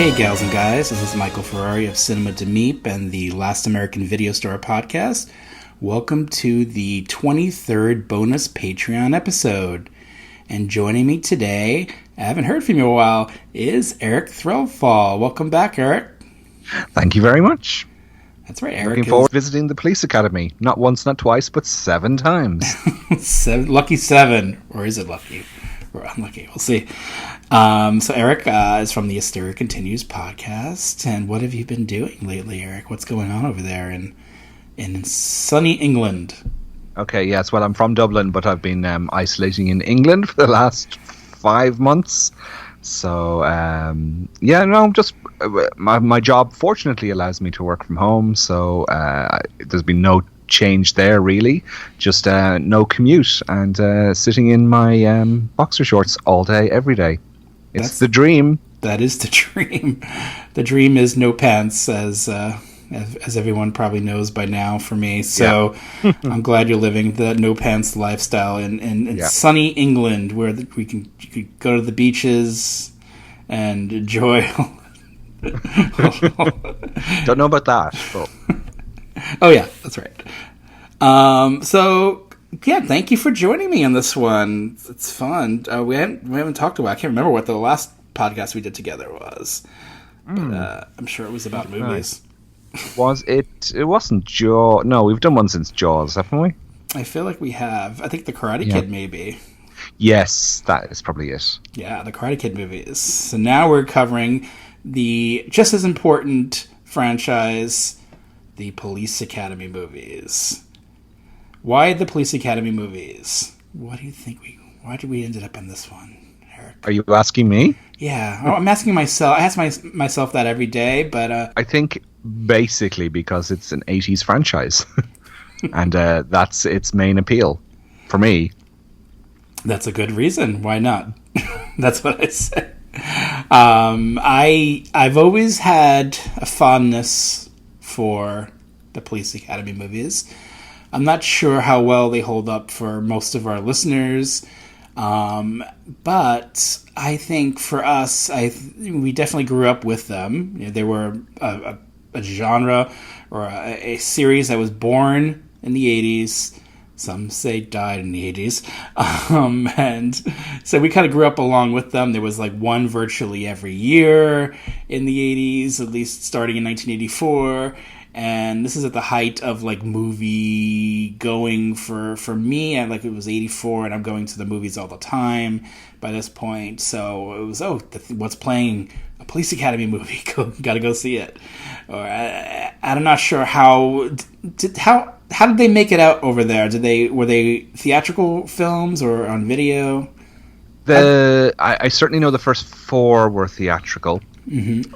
Hey gals and guys, this is Michael Ferrari of Cinema to Meep and the Last American Video Store podcast. Welcome to the 23rd bonus Patreon episode. And joining me today, I haven't heard from you in a while, is Erik Threlfall. Welcome back, Erik. Thank you very much. That's right, Erik. Looking forward to visiting the police academy. Not once, not twice, but 7 times. Lucky 7. Or is it lucky? Or unlucky? We'll see. So Erik is from the Hysteria Continues podcast. And what have you been doing lately, Erik? What's going on over there in sunny England? Okay, yes, well, I'm from Dublin, but I've been isolating in England for the last 5 months. So, just my job fortunately allows me to work from home. So there's been no change there, really. Just no commute and sitting in my boxer shorts all day, every day. It's the dream. That is the dream. The dream is no pants, as everyone probably knows by now for me. So yeah. I'm glad you're living the no pants lifestyle in sunny England, where you could go to the beaches and enjoy. Don't know about that. But. Oh yeah, that's right. Thank you for joining me on this one. It's fun. We haven't talked about. I can't remember what the last podcast we did together was. But, I'm sure it was about movies. Was it? It wasn't Jaws. No, we've done one since Jaws, haven't we? I feel like we have. I think the Karate Kid, maybe. Yes, that is probably it. Yeah, the Karate Kid movies. So now we're covering the just as important franchise, the Police Academy movies. Why the Police Academy movies? What do you think why did we ended up on this one, Erik? Are you asking me? Yeah, I'm asking myself. I ask myself that every day, but I think basically because it's an 80s franchise, and that's its main appeal for me. That's a good reason. Why not? That's what I say. I've always had a fondness for the Police Academy movies. I'm not sure how well they hold up for most of our listeners, but I think for us, we definitely grew up with them. You know, they were a genre or a series that was born in the 80s. Some say died in the 80s. And so we kind of grew up along with them. There was like one virtually every year in the 80s, at least starting in 1984. And this is at the height of like movie going for me. It was 84 and I'm going to the movies all the time by this point. So it was, what's playing? A Police Academy movie. Gotta go see it. Or I'm not sure how did they make it out over there? Were they theatrical films or on video? I certainly know the first 4 were theatrical. Mm-hmm.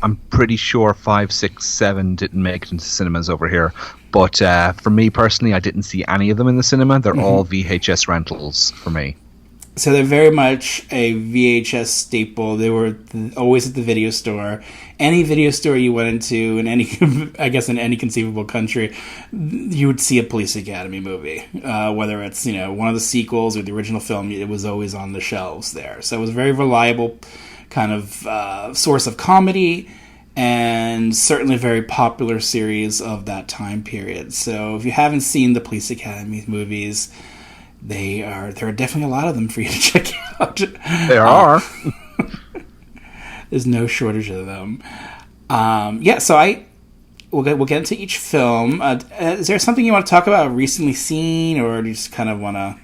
I'm pretty sure 5, 6, 7 didn't make it into cinemas over here. But for me personally, I didn't see any of them in the cinema. They're all VHS rentals for me. So they're very much a VHS staple. They were always at the video store. Any video store you went into in any conceivable country, you would see a Police Academy movie. Whether it's one of the sequels or the original film, it was always on the shelves there. So it was a very reliable kind of source of comedy, and certainly a very popular series of that time period. So if you haven't seen the Police Academy movies, there are definitely a lot of them for you to check out. There are. There's no shortage of them. So we'll get into each film. Is there something you want to talk about recently seen, or do you just kind of want to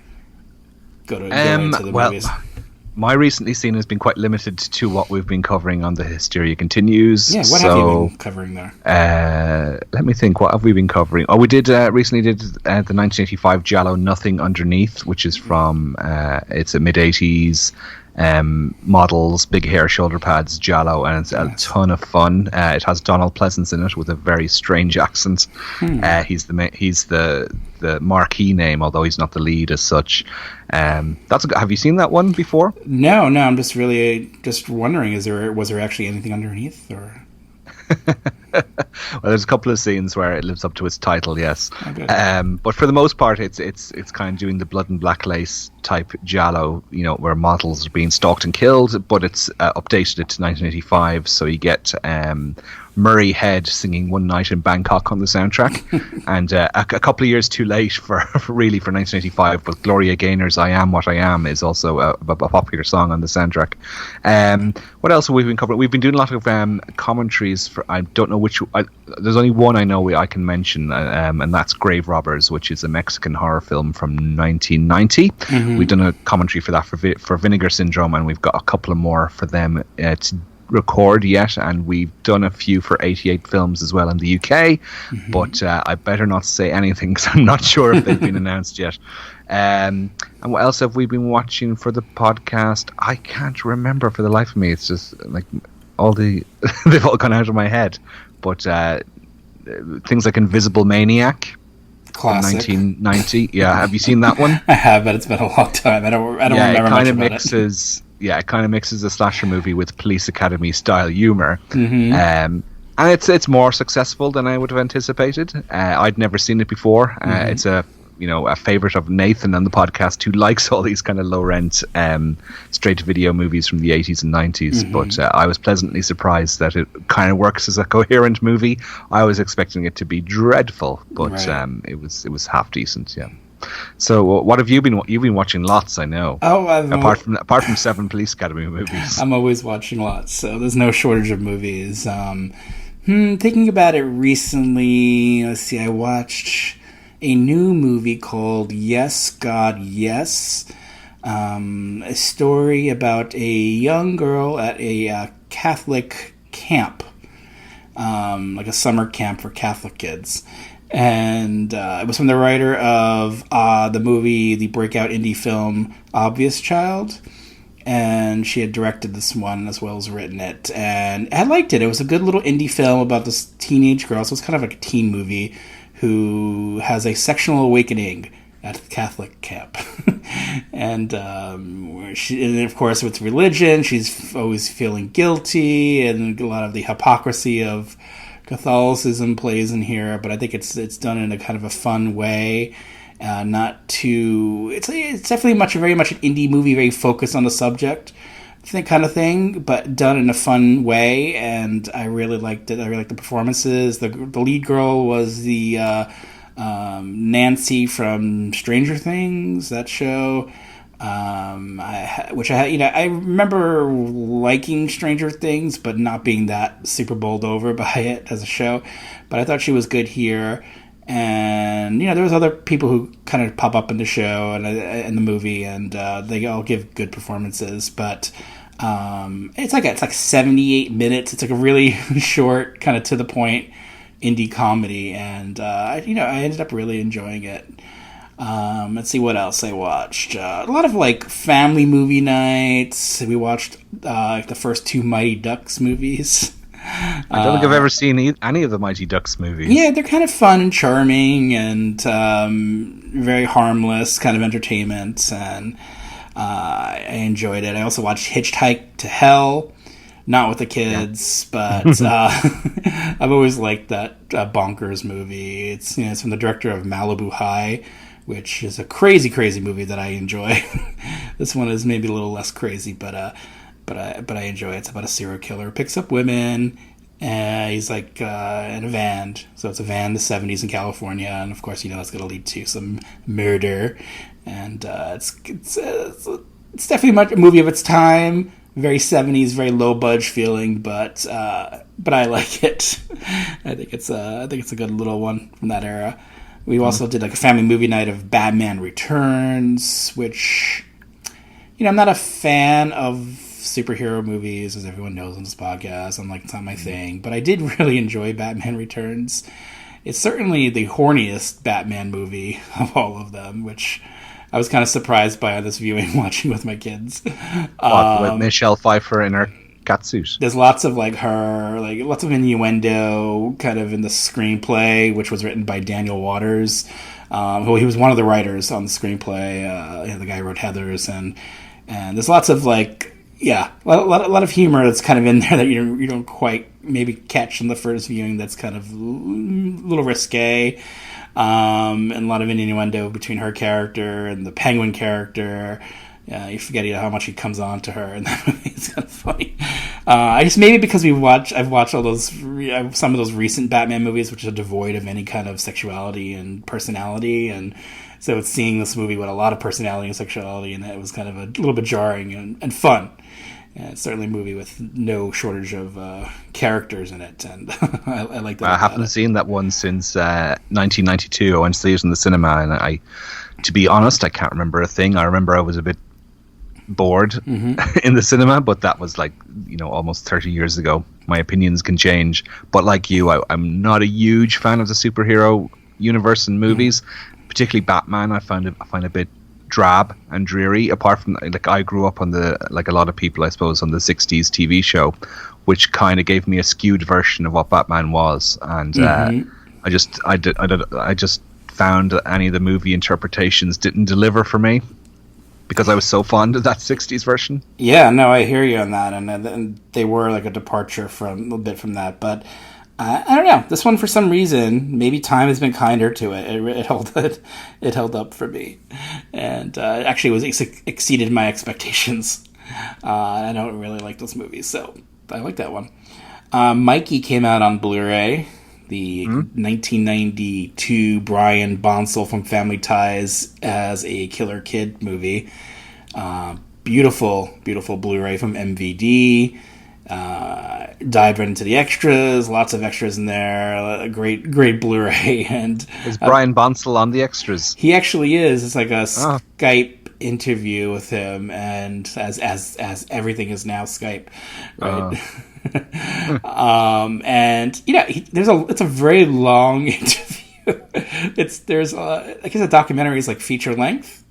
go into the movies? My recently seen has been quite limited to what we've been covering on the Hysteria Continues. Yeah, what have you been covering there? Let me think. What have we been covering? Oh, we recently did the 1985 Giallo Nothing Underneath, which is from it's a mid-80s models, big hair, shoulder pads, Giallo, and it's a ton of fun. It has Donald Pleasance in it with a very strange accent. He's the marquee name, although he's not the lead as such. Have you seen that one before? No. I'm just wondering, was there actually anything underneath, or? Well, there's a couple of scenes where it lives up to its title, yes. Oh, good. But for the most part, it's kind of doing the blood and black lace type giallo, where models are being stalked and killed. But it's updated it to 1985, so you get Murray Head singing "One Night in Bangkok" on the soundtrack, and a couple of years too late for 1985. But Gloria Gaynor's "I Am What I Am" is also a popular song on the soundtrack. What else have we been covering? We've been doing a lot of commentaries for. I don't know which. There's only one I know I can mention, and that's Grave Robbers, which is a Mexican horror film from 1990. Mm-hmm. We've done a commentary for that for Vinegar Syndrome, and we've got a couple of more for them to record yet, and we've done a few for 88 Films as well in the UK. Mm-hmm. But I better not say anything because I'm not sure if they've been announced yet. And what else have we been watching for the podcast? I can't remember for the life of me. It's just like they've all gone out of my head. But things like Invisible Maniac, classic, 1990. Yeah, have you seen that one? I have, but it's been a long time. I don't remember much about it. Yeah, it kind of mixes a slasher movie with Police Academy style humor. Mm-hmm. And it's more successful than I would have anticipated. I'd never seen it before. It's a favorite of Nathan on the podcast, who likes all these kind of low rent straight to video movies from the 80s and 90s. Mm-hmm. But I was pleasantly surprised that it kind of works as a coherent movie. I was expecting it to be dreadful, but right. It was half decent. Yeah. So what have you been? You've been watching lots, I know. Oh, apart from 7 Police Academy movies. I'm always watching lots, so there's no shortage of movies. Thinking about it recently, let's see. I watched a new movie called Yes, God, Yes. A story about a young girl at a Catholic camp, like a summer camp for Catholic kids. And it was from the writer of the breakout indie film Obvious Child. And she had directed this one as well as written it. And I liked it. It was a good little indie film about this teenage girl. So it's kind of like a teen movie who has a sexual awakening at the Catholic camp. and of course, with religion, she's always feeling guilty. And a lot of the hypocrisy of Catholicism plays in here, but I think it's done in a kind of a fun way. It's definitely very much an indie movie, very focused on the subject, kind of thing, but done in a fun way. And I really liked it. I really liked the performances. The lead girl was the Nancy from Stranger Things, that show. I remember liking Stranger Things, but not being that super bowled over by it as a show. But I thought she was good here, and there was other people who kind of pop up in the show and in the movie, and they all give good performances. But it's like 78 minutes. It's like a really short, kind of to the point indie comedy, and I ended up really enjoying it. Let's see what else I watched. A lot of family movie nights. We watched the first 2 Mighty Ducks movies. I don't think I've ever seen any of the Mighty Ducks movies. Yeah, they're kind of fun and charming and very harmless kind of entertainment, and I enjoyed it. I also watched Hitchhike to Hell. Not with the kids, but I've always liked that bonkers movie. It's from the director of Malibu High, which is a crazy, crazy movie that I enjoy. This one is maybe a little less crazy, but I enjoy it. It's about a serial killer who picks up women. He's in a van, so it's a van in the 70s in California, and of course that's going to lead to some murder. And it's definitely much a movie of its time. Very 70s, very low budge feeling, but I like it. I think it's a good little one from that era. We also did a family movie night of Batman Returns, which I'm not a fan of superhero movies, as everyone knows on this podcast. It's not my thing, but I did really enjoy Batman Returns. It's certainly the horniest Batman movie of all of them, which I was kind of surprised by on this viewing, watching with my kids. With Michelle Pfeiffer in her catsuit. There's lots of lots of innuendo kind of in the screenplay, which was written by Daniel Waters. He was one of the writers on the screenplay. The guy who wrote Heathers, and there's lots of Yeah, a lot of humor that's kind of in there that you don't quite maybe catch in the first viewing. That's kind of a little risque, and a lot of innuendo between her character and the Penguin character. You forget how much he comes on to her, and that movie is kind of funny. I guess maybe because I've watched all those some of those recent Batman movies, which are devoid of any kind of sexuality and personality, and so it's seeing this movie with a lot of personality and sexuality, and that was kind of a little bit jarring and fun. Yeah, it's certainly a movie with no shortage of characters in it, and I like that. I haven't seen that one since 1992. I went to see it in the cinema, and to be honest, I can't remember a thing. I remember I was a bit bored in the cinema, but that was almost 30 years ago. My opinions can change, but like you, I'm not a huge fan of the superhero universe and movies, particularly Batman. I find a bit drab and dreary, apart from I grew up on a lot of people, I suppose, on the 60s TV show, which kind of gave me a skewed version of what Batman was, and I just found that any of the movie interpretations didn't deliver for me because I was so fond of that 60s version. Yeah, no, I hear you on that, and they were like a departure from a little bit from that, but I don't know. This one, for some reason, maybe time has been kinder to it. It held up for me, and actually exceeded my expectations. I don't really like those movies, so I like that one. Mikey came out on Blu-ray. The 1992 Brian Bonsall from Family Ties as a killer kid movie. Beautiful, beautiful Blu-ray from MVD. Dived right into the extras, lots of extras in there, a great Blu-ray. And is Brian Bonsall on the extras? He actually is. It's like a Skype interview with him, and as everything is now Skype, right? And it's a very long interview. I guess a documentary is like feature length.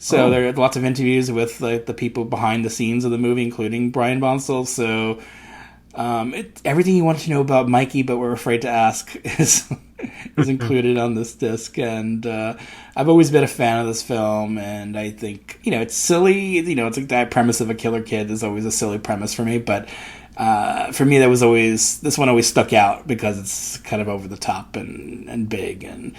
So there are lots of interviews with the people behind the scenes of the movie, including Brian Bonsall. So everything you wanted to know about Mikey, but were afraid to ask, is included on this disc. And I've always been a fan of this film, and I think it's silly. It's like that premise of a killer kid is always a silly premise for me. But for me, this one always stuck out because it's kind of over the top and big and.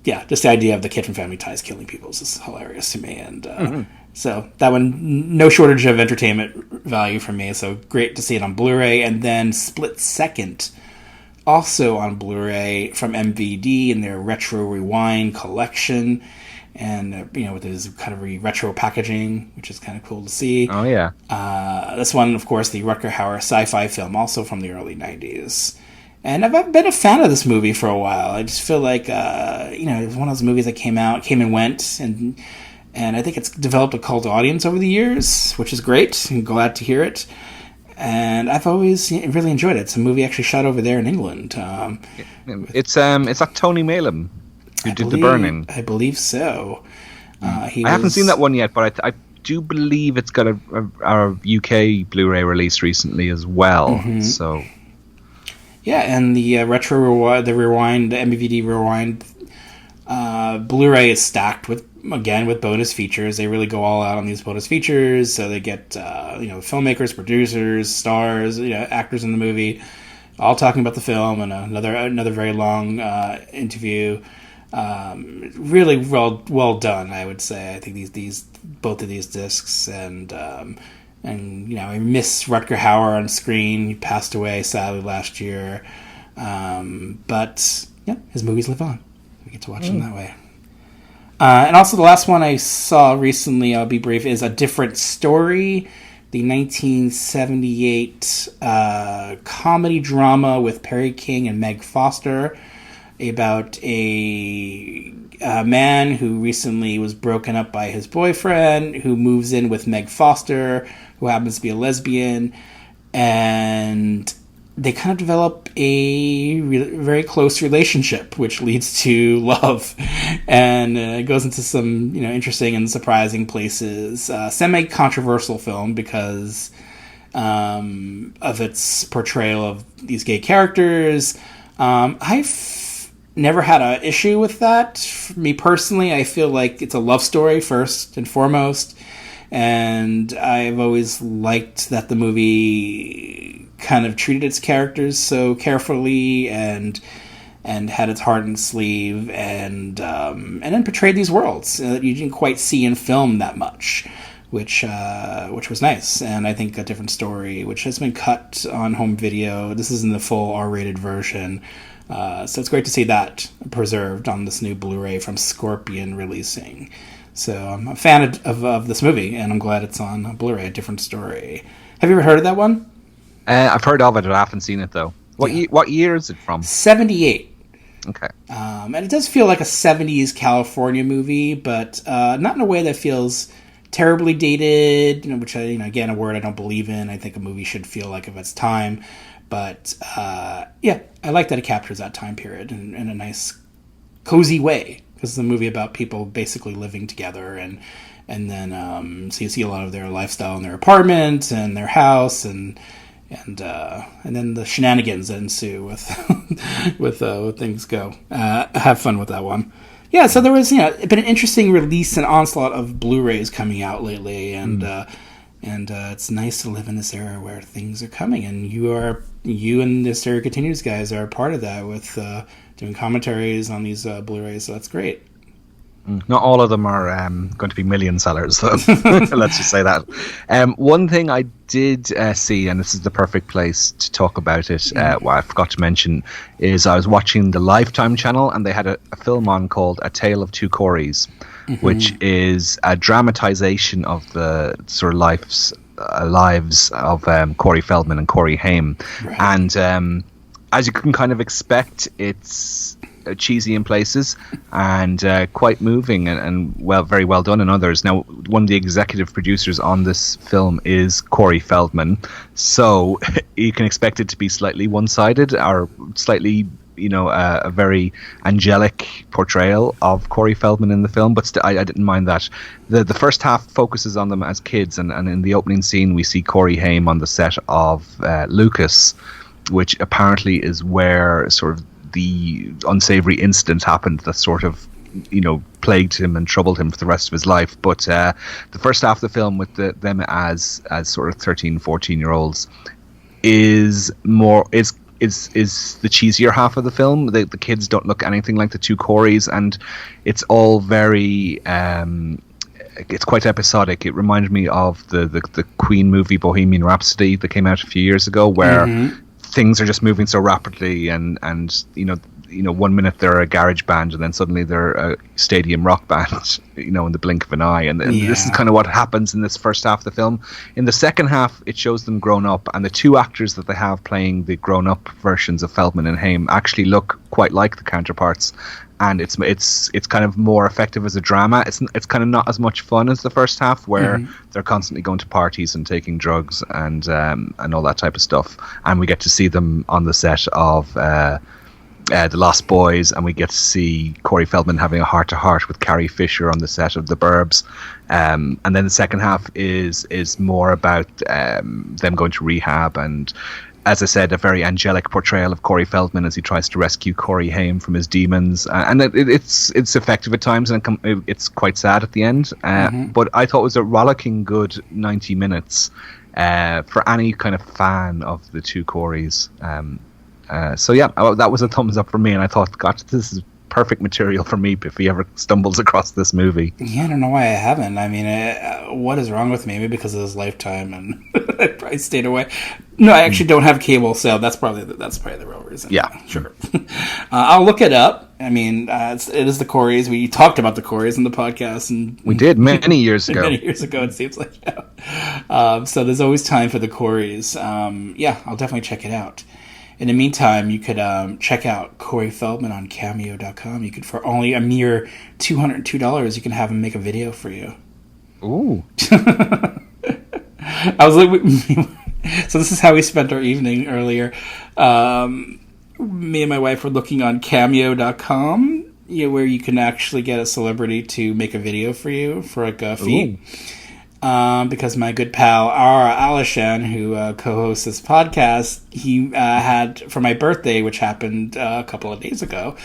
Yeah, just the idea of the kid from Family Ties killing people is hilarious to me. And so that one, no shortage of entertainment value for me. So great to see it on Blu-ray. And then Split Second, also on Blu-ray from MVD in their Retro Rewind collection. And, with his kind of retro packaging, which is kind of cool to see. Oh, yeah. This one, of course, the Rutger Hauer sci-fi film, also from the early 90s. And I've been a fan of this movie for a while. I just feel like, it was one of those movies that came and went, and I think it's developed a cult audience over the years, which is great. I'm glad to hear it. And I've always really enjoyed it. It's a movie actually shot over there in England. It's that Tony Malum who did The Burning. I believe so. I haven't seen that one yet, but I do believe it's got a UK Blu-ray release recently as well. Mm-hmm. So. Yeah, and the Rewind, the MVD Rewind Blu-ray is stacked with bonus features. They really go all out on these bonus features. So they get filmmakers, producers, stars, actors in the movie, all talking about the film, and another very long interview. Really well done, I would say. I think both of these discs, and I miss Rutger Hauer on screen. He passed away sadly last year, but yeah, his movies live on. We get to watch them that way. And also the last one I saw recently, I'll be brief, is A Different Story, the 1978 comedy drama with Perry King and Meg Foster about a man who recently was broken up by his boyfriend, who moves in with Meg Foster, who happens to be a lesbian, and they kind of develop a very close relationship, which leads to love, and it goes into some interesting and surprising places. Semi-controversial film because of its portrayal of these gay characters. I've never had an issue with that. For me personally, I feel like it's a love story first and foremost, and I've always liked that the movie kind of treated its characters so carefully and had its heart and sleeve, and then portrayed these worlds that you didn't quite see in film that much, which was nice. And I think A Different Story, which has been cut on home video, this is in the full R-rated version, so it's great to see that preserved on this new Blu-ray from Scorpion releasing. So I'm a fan of this movie, and I'm glad it's on Blu-ray, A Different Story. Have you ever heard of that one? I've heard of it, I haven't seen it though. What year is it from? 78. Okay. And it does feel like a 70s California movie, but not in a way that feels terribly dated, which, again, a word I don't believe in. I think a movie should feel like of its time. But, yeah, I like that it captures that time period in a nice, cozy way. Because it's a movie about people basically living together. And then so you see a lot of their lifestyle in their apartment and their house and then the shenanigans that ensue with things go. Have fun with that one. Yeah, so there was been an interesting release and onslaught of Blu-rays coming out lately, and it's nice to live in this era where things are coming, and you and the Hysteria Continues guys are a part of that with doing commentaries on these Blu-rays, so that's great. Not all of them are going to be million sellers, though. Let's just say that. One thing I did see, and this is the perfect place to talk about it, what I forgot to mention, is I was watching the Lifetime channel, and they had a film on called A Tale of Two Coreys, which is a dramatization of the sort of lives of Corey Feldman and Corey Haim. Right. And as you can kind of expect, it's cheesy in places and quite moving and very well done in others. Now, one of the executive producers on this film is Corey Feldman, so you can expect it to be slightly one-sided or slightly, a very angelic portrayal of Corey Feldman in the film, but I didn't mind that. The first half focuses on them as kids, and in the opening scene we see Corey Haim on the set of Lucas, which apparently is where sort of the unsavory incident happened that sort of, plagued him and troubled him for the rest of his life. But the first half of the film with them as sort of 13, 14-year-olds is the cheesier half of the film. The kids don't look anything like the two Coreys, and it's all very it's quite episodic. It reminded me of the Queen movie Bohemian Rhapsody that came out a few years ago, where things are just moving so rapidly, and 1 minute they're a garage band, and then suddenly they're a stadium rock band, in the blink of an eye. And this is kind of what happens in this first half of the film. In the second half, it shows them grown up, and the two actors that they have playing the grown-up versions of Feldman and Haim actually look quite like the counterparts. And it's kind of more effective as a drama. It's kind of not as much fun as the first half, where they're constantly going to parties and taking drugs and all that type of stuff. And we get to see them on the set of The Lost Boys, and we get to see Corey Feldman having a heart-to-heart with Carrie Fisher on the set of The Burbs. And then the second half is more about them going to rehab, and, as I said, a very angelic portrayal of Corey Feldman as he tries to rescue Corey Haim from his demons. And it's effective at times, and it's quite sad at the end. But I thought it was a rollicking good 90 minutes for any kind of fan of the two Coreys. So yeah, that was a thumbs up for me, and I thought, God, this is perfect material for Meep if he ever stumbles across this movie. Yeah, I don't know why I haven't. I mean, what is wrong with me? Maybe because of his Lifetime, and I probably stayed away. No, I actually don't have cable, so that's probably the real reason. Yeah, sure. I'll look it up. I mean, it is the Coreys. We talked about the Coreys in the podcast, and we did many years ago. Many years ago, it seems like. So there's always time for the Coreys. Yeah, I'll definitely check it out. In the meantime, you could check out Corey Feldman on Cameo.com. You could, for only a mere $202, you can have him make a video for you. Ooh. I was like, so this is how we spent our evening earlier. Me and my wife were looking on Cameo.com, where you can actually get a celebrity to make a video for you for like a fee. Because my good pal Ara Alishan, who co-hosts this podcast, he had, for my birthday, which happened a couple of days ago,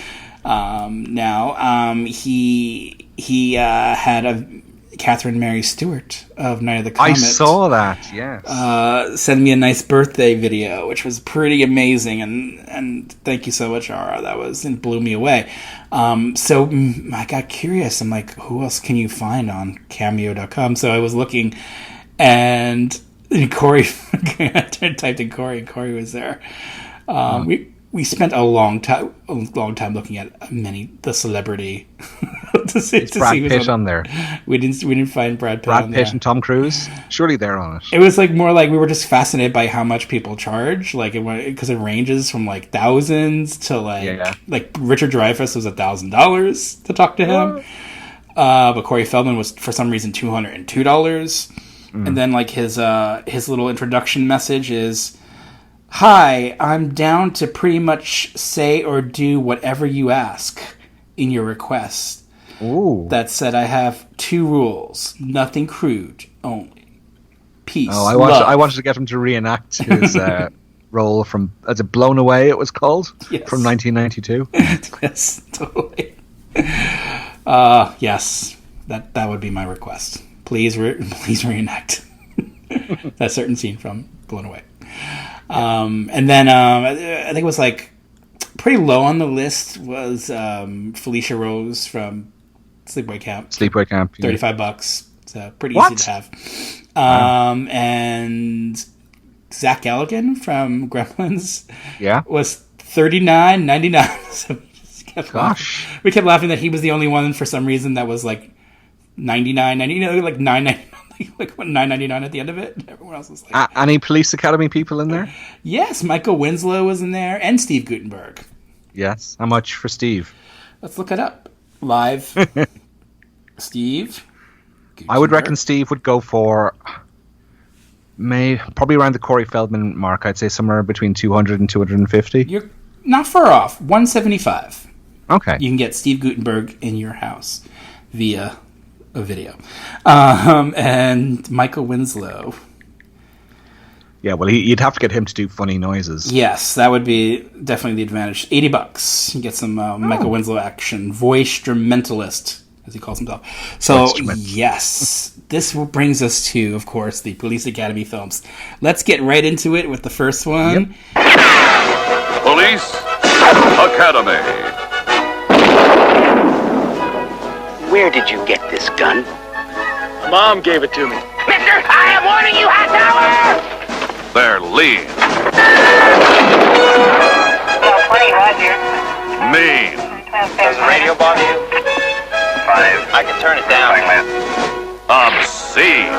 he had Catherine Mary Stewart of Night of the Comet. I saw that, yes. Send me a nice birthday video, which was pretty amazing, and thank you so much, Ara. That it blew me away. So I got curious. I'm like, who else can you find on Cameo.com? So I was looking, and Corey, I typed in Corey, and Corey was there. We spent a long time looking at the celebrity to see Brad Pitt on there. We didn't find Brad Pitt. Brad Pitt and Tom Cruise. Surely they're on it. It was more like we were just fascinated by how much people charge, because it ranges from thousands to like Richard Dreyfuss was $1,000 to talk to him, but Corey Feldman was for some reason $202, and then his little introduction message is, "Hi, I'm down to pretty much say or do whatever you ask in your request. Ooh. That said, I have 2 rules. Nothing crude, only. Peace, I wanted to get him to reenact his role from Blown Away, it was called, yes. From 1992. Yes, totally. Yes, that would be my request. Please reenact that certain scene from Blown Away. And then I think it was pretty low on the list was Felicia Rose from Sleepaway Camp. Sleepaway Camp, yeah. $35. So pretty easy to have. And Zach Galligan from Gremlins. Yeah. Was $39.99. So we kept laughing that he was the only one for some reason that was $99.99, like $9.99. Like $9.99 at the end of it. Everyone else was like... any Police Academy people in there? Yes, Michael Winslow was in there, and Steve Guttenberg. Yes. How much for Steve? Let's look it up. Live. Steve Guttenberg. I would reckon Steve would go for... probably around the Corey Feldman mark. I'd say somewhere between 200 and 250. You're not far off. $175. Okay. You can get Steve Guttenberg in your house via... a video. And Michael Winslow. Yeah, well, you'd have to get him to do funny noises. Yes, that would be definitely the advantage. $80. You get some Michael Winslow action. Voice-strumentalist, as he calls himself. So, yes, this brings us to, of course, the Police Academy films. Let's get right into it with the first one. Yep. Police Academy. Where did you get this gun? Mom gave it to me. Mister, I am warning you, Hightower! They're lean. Funny, Roger. Mean. Does the radio bother you? 5. I can turn it down. Obscene.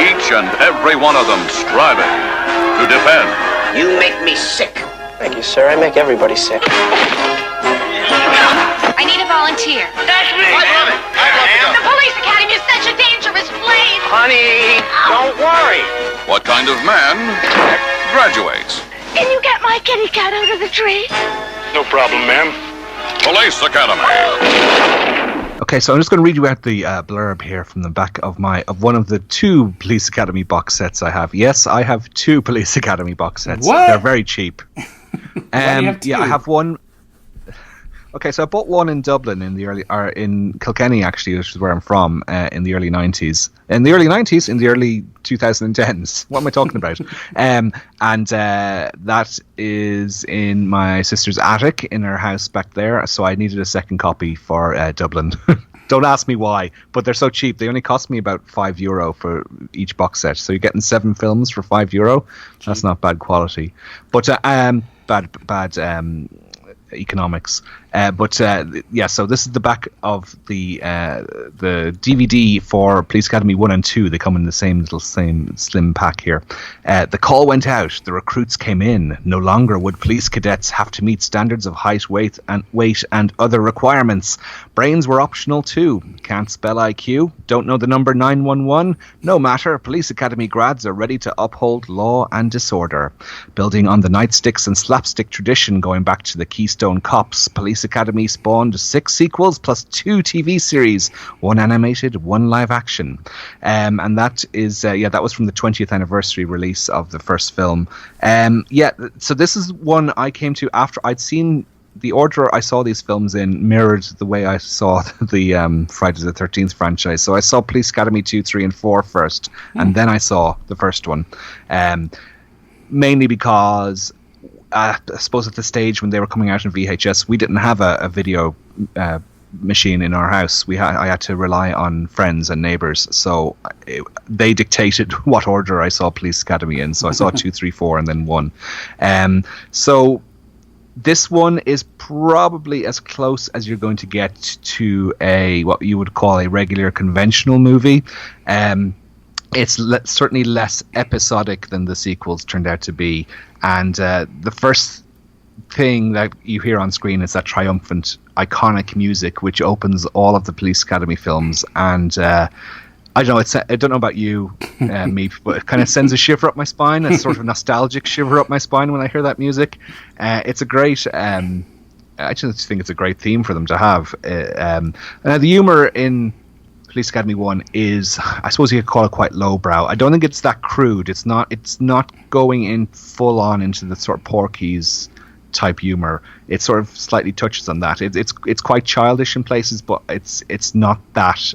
Each and every one of them striving to defend. You make me sick. Thank you, sir. I make everybody sick. I need a volunteer. That's me. I love it. The police academy is such a dangerous place. Honey, don't worry. What kind of man graduates? Can you get my kitty cat out of the tree? No problem, ma'am. Police Academy. Okay, so I'm just going to read you out the blurb here from the back of one of the 2 Police Academy box sets I have. Yes, I have 2 Police Academy box sets. What? They're very cheap. Why do you have 2? Yeah, I have one. Okay, so I bought one in Dublin in Kilkenny, actually, which is where I'm from, in the early 90s. In the early 90s? In the early 2010s. What am I talking about? And that is in my sister's attic in her house back there, so I needed a second copy for Dublin. Don't ask me why, but they're so cheap. They only cost me about €5 for each box set, so you're getting 7 films for €5. That's not bad quality. But bad economics. Yeah, so this is the back of the DVD for Police Academy 1 and 2. They come in the same slim pack here. The call went out. The recruits came in. No longer would police cadets have to meet standards of height, weight, and other requirements. Brains were optional too. Can't spell IQ? Don't know the number 911? No matter. Police Academy grads are ready to uphold law and disorder. Building on the nightsticks and slapstick tradition going back to the Keystone Cops, Police Academy spawned 6 sequels plus 2 TV series, 1 animated, 1 live action. And that is, that was from the 20th anniversary release of the first film. So this is one I came to after I'd seen the order I saw these films in mirrored the way I saw the Friday the 13th franchise. So I saw Police Academy 2, 3, and 4 first, and then I saw the first one. Mainly because I suppose at the stage when they were coming out in VHS, we didn't have a video machine in our house. I had to rely on friends and neighbors, so they dictated what order I saw Police Academy in. So I saw 2, 3, 4, and then 1. So this one is probably as close as you're going to get to what you would call a regular conventional movie. It's certainly less episodic than the sequels turned out to be, and the first thing that you hear on screen is that triumphant, iconic music which opens all of the Police Academy films, and I don't know. I don't know about you, Meep, but it kind of sends a shiver up my spine, a sort of nostalgic shiver up my spine when I hear that music. It's a great. I just think it's a great theme for them to have. The humor in Police Academy 1 is, I suppose you could call it quite lowbrow. I don't think it's that crude. It's not going in full on into the sort of Porky's type humor. It sort of slightly touches on that. It's quite childish in places, but it's not that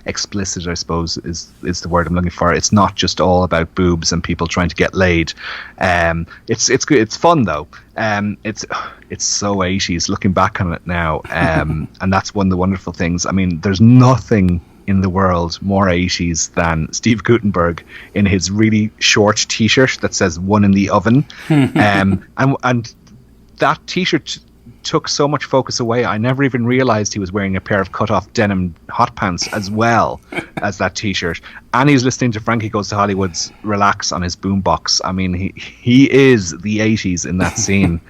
explicit, I suppose is the word I'm looking for. It's not just all about boobs and people trying to get laid. It's fun though. It's so 80s looking back on it now, and that's one of the wonderful things. I mean, there's nothing in the world more 80s than Steve Guttenberg in his really short t-shirt that says "one in the oven," and that t-shirt took so much focus away. I never even realized he was wearing a pair of cut-off denim hot pants as well as that t-shirt. And he's listening to Frankie Goes to Hollywood's Relax on his boombox. I mean, he is the 80s in that scene.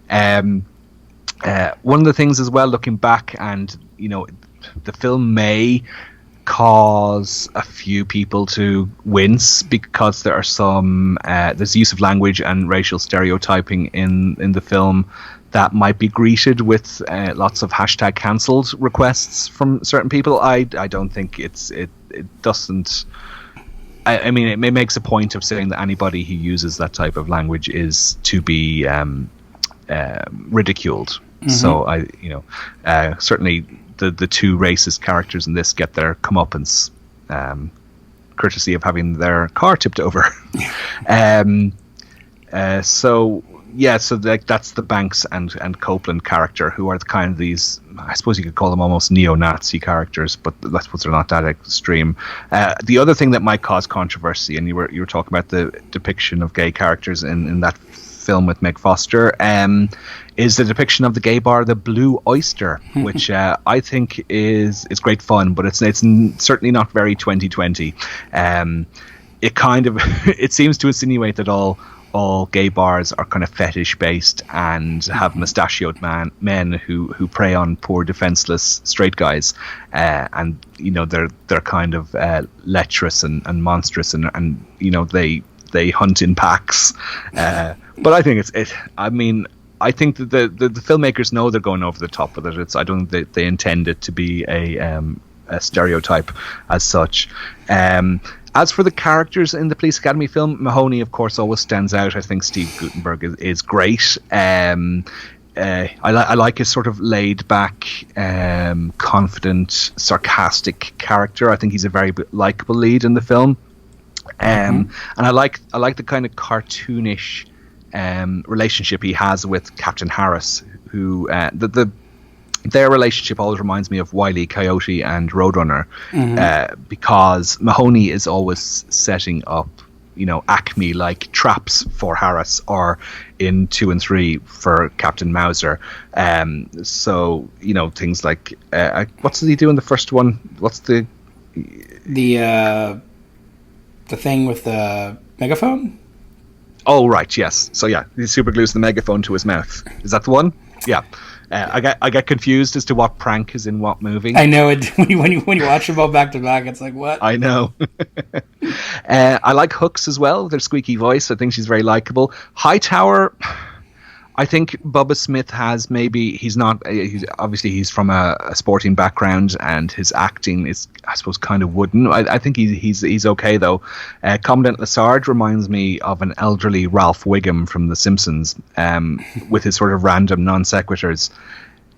One of the things as well, looking back, and the film may cause a few people to wince because there are some there's use of language and racial stereotyping in the film that might be greeted with lots of hashtag cancelled requests from certain people. I don't think it doesn't. I mean, it makes a point of saying that anybody who uses that type of language is to be ridiculed. Mm-hmm. So certainly the two racist characters in this get their comeuppance, courtesy of having their car tipped over. So that's the Banks and Copeland character, who are the kind of these, I suppose you could call them almost neo-Nazi characters, but I suppose they're not that extreme. The other thing that might cause controversy, and you were talking about the depiction of gay characters in that film with Meg Foster, is the depiction of the gay bar, the Blue Oyster, which I think is great fun, but it's certainly not very 2020. It kind of it seems to insinuate that all gay bars are kind of fetish based and have mustachioed men who prey on poor defenseless straight guys, and they're kind of lecherous and monstrous, and they hunt in packs. But I think I think that the filmmakers know they're going over the top with it. I don't think they intend it to be a stereotype as such. As for the characters in the Police Academy film, Mahoney, of course, always stands out. I think Steve Guttenberg is great. I like his sort of laid-back, confident, sarcastic character. I think he's a very likable lead in the film. And I like the kind of cartoonish relationship he has with Captain Harris, who their relationship always reminds me of Wile E. Coyote and Roadrunner, because Mahoney is always setting up, Acme-like traps for Harris, or in 2 and 3 for Captain Mauser. So things like what does he do in the first one? What's the thing with the megaphone? Oh, right, yes. So yeah, he super glues the megaphone to his mouth. Is that the one? Yeah. I get confused as to what prank is in what movie. I know it. When you watch them all back to back, it's like, what? I know. I like Hooks as well, with her squeaky voice. I think she's very likable. Hightower, I think Bubba Smith has he's not, obviously he's from a sporting background and his acting is, I suppose, kind of wooden. I think he's okay though. Commandant Lassard reminds me of an elderly Ralph Wiggum from The Simpsons, with his sort of random non sequiturs.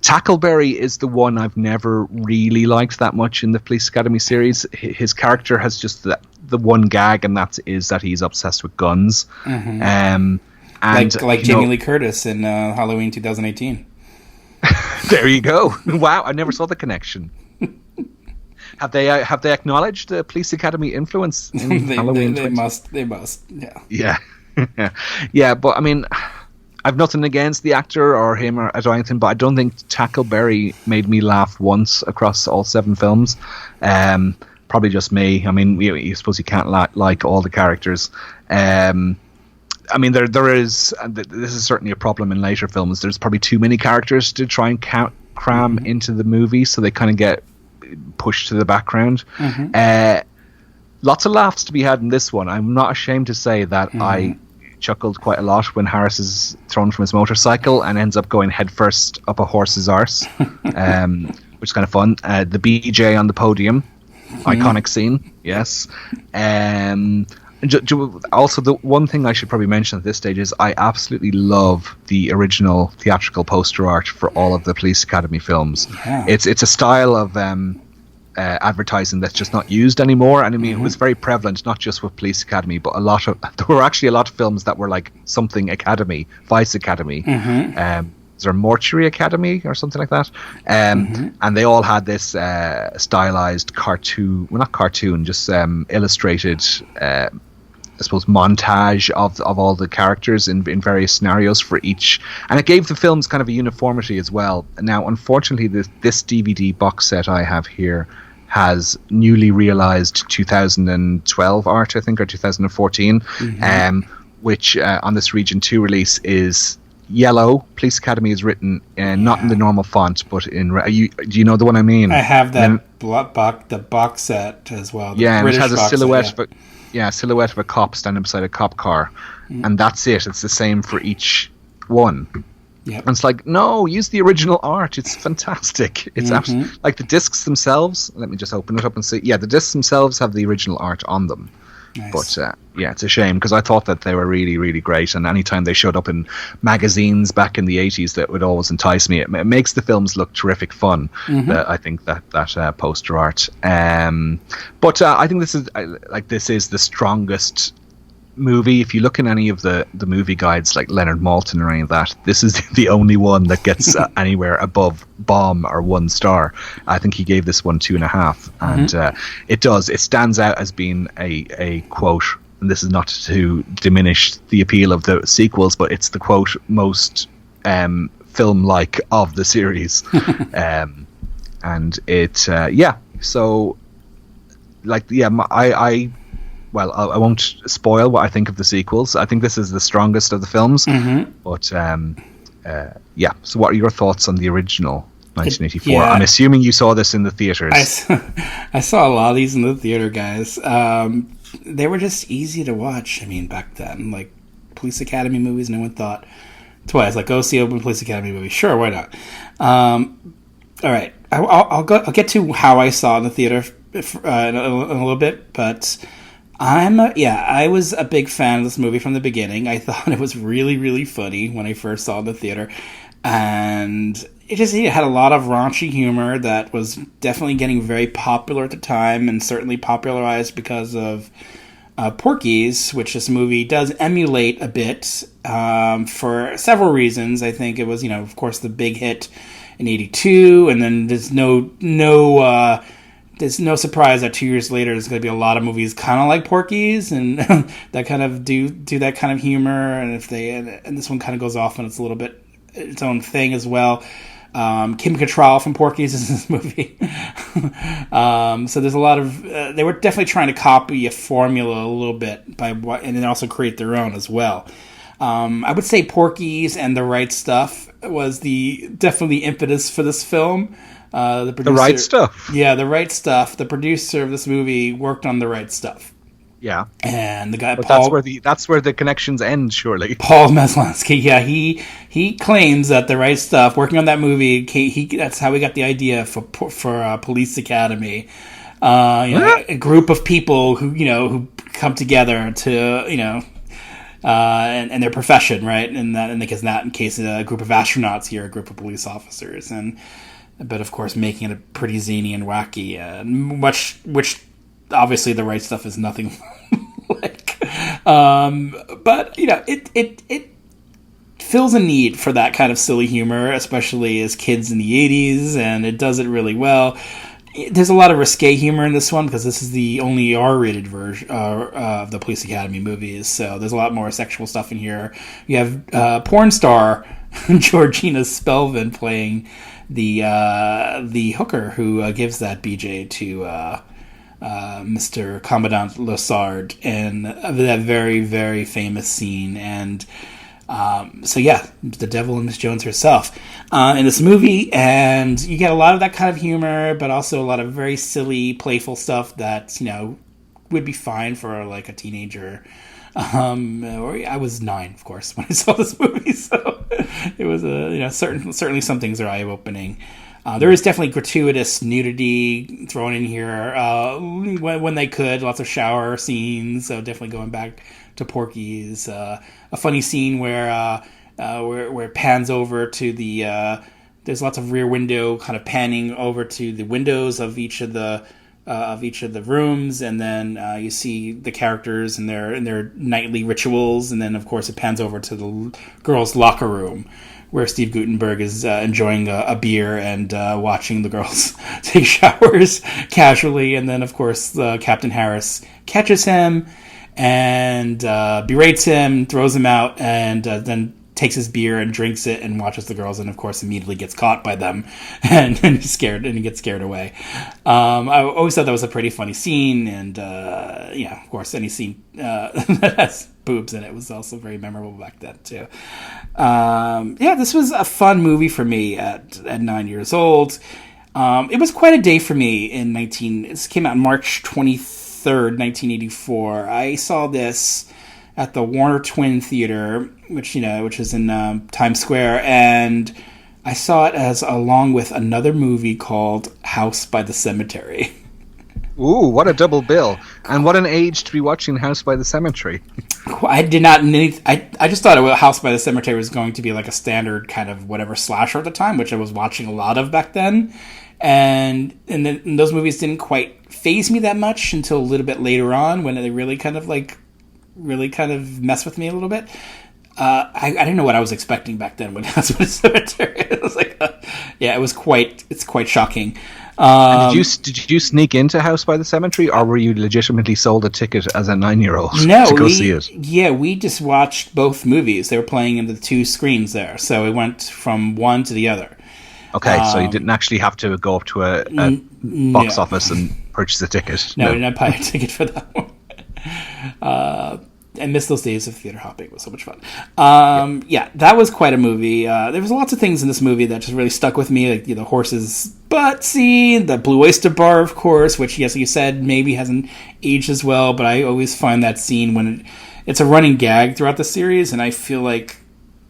Tackleberry is the one I've never really liked that much in the Police Academy series. His character has just the one gag, and that is that he's obsessed with guns. And like Jamie Lee Curtis in Halloween 2018. There you go. Wow, I never saw the connection. Have they acknowledged the Police Academy influence in Halloween? They must. Yeah. Yeah. But I mean, I've nothing against the actor or him or anything, but I don't think Tackleberry made me laugh once across all 7 films. Probably just me. I mean, you suppose you can't like all the characters. I mean, there is. This is certainly a problem in later films. There's probably too many characters to try and cram into the movie, so they kind of get pushed to the background. Lots of laughs to be had in this one. I'm not ashamed to say that I chuckled quite a lot when Harris is thrown from his motorcycle and ends up going headfirst up a horse's arse, which is kind of fun. The BJ on the podium, iconic scene, yes. Also, the one thing I should probably mention at this stage is I absolutely love the original theatrical poster art for all of the Police Academy films. Yeah. It's a style of advertising that's just not used anymore, and I mean it was very prevalent not just with Police Academy, but there were actually a lot of films that were like something Academy, Vice Academy, is there Mortuary Academy or something like that, and they all had this stylized cartoon, well not cartoon, just illustrated I suppose montage of all the characters in various scenarios for each, and it gave the films kind of a uniformity as well. Now unfortunately this DVD box set I have here has newly realized 2012 art, I think, or 2014, which on this Region 2 release is yellow. Police Academy is written not in the normal font, but in do you know the one I mean? I have that the box set as well. Yeah, and it has a silhouette silhouette of a cop standing beside a cop car, and that's it. It's the same for each one. Yep. And it's like, no, use the original art. It's fantastic. It's absolutely like the discs themselves. Let me just open it up and see. Yeah, the discs themselves have the original art on them. Nice. But yeah, it's a shame because I thought that they were really, really great. And anytime they showed up in magazines back in the 80s, that would always entice me. It makes the films look terrific fun. I think that poster art. But I think this is the strongest movie. If you look in any of the movie guides like Leonard Maltin or any of that, this is the only one that gets anywhere above bomb or 1 star. I think he gave this one 2.5, and it stands out as being a quote, and this is not to diminish the appeal of the sequels, but it's the quote most film like of the series. And it so like I won't spoil what I think of the sequels. I think this is the strongest of the films. But so what are your thoughts on the original 1984? I'm assuming you saw this in the theaters. I saw a lot of these in the theater, guys. They were just easy to watch. I mean, back then, like Police Academy movies, no one thought twice. Like, go see open Police Academy movie. Sure, why not? All right, I'll get to how I saw it in the theater in a little bit, but I was a big fan of this movie from the beginning. I thought it was really, really funny when I first saw it in the theater. And it had a lot of raunchy humor that was definitely getting very popular at the time, and certainly popularized because of Porky's, which this movie does emulate a bit for several reasons. I think it was, of course, the big hit in '82, and then there's there's no surprise that 2 years later there's going to be a lot of movies kind of like Porky's and that kind of do that kind of humor, and this one kind of goes off and it's a little bit its own thing as well. Kim Cattrall from Porky's is in this movie. So there's a lot of they were definitely trying to copy a formula a little bit and then also create their own as well. I would say Porky's and The Right Stuff was definitely the impetus for this film. The producer, The Right Stuff. Yeah, The Right Stuff. The producer of this movie worked on The Right Stuff. Yeah, and the guy but Paul that's where the connections end, surely. Paul Maslowski, yeah, he claims that the right stuff, working on that movie, that's how he got the idea for Police Academy. A group of people who come together to and their profession, right? And in case a group of astronauts here, a group of police officers, but of course making it pretty zany and wacky, which obviously the right stuff is nothing like. But it fills a need for that kind of silly humor, especially as kids in the 80s, and it does it really well. There's a lot of risque humor in this one because this is the only R-rated version of the Police Academy movies. So there's a lot more sexual stuff in here. You have porn star Georgina Spelvin playing the hooker who gives that BJ to Mr. Commandant Lossard in that very, very famous scene. And the devil and Miss Jones herself in this movie, and you get a lot of that kind of humor, but also a lot of very silly, playful stuff that would be fine for like a teenager. I was 9, of course, when I saw this movie, so it was certainly some things are eye opening. There is definitely gratuitous nudity thrown in here when they could. Lots of shower scenes, so definitely going back to Porky's. A funny scene where it pans over to the. There's lots of rear window kind of panning over to the windows of each of the rooms, and then you see the characters and their nightly rituals, and then of course it pans over to the girls' locker room, where Steve Guttenberg is enjoying a beer and watching the girls take showers casually. And then, of course, Captain Harris catches him and berates him, throws him out, and then takes his beer and drinks it and watches the girls, and, of course, immediately gets caught by them and he's scared, and he gets scared away. I always thought that was a pretty funny scene, and, of course, any scene that has boobs in it was also very memorable back then too. This was a fun movie for me at 9 years old. It was quite a day for me this came out March 23rd, 1984. I saw this at the Warner Twin Theater, which is in Times Square, and I saw it along with another movie called House by the Cemetery. Ooh, what a double bill. And what an age to be watching House by the Cemetery. I did not need... I just thought House by the Cemetery was going to be like a standard kind of whatever slasher at the time, which I was watching a lot of back then. And those movies didn't quite faze me that much until a little bit later on, when they really kind of mess with me a little bit. I didn't know what I was expecting back then when House by the Cemetery. It was like, it's quite shocking. Did you sneak into House by the Cemetery, or were you legitimately sold a ticket as a 9-year-old to go see it? Yeah, we just watched both movies. They were playing in the 2 screens there, so we went from one to the other. Okay, so you didn't actually have to go up to a box office and purchase a ticket. No, we didn't buy a ticket for that one. I miss those days of theater hopping. It was so much fun. That was quite a movie. There was lots of things in this movie that just really stuck with me, like the horse's butt scene, the Blue Oyster Bar, of course, which, yes, you said maybe hasn't aged as well, but I always find that scene when it's a running gag throughout the series, and I feel like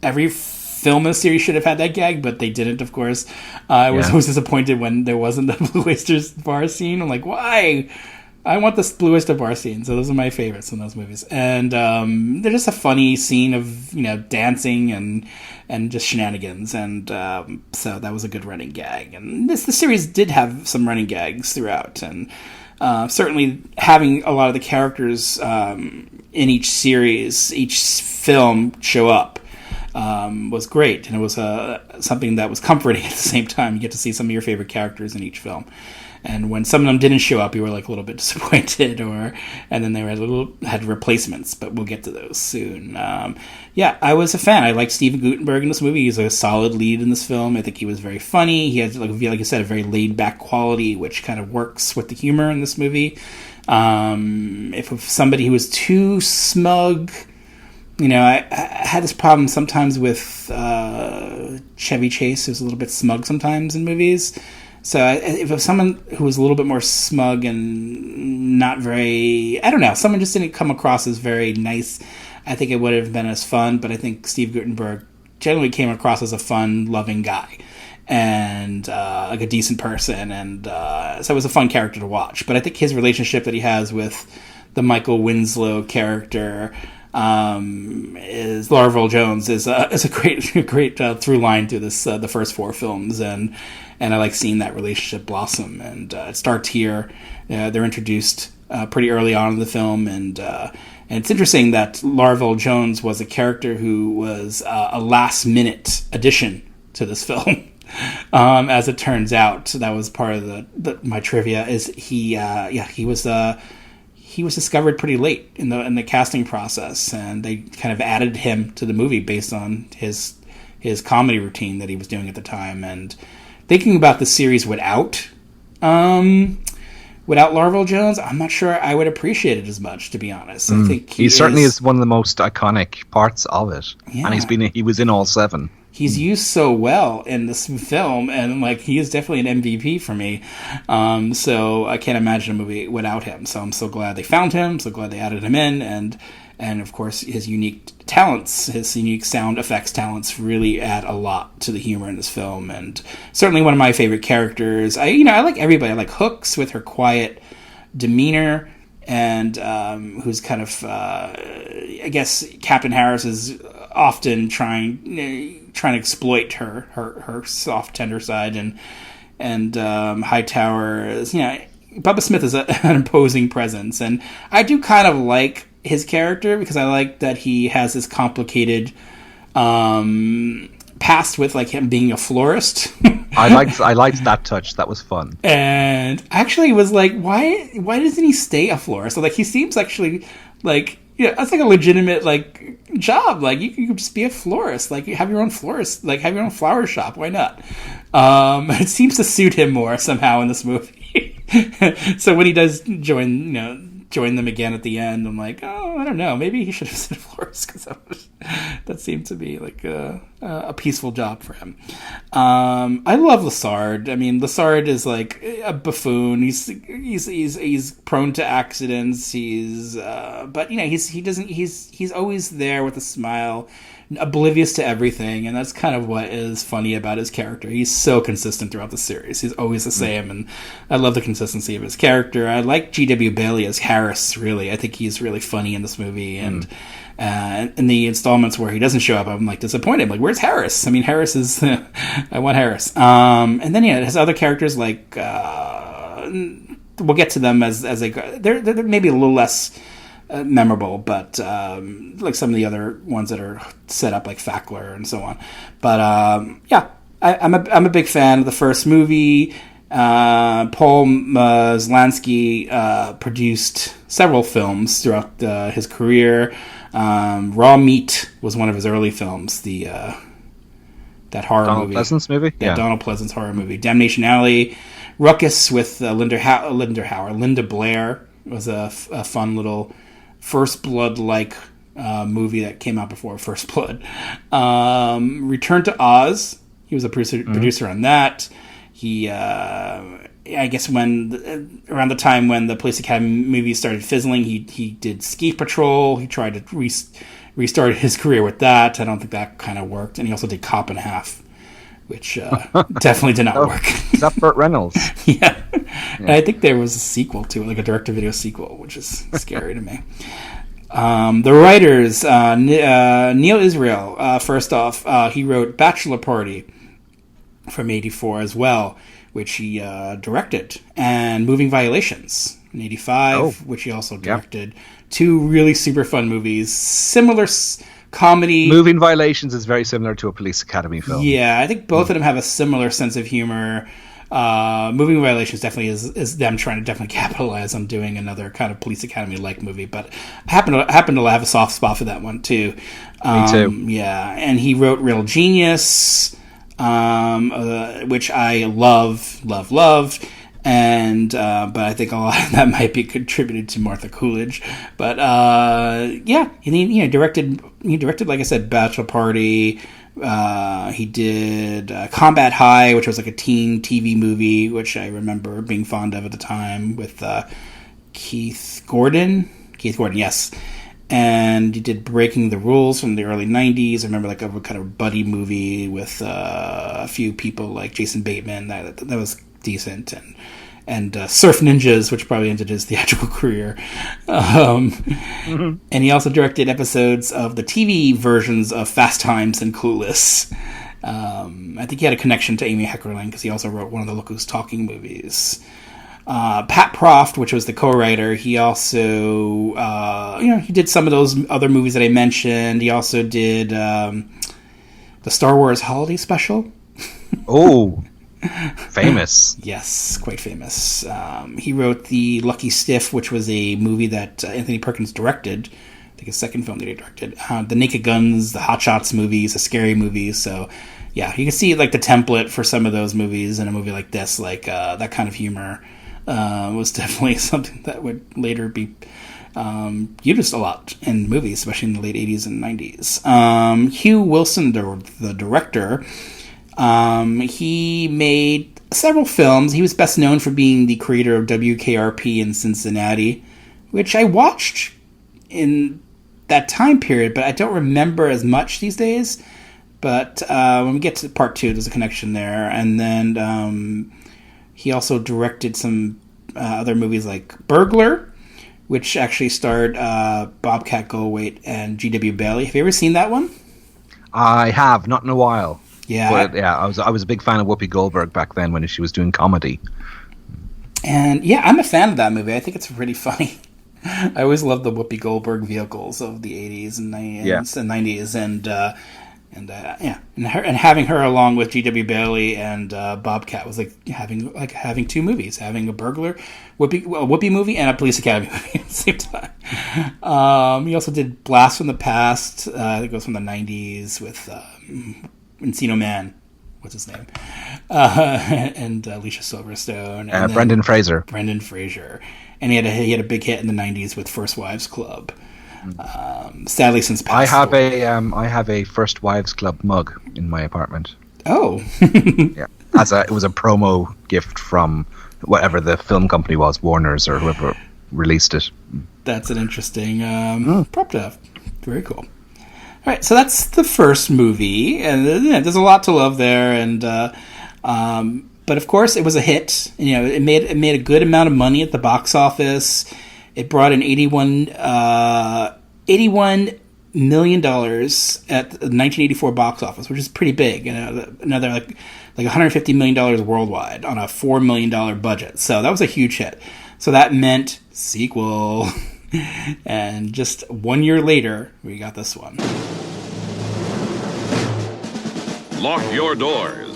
every film in the series should have had that gag, but they didn't, of course. I was always disappointed when there wasn't the Blue Oyster Bar scene. I'm like, why? I want this Blue Oyster Bar scene. So those are my favorites in those movies. And they're just a funny scene of, dancing and just shenanigans. And so that was a good running gag. And the series did have some running gags throughout. And certainly having a lot of the characters in each series, each film show up was great. And it was something that was comforting at the same time. You get to see some of your favorite characters in each film. And when some of them didn't show up, you were like a little bit disappointed, and then they had replacements, but we'll get to those soon. I was a fan. I liked Steven Guttenberg in this movie. He's a solid lead in this film. I think he was very funny. He has, like you said, a very laid back quality, which kind of works with the humor in this movie. If somebody who was too smug, I had this problem sometimes with Chevy Chase, who's a little bit smug sometimes in movies. So if it was someone who was a little bit more smug and not very, I don't know, someone just didn't come across as very nice, I think it would have been as fun. But I think Steve Guttenberg generally came across as a fun, loving guy and like a decent person. And so it was a fun character to watch. But I think his relationship that he has with the Michael Winslow character is Laravel Jones is a great through line through this the first 4 films, and I like seeing that relationship blossom. And it starts here. They're introduced pretty early on in the film, and it's interesting that Laravel Jones was a character who was a last minute addition to this film. As it turns out, that was part of my trivia. Is he was discovered pretty late in the casting process, and they kind of added him to the movie based on his comedy routine that he was doing at the time. And thinking about the series without Laravel Jones, I'm not sure I would appreciate it as much, to be honest. I think he certainly is one of the most iconic parts of it, and he was in all 7. He's used so well in this film, and like he is definitely an MVP for me. So I can't imagine a movie without him. So I'm so glad they found him. So glad they added him in, and of course his unique talents, his unique sound effects talents, really add a lot to the humor in this film. And certainly one of my favorite characters. I like everybody. I like Hooks with her quiet demeanor, and who's kind of I guess Captain Harris is often trying to exploit her soft, tender side, and Hightower is, Bubba Smith is an imposing presence, and I do kind of like his character because I like that he has this complicated past with like him being a florist. I liked that touch. That was fun. And actually was like, why doesn't he stay a florist? So like he seems actually like, that's like a legitimate like job. Like you could just be a florist. Like you have your own florist. Like have your own flower shop. Why not? It seems to suit him more somehow in this movie. So when he does join them again at the end, I'm like, oh, I don't know. Maybe he should have said florist because that seemed to be like a peaceful job for him. I love Lassard. I mean, Lassard is like a buffoon. He's prone to accidents. But he's always there with a smile, oblivious to everything, and that's kind of what is funny about his character. He's so consistent throughout the series. He's always the same, and I love the consistency of his character. I like G.W. Bailey as Harris, really. I think he's really funny in this movie, and in the installments where he doesn't show up, I'm like disappointed. I'm like, where's Harris? I mean, Harris is I want Harris. And then it has other characters like we'll get to them as they go. They're maybe a little less memorable, but like some of the other ones that are set up, like Fackler and so on. But I'm a big fan of the first movie. Paul Maslansky produced several films throughout his career. Raw Meat was one of his early films. That horror Donald movie, Pleasance movie, Donald Pleasance horror movie. Damnation Alley, Ruckus with Linda Blair was a fun little First Blood-like movie that came out before First Blood. Return to Oz. He was a producer on that. He, I guess, around the time when the Police Academy movies started fizzling, he did Ski Patrol. He tried to restart his career with that. I don't think that kind of worked. And he also did Cop and a Half, which definitely did not work. Is that Burt Reynolds? Yeah. And I think there was a sequel to it, like a direct-to-video sequel, which is scary to me. The writers, Neil Israel, first off, he wrote Bachelor Party from 1984 as well, which he directed, and Moving Violations in 1985, which he also directed. Yep. Two really super fun movies, similar comedy. Moving Violations is very similar to a Police Academy film. Yeah, I think both of them have a similar sense of humor. Moving Violations definitely is them trying to definitely capitalize on doing another kind of Police Academy-like movie, but I happen to have a soft spot for that one too. Me too. Yeah, and he wrote Real Genius, which I love, and but I think a lot of that might be contributed to Martha Coolidge. But yeah, and he directed, like I said, Bachelor Party, He did Combat High, which was like a teen TV movie, which I remember being fond of at the time, with Keith Gordon. Keith Gordon, yes. And he did Breaking the Rules from the early 90s. I remember like a kind of buddy movie with a few people like Jason Bateman. That was decent. And Surf Ninjas, which probably ended his theatrical career. And he also directed episodes of the TV versions of Fast Times and Clueless. I think he had a connection to Amy Heckerling because he also wrote one of the Look Who's Talking movies. Pat Proft, which was the co-writer, he also, he did some of those other movies that I mentioned. He also did the Star Wars Holiday Special. Oh, famous. Yes, quite famous. He wrote The Lucky Stiff, which was a movie that Anthony Perkins directed. I think his second film that he directed. The Naked Guns, the Hot Shots movies, the scary movies. So, yeah, you can see like the template for some of those movies in a movie like this, like that kind of humor. Was definitely something that would later be used a lot in movies, especially in the late 80s and 90s. Hugh Wilson, the director, he made several films. He was best known for being the creator of WKRP in Cincinnati, which I watched in that time period, but I don't remember as much these days. But when we get to part 2, there's a connection there. And then he also directed some other movies like Burglar, which actually starred Bobcat Goldthwait and G.W. Bailey. Have you ever seen that one? I have, not in a while. Yeah. But, yeah, I was a big fan of Whoopi Goldberg back then when she was doing comedy. And yeah, I'm a fan of that movie. I think it's really funny. I always loved the Whoopi Goldberg vehicles of the 80s and 90s. And having her along with G.W. Bailey and Bobcat was like having two movies, having a burglar Whoopi movie and a Police Academy movie at the same time. He also did Blast from the Past. I think it was from the 90s with Encino Man. What's his name? And Alicia Silverstone. And Brendan Fraser. Brendan Fraser. And he had a big hit in the 90s with First Wives Club. Sadly, since passed away. I have a First Wives Club mug in my apartment. Oh, yeah. It was a promo gift from whatever the film company was, Warner's or whoever released it. That's an interesting prop to have. Very cool. All right, so that's the first movie, and there's a lot to love there, and but of course it was a hit. It made a good amount of money at the box office. It brought in $81 million at the 1984 box office, which is pretty big. Another like $150 million worldwide on a $4 million budget. So that was a huge hit. So that meant sequel. And just 1 year later, we got this one. Lock your doors.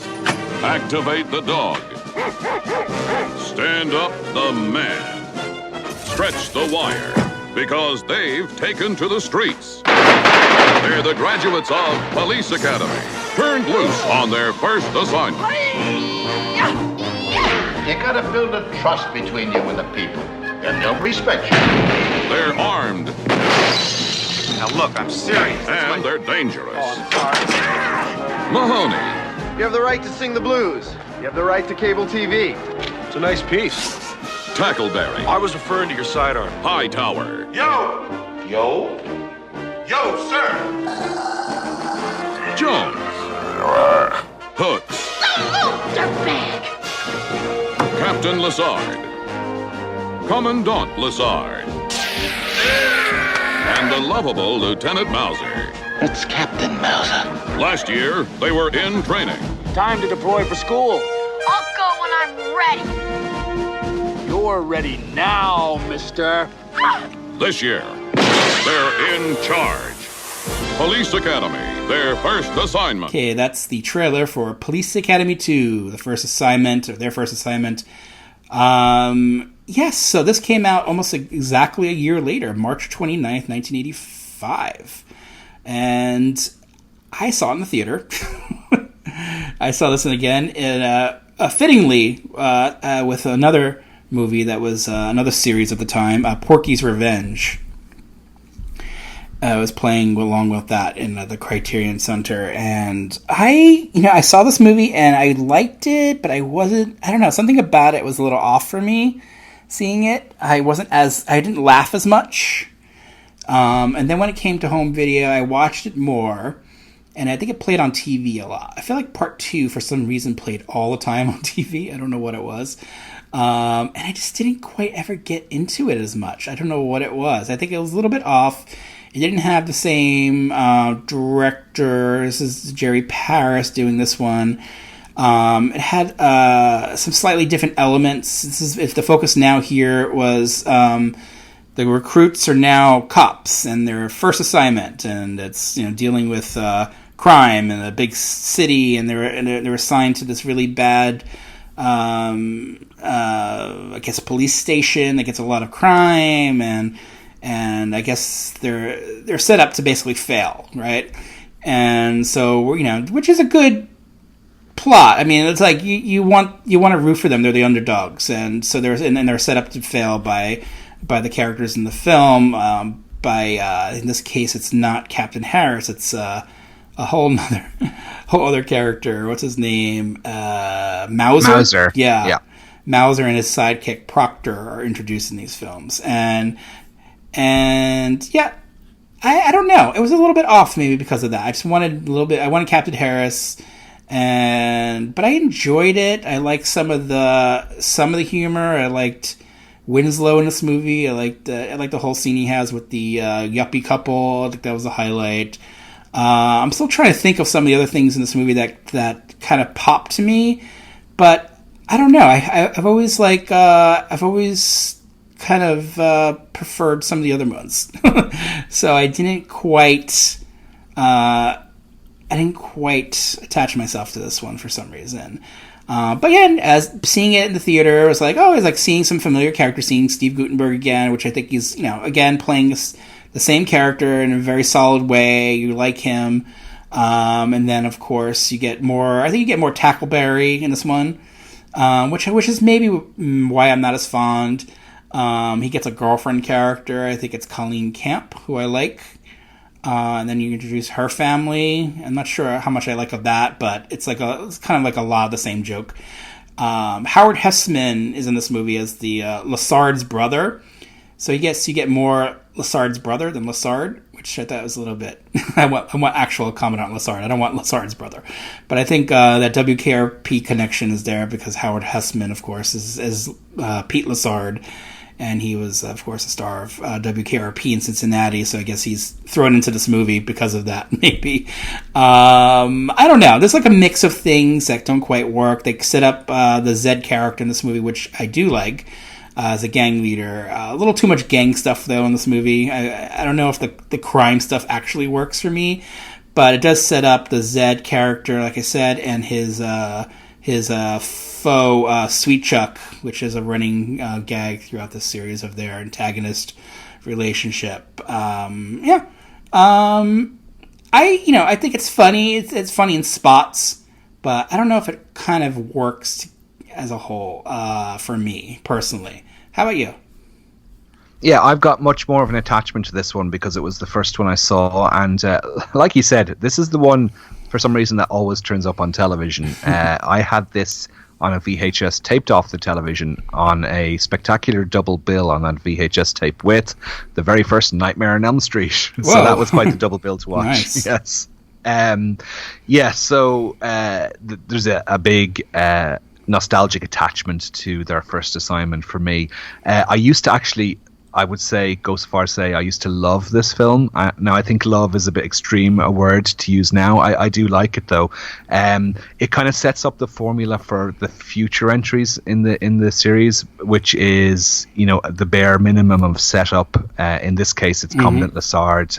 Activate the dog. Stand up the man. Stretch the wire, because they've taken to the streets. They're the graduates of Police Academy, turned loose on their first assignment. You gotta build a trust between you and the people, and they'll respect you. They're armed. Now look, I'm serious. And they're dangerous. Oh, I'm sorry. Mahoney. You have the right to sing the blues. You have the right to cable TV. It's a nice piece. Tackleberry. I was referring to your sidearm. Hightower. Yo, sir. Jones. Hooks. Oh, dirtbag! Captain Lassard. Commandant Lassard. And the lovable Lieutenant Mauser. It's Captain Mauser. Last year, they were in training. Time to deploy for school. I'll go when I'm ready. You're ready now, mister. This year, they're in charge. Police Academy, their first assignment. Okay, that's the trailer for Police Academy 2, their first assignment. Yes, so this came out almost exactly a year later, March 29th, 1985. And I saw it in the theater. I saw this again fittingly with another movie that was another series at the time, Porky's Revenge. was playing along with that in the Criterion Center, and I saw this movie and I liked it, but I don't know, something about it was a little off for me. Seeing it, I didn't laugh as much. And then when it came to home video, I watched it more, and I think it played on TV a lot. I feel like part 2, for some reason, played all the time on TV. I don't know what it was. And I just didn't quite ever get into it as much. I don't know what it was. I think it was a little bit off. It didn't have the same director. This is Jerry Paris doing this one. It had some slightly different elements. If the focus now here was the recruits are now cops and their first assignment, and it's dealing with crime in a big city, and they're assigned to this really bad, I guess, police station that gets a lot of crime, and I guess they're set up to basically fail, right? And so which is a good plot. I mean, it's like you want to root for them. They're the underdogs, and so they're set up to fail by the characters in the film. In this case, it's not Captain Harris. It's a whole other character. What's his name? Mauser. Yeah. Mauser and his sidekick Proctor are introduced in these films, and yeah. I don't know. It was a little bit off maybe because of that. I just wanted a little bit. I wanted Captain Harris. But I enjoyed it. I liked some of the humor. I liked Winslow in this movie. I liked the whole scene he has with the yuppie couple. I think that was a highlight. I'm still trying to think of some of the other things in this movie that kind of popped to me, but I don't know. I've always kind of preferred some of the other ones, so I didn't quite attach myself to this one for some reason. But yeah, as seeing it in the theater, it was like, it's like seeing some familiar characters, seeing Steve Guttenberg again, which I think is, again, playing the same character in a very solid way. You like him. And then, of course, you get more Tackleberry in this one, which is maybe why I'm not as fond. He gets a girlfriend character. I think it's Colleen Camp, who I like. And then you introduce her family. I'm not sure how much I like of that, but it's kind of like a lot of the same joke. Howard Hessman is in this movie as the Lassard's brother. So you get more Lassard's brother than Lassard, which I thought was a little bit. I want actual comment on Lassard. I don't want Lassard's brother, but I think that WKRP connection is there because Howard Hessman, of course, is Pete Lassard. And he was, of course, a star of WKRP in Cincinnati, so I guess he's thrown into this movie because of that, maybe. I don't know. There's like a mix of things that don't quite work. They set up the Zed character in this movie, which I do like, as a gang leader. A little too much gang stuff, though, in this movie. I don't know if the crime stuff actually works for me, but it does set up the Zed character, like I said, and his foe, Sweet Chuck, which is a running gag throughout the series of their antagonist relationship. I think it's funny. It's funny in spots, but I don't know if it kind of works as a whole for me personally. How about you? Yeah, I've got much more of an attachment to this one because it was the first one I saw, and like you said, this is the one for some reason that always turns up on television. I had this on a VHS taped off the television on a spectacular double bill on that VHS tape with the very first Nightmare on Elm Street. Whoa. So that was quite the double bill to watch. Nice. Yes. So there's a big nostalgic attachment to their first assignment for me. I used to actually, I would say, go so far as say I used to love this film. Now, I think love is a bit extreme a word to use now. I do like it, though. It kind of sets up the formula for the future entries in the series, which is, the bare minimum of setup. In this case, it's Commandant Lassard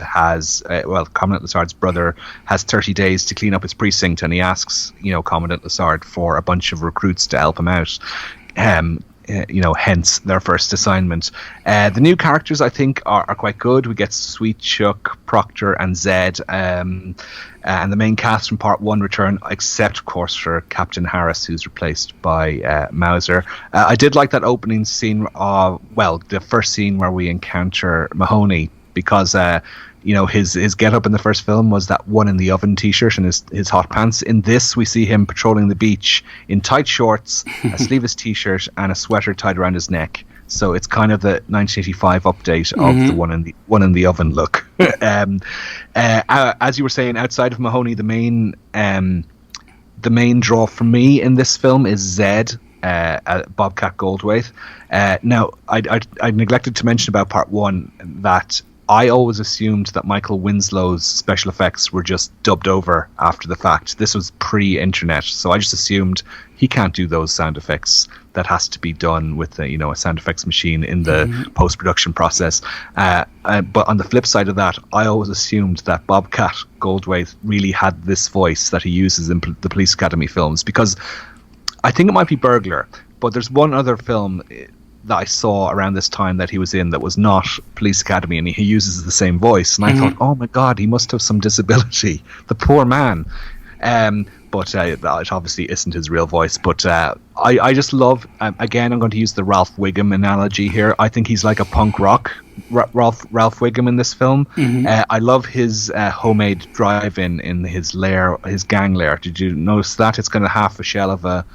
Commandant Lassard's brother has 30 days to clean up his precinct, and he asks, Commandant Lassard for a bunch of recruits to help him out. Hence their first assignment. The new characters, I think, are quite good. We get Sweet Chuck, Proctor, and Zed, and the main cast from Part 1 return, except, of course, for Captain Harris, who's replaced by Mauser. I did like that opening scene, the first scene where we encounter Mahoney, because his get up in the first film was that one in the oven t-shirt and his hot pants. In this, we see him patrolling the beach in tight shorts, a sleeveless t-shirt, and a sweater tied around his neck. So it's kind of the 1985 update of the one in the oven look. As you were saying, outside of Mahoney, the main draw for me in this film is Zed, Bobcat Goldthwait. Now, I neglected to mention about part one that I always assumed that Michael Winslow's special effects were just dubbed over after the fact. This was pre-internet, so I just assumed he can't do those sound effects. That has to be done with a sound effects machine in the post-production process. But on the flip side of that, I always assumed that Bobcat Goldthwait really had this voice that he uses in the Police Academy films, because I think it might be Burglar, but there's one other film that I saw around this time that he was in that was not Police Academy, and he uses the same voice, and I thought, oh my god, he must have some disability, the poor man. But it obviously isn't his real voice. But I just love, again, I'm going to use the Ralph Wiggum analogy here. I think he's like a punk rock Ralph Wiggum in this film. I love his homemade drive-in in his gang lair. Did you notice that? It's kind of half a shell of a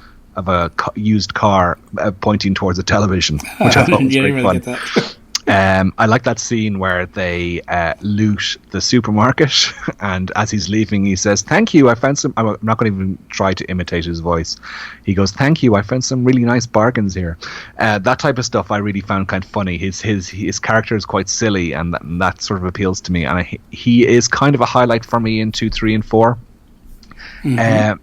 used car pointing towards a television, which I thought was very fun. Get that. I like that scene where they loot the supermarket, and as he's leaving, he says, "Thank you, I found some." I'm not going to even try to imitate his voice. He goes, "Thank you, I found some really nice bargains here." That type of stuff I really found kind of funny. His character is quite silly, and that sort of appeals to me. And he is kind of a highlight for me in 2, 3, and 4.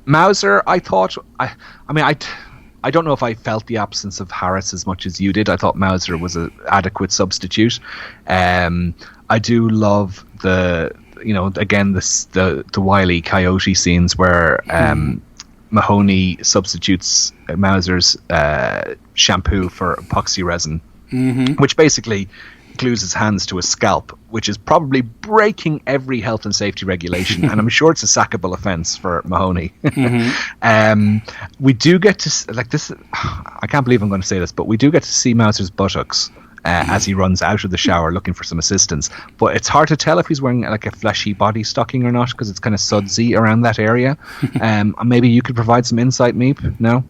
Mauser, I thought, I don't know if I felt the absence of Harris as much as you did. I thought Mauser was an adequate substitute. I do love the Wile E. Coyote scenes where Mahoney substitutes Mauser's shampoo for epoxy resin, which basically glues his hands to his scalp, which is probably breaking every health and safety regulation, and I'm sure it's a sackable offence for Mahoney. We do get to this. I can't believe I'm going to say this, but we do get to see Mauser's buttocks as he runs out of the shower looking for some assistance. But it's hard to tell if he's wearing like a fleshy body stocking or not, because it's kind of sudsy around that area. Maybe you could provide some insight, Meep. No.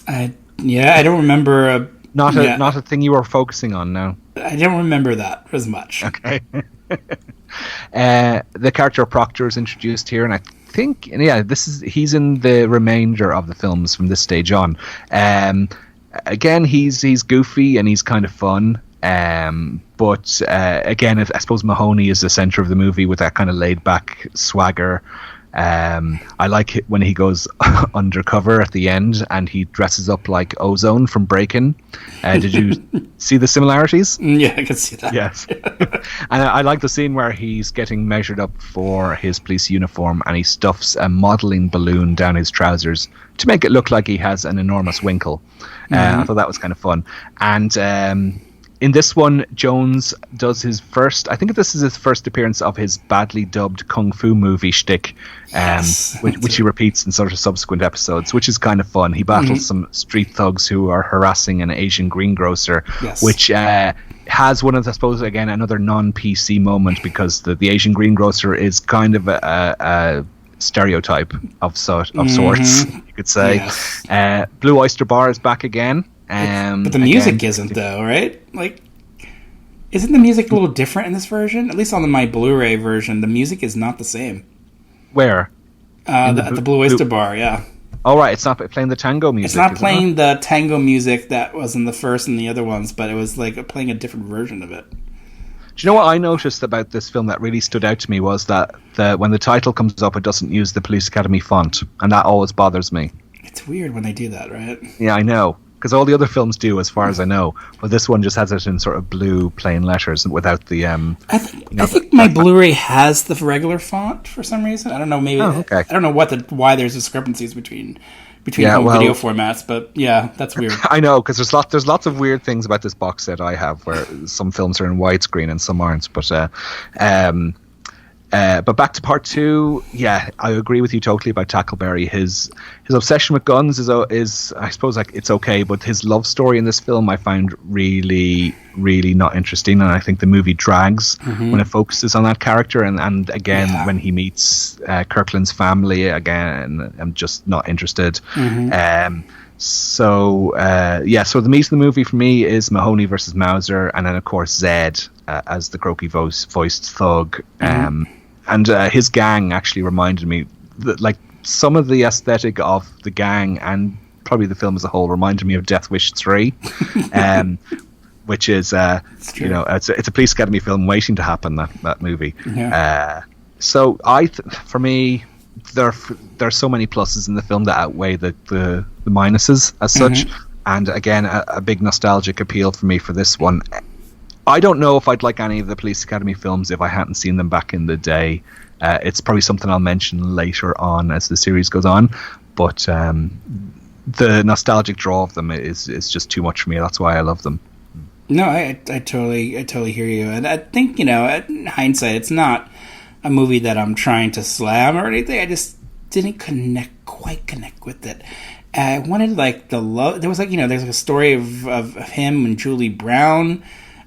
I don't remember. Not a thing you were focusing on, no. I don't remember that as much. Okay. The character of Proctor is introduced here, and I think, he's in the remainder of the films from this stage on. Again, he's goofy and he's kind of fun. But again, I suppose Mahoney is the center of the movie with that kind of laid back swagger. I like it when he goes undercover at the end and he dresses up like Ozone from Breakin'. Did you see the similarities? Yeah, I can see that. Yes. And I like the scene where he's getting measured up for his police uniform and he stuffs a modelling balloon down his trousers to make it look like he has an enormous winkle. I thought that was kind of fun. And in this one, Jones does his first, I think this is his first appearance of his badly dubbed Kung Fu movie shtick, which he repeats in sort of subsequent episodes, which is kind of fun. He battles some street thugs who are harassing an Asian greengrocer, which has one of, I suppose, again, another non-PC moment, because the Asian greengrocer is kind of a stereotype of sorts, you could say. Yes. Blue Oyster Bar is back again. But the music isn't, though, right? Like, isn't the music a little different in this version? At least on my Blu-ray version, the music is not the same. Where? At the Blue Oyster Bar, yeah. Oh, right, it's not playing the tango music. It's not playing the tango music that was in the first and the other ones, but it was like playing a different version of it. Do you know what I noticed about this film that really stood out to me was that when the title comes up, it doesn't use the Police Academy font, and that always bothers me. It's weird when they do that, right? Yeah, I know. Because all the other films do, as far as I know, but this one just has it in sort of blue plain letters without the. I think my Blu-ray has the regular font for some reason. I don't know. Maybe I don't know why there's discrepancies between home video formats, but yeah, that's weird. I know, because there's lots of weird things about this box set I have, where some films are in widescreen and some aren't. But But back to part 2, yeah, I agree with you totally about Tackleberry. His obsession with guns is I suppose like it's okay, but his love story in this film I found really, really not interesting, and I think the movie drags when it focuses on that character. And again, when he meets Kirkland's family, again, I'm just not interested. So the meat of the movie for me is Mahoney versus Mauser, and then of course Zed as the croaky voiced thug. And his gang actually reminded me that, like, some of the aesthetic of the gang and probably the film as a whole reminded me of Death Wish 3, which is it's a Police Academy film waiting to happen. That movie. So for me, there's so many pluses in the film that outweigh the minuses as such, and again a big nostalgic appeal for me for this one. I don't know if I'd like any of the Police Academy films if I hadn't seen them back in the day. It's probably something I'll mention later on as the series goes on, but the nostalgic draw of them is just too much for me. That's why I love them. No, I totally hear you, and I think, in hindsight, it's not a movie that I'm trying to slam or anything. I just didn't quite connect with it. I wanted like the love. There was like there's like a story of him and Julie Brown.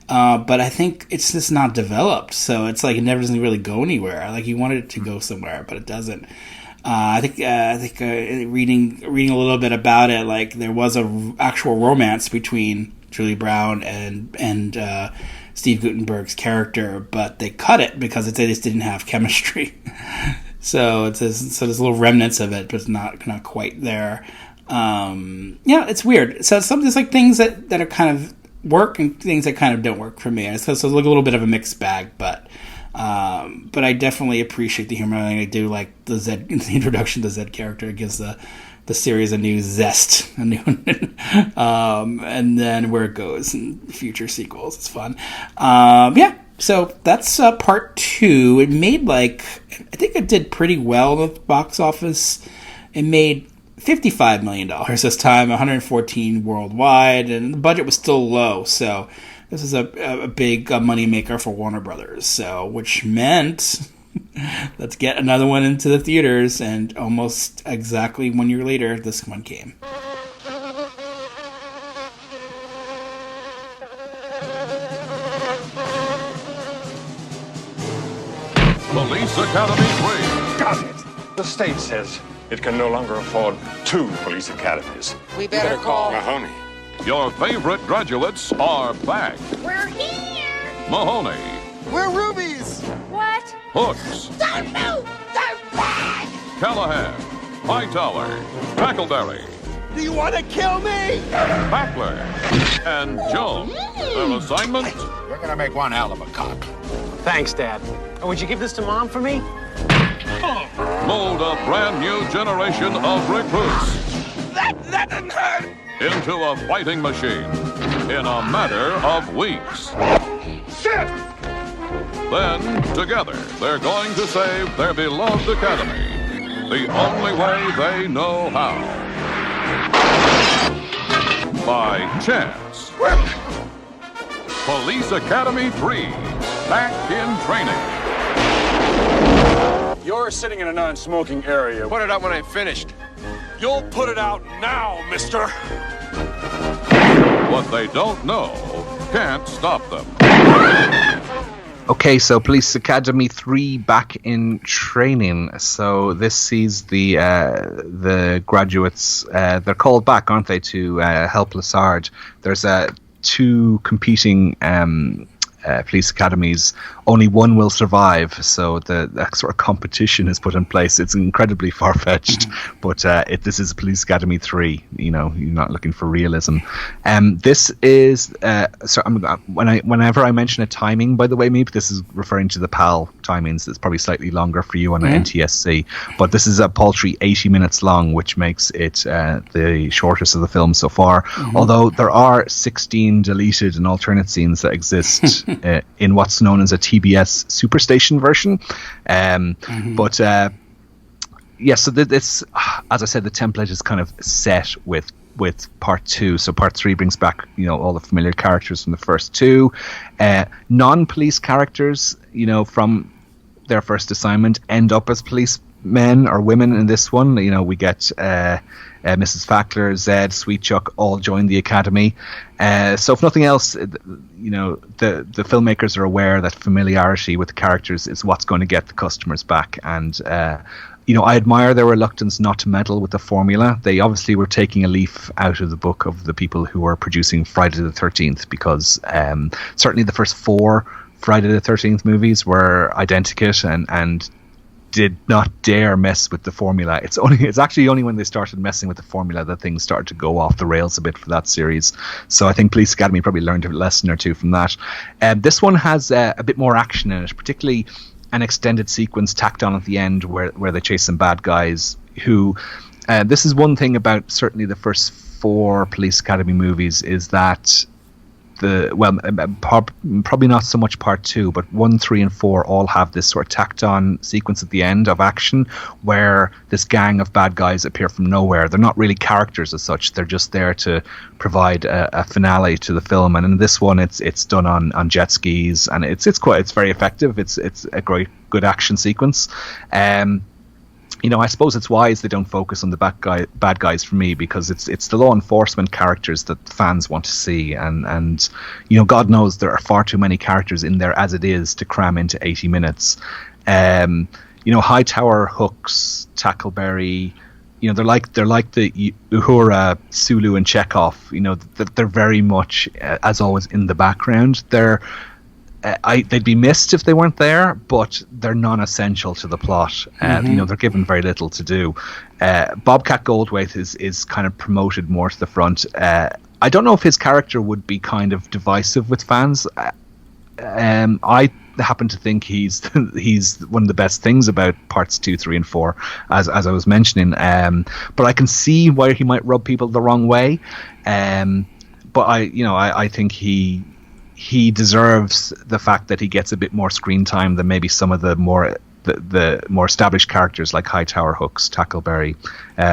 But I think it's just not developed, so it's like it never doesn't really go anywhere. Like you wanted it to go somewhere, but it doesn't. I think reading a little bit about it, like there was a actual romance between Julie Brown and Steve Guttenberg's character, but they cut it because they just didn't have chemistry. So there's little remnants of it, but it's not quite there. It's weird. So there's like things that are kind of work and things that kind of don't work for me. So it's a little bit of a mixed bag, but I definitely appreciate the humor. I do like the introduction to the Zed character. It gives the series a new zest, and then where it goes in future sequels. It's fun. So that's part 2. It made I think it did pretty well at the box office. It made $55 million this time, 114 worldwide, and the budget was still low, so this is a big money maker for Warner Brothers. So, which meant let's get another one into the theaters, and almost exactly 1 year later, this one came. Police Academy 3. Got it. The state says it can no longer afford 2 police academies. We better call Mahoney. Your favorite graduates are back. We're here. Mahoney, We're rubies. What? Hooks, Don't move. They're back. Callahan, Hightower, Tackleberry, Do you want to kill me? Backler, and Jones. Their assignment? You're gonna make one hell of a cop. Thanks, Dad. Oh, would you give this to Mom for me? Mold a brand new generation of recruits That didn't hurt. into a fighting machine in a matter of weeks. Shit! Then, together, they're going to save their beloved academy the only way they know how. By chance. Police Academy 3, back in training. You're sitting in a non-smoking area. Put it up when I'm finished. You'll put it out now, mister. What they don't know can't stop them. Okay, so Police Academy 3 back in training. So this sees the graduates, they're called back, aren't they, to help Lassard. There's 2 competing police academies. Only one will survive, so the sort of competition is put in place. It's incredibly far-fetched, but this is Police Academy 3. You're not looking for realism. This is whenever I mention a timing, by the way, Meep, this is referring to the PAL timings. It's probably slightly longer for you on an NTSC, but this is a paltry 80 minutes long, which makes it the shortest of the film so far. Although there are 16 deleted and alternate scenes that exist in what's known as a TBS Superstation version. But so this, as I said, the template is kind of set with part 2. So part 3 brings back all the familiar characters from the first 2, non-police characters from their first assignment end up as policemen or women in this one. You know, we get Mrs. Fackler, Zed, Sweet Chuck all join the academy. So if nothing else, you know, the filmmakers are aware that familiarity with the characters is what's going to get the customers back. And you know, I admire their reluctance not to meddle with the formula. They obviously were taking a leaf out of the book of the people who were producing Friday the 13th, because certainly the first 4 Friday the 13th movies were identikit and did not dare mess with the formula. It's actually only when they started messing with the formula that things started to go off the rails a bit for that series. So I think Police Academy probably learned a lesson or two from that. This one has a bit more action in it, particularly an extended sequence tacked on at the end where they chase some bad guys who... this is one thing about certainly the first 4 Police Academy movies, is that probably not so much part 2, but 1, 3, and 4 all have this sort of tacked on sequence at the end of action where this gang of bad guys appear from nowhere. They're not really characters as such. They're just there to provide a finale to the film. And in this one, it's done on jet skis, and it's very effective. It's a good action sequence. You know, I suppose it's wise they don't focus on the bad guys for me, because it's the law enforcement characters that fans want to see, and you know, God knows there are far too many characters in there as it is to cram into 80 minutes. You know, Hightower, Hooks, Tackleberry, you know, they're like the Uhura, Sulu, and Chekhov. You know, they're very much as always in the background. They'd be missed if they weren't there, but they're non-essential to the plot. You know, they're given very little to do. Bobcat Goldthwait is kind of promoted more to the front. I don't know if his character would be kind of divisive with fans. I happen to think he's one of the best things about parts 2, 3, and 4, as I was mentioning. But I can see why he might rub people the wrong way. But I think he deserves the fact that he gets a bit more screen time than maybe some of the more established characters like Hightower, Hooks, Tackleberry.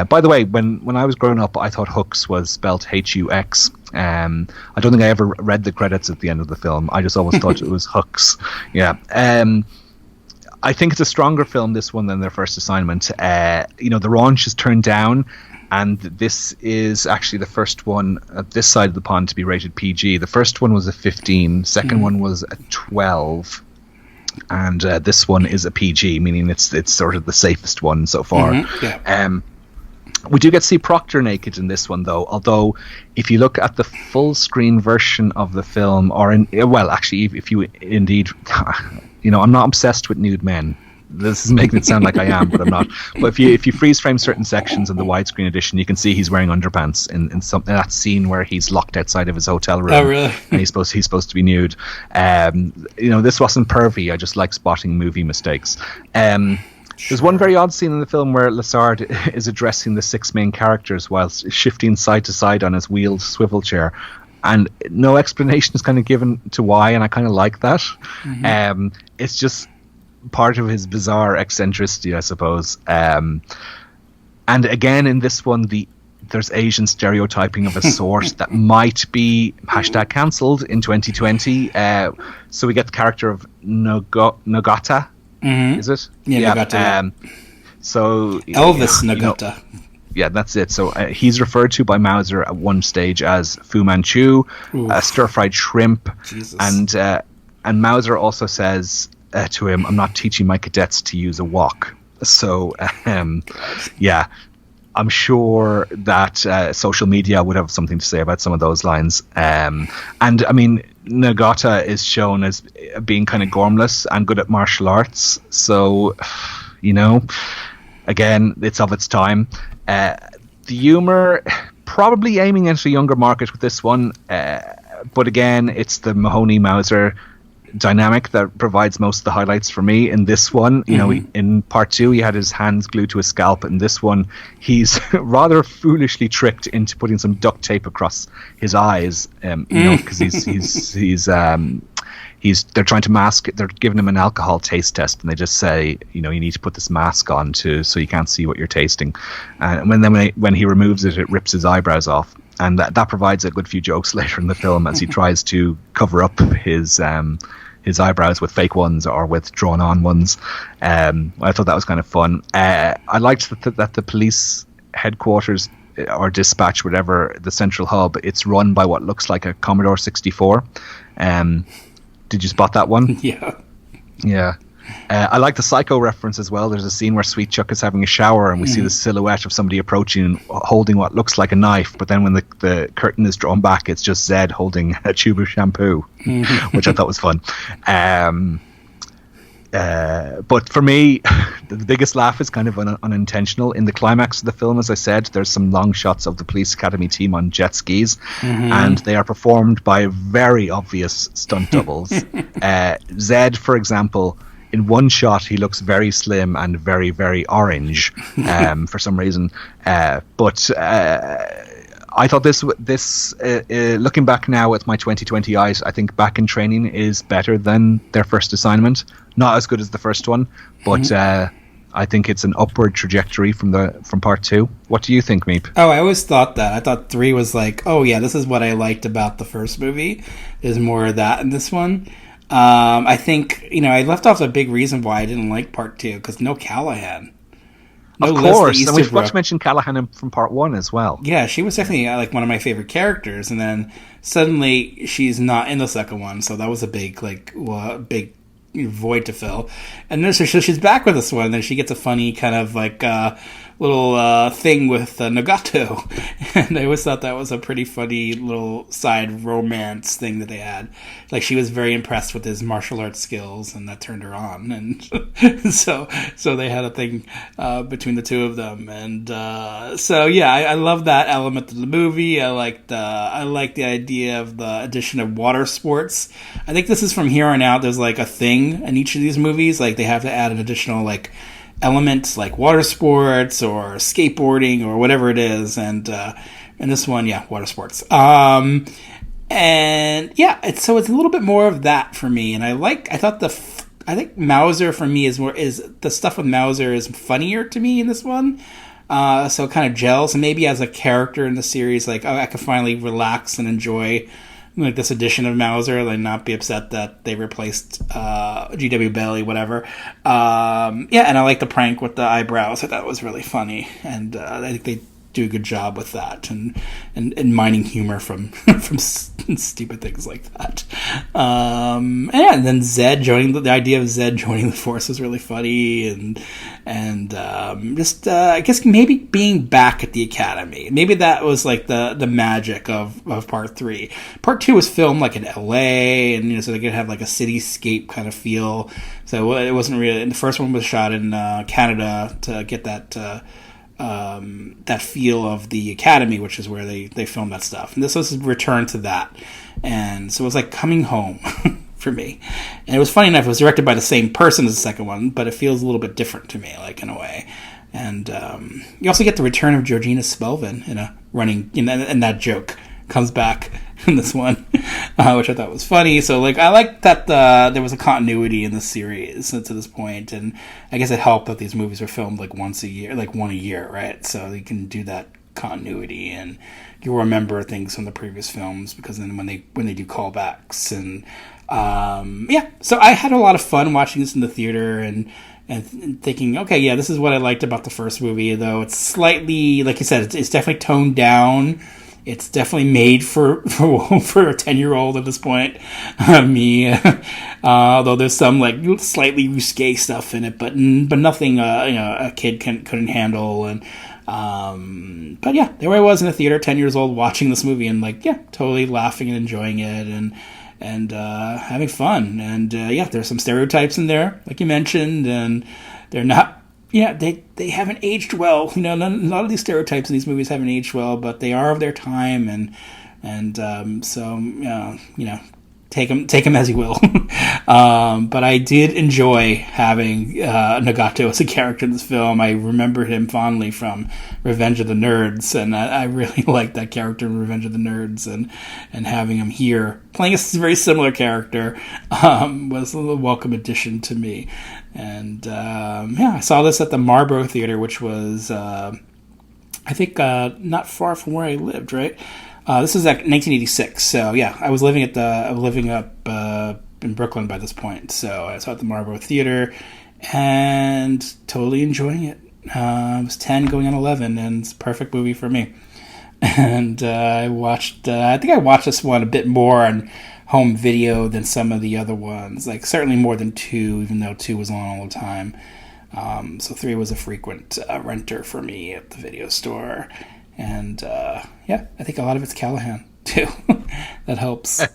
By the way, when I was growing up, I thought Hooks was spelled Hux. I don't think I ever read the credits at the end of the film. I just always thought it was Hooks. Yeah. I think it's a stronger film, this one, than their first assignment. You know, the raunch is turned down, and this is actually the first one at this side of the pond to be rated PG. The first one was a 15, second one was a 12, and this one is a PG, meaning it's sort of the safest one so far. We do get to see Proctor naked in this one, though, although if you look at the full screen version of the film, if you indeed, you know, I'm not obsessed with nude men. This is making it sound like I am, but I'm not. But if you freeze frame certain sections in the widescreen edition, you can see he's wearing underpants in that scene where he's locked outside of his hotel room. Oh, really? And he's supposed to be nude. You know, this wasn't pervy. I just like spotting movie mistakes. There's one very odd scene in the film where Lassard is addressing the 6 main characters while shifting side to side on his wheeled swivel chair, and no explanation is kind of given to why, and I kind of like that. It's just part of his bizarre eccentricity, I suppose. And again, in this one, there's Asian stereotyping of a sort that might be #cancelled in 2020. So we get the character of Nagata. Is it? Yeah, Nagata. So Elvis Nagata. Yeah, that's it. So he's referred to by Mauser at one stage as Fu Manchu, stir-fried shrimp, Jesus. And Mauser also says to him, "I'm not teaching my cadets to use a wok." So, yeah, I'm sure that social media would have something to say about some of those lines. And I mean, Nagata is shown as being kind of gormless and good at martial arts. So, you know, again, it's of its time. The humor, probably aiming at a younger market with this one. But again, it's the Mahoney-Mauser dynamic that provides most of the highlights for me. In this one, you know, in part 2 he had his hands glued to his scalp. In this one, he's rather foolishly tricked into putting some duct tape across his eyes, you know, because they're trying to mask it. They're giving him an alcohol taste test, and they just say, you know, you need to put this mask on so you can't see what you're tasting. And when he removes it, it rips his eyebrows off, and that provides a good few jokes later in the film as he tries to cover up his his eyebrows with fake ones or with drawn on ones. I thought that was kind of fun. I liked that the police headquarters or dispatch, whatever, the central hub, it's run by what looks like a Commodore 64. Did you spot that one? Yeah. I like the Psycho reference as well. There's a scene where Sweet Chuck is having a shower and we see the silhouette of somebody approaching holding what looks like a knife, but then when the curtain is drawn back, it's just Zed holding a tube of shampoo, which I thought was fun. But for me, the biggest laugh is kind of unintentional. In the climax of the film, as I said, there's some long shots of the police academy team on jet skis, and they are performed by very obvious stunt doubles. Zed, for example, in one shot, he looks very slim and very, very orange for some reason. But I thought this looking back now with my 2020 eyes, I think Back in Training is better than their first assignment. Not as good as the first one, but I think it's an upward trajectory from part 2. What do you think, Meep? Oh, I always thought that. I thought 3 was like, oh yeah, this is what I liked about the first movie. There's more of that in this one. I think, I left off a big reason why I didn't like part 2, because no Callahan. Of course, and we forgot to mention Callahan from part 1 as well. Yeah, she was definitely like one of my favorite characters, and then suddenly she's not in the second one, so that was a big big void to fill. And then so she's back with this one, and then she gets a funny kind of like little thing with Nagato, and I always thought that was a pretty funny little side romance thing that they had. Like, she was very impressed with his martial arts skills, and that turned her on, and so they had a thing between the two of them, and so yeah, I love that element of the movie. I like the idea of the addition of water sports. I think this is from here on out. There's like a thing in each of these movies, like they have to add an additional like elements like water sports or skateboarding or whatever it is, and this one, water sports. And yeah, it's a little bit more of that for me, and I think Mauser for me is the stuff with Mauser is funnier to me in this one. So it kind of gels, and maybe as a character in the series, like I could finally relax and enjoy like this edition of Mauser, like not be upset that they replaced GW Belly, whatever. And I like the prank with the eyebrows. I thought it was really funny, and I think they do a good job with that, and mining humor from stupid things like that. And then Zed joining the idea of Zed joining the force was really funny, and just I guess maybe being back at the academy, maybe that was like the magic of part 3. Part 2 was filmed like in LA, and so they could have like a cityscape kind of feel. So it wasn't really. And the first one was shot in Canada to get that feel of the academy, which is where they filmed that stuff. And this was a return to that. And so it was like coming home for me. And it was funny enough, it was directed by the same person as the second one, but it feels a little bit different to me, like in a way. And you also get the return of Georgina Spelvin in a running, and that joke comes back in this one, which I thought was funny. So like I like that there was a continuity in the series to this point, and I guess it helped that these movies were filmed like once a year, like one a year, right? So you can do that continuity, and you'll remember things from the previous films, because then when they do callbacks, and so I had a lot of fun watching this in the theater, and thinking, okay, yeah, this is what I liked about the first movie, though it's slightly, like you said, it's definitely toned down. It's definitely made for a 10-year-old at this point. Me, although there's some like slightly risque stuff in it, but nothing a kid couldn't handle. And but yeah, there I was in a theater, 10 years old, watching this movie, and like totally laughing and enjoying it, and having fun. And there's some stereotypes in there, like you mentioned, and they're not. Yeah, they haven't aged well. A lot of these stereotypes in these movies haven't aged well, but they are of their time, and so take them as you will. But I did enjoy having Nagato as a character in this film. I remember him fondly from Revenge of the Nerds, and I really liked that character in Revenge of the Nerds, and having him here playing a very similar character was a welcome addition to me. And I saw this at the Marlborough Theater, which was I think not far from where I lived, right? This was at 1986, so yeah, I was living up in Brooklyn by this point. So I saw it at the Marlboro Theater and totally enjoying it. I was 10 going on 11, and it's a perfect movie for me. And I think I watched this one a bit more on home video than some of the other ones. Like, certainly more than 2, even though 2 was on all the time. So 3 was a frequent renter for me at the video store. And, I think a lot of it's Callahan, too. That helps.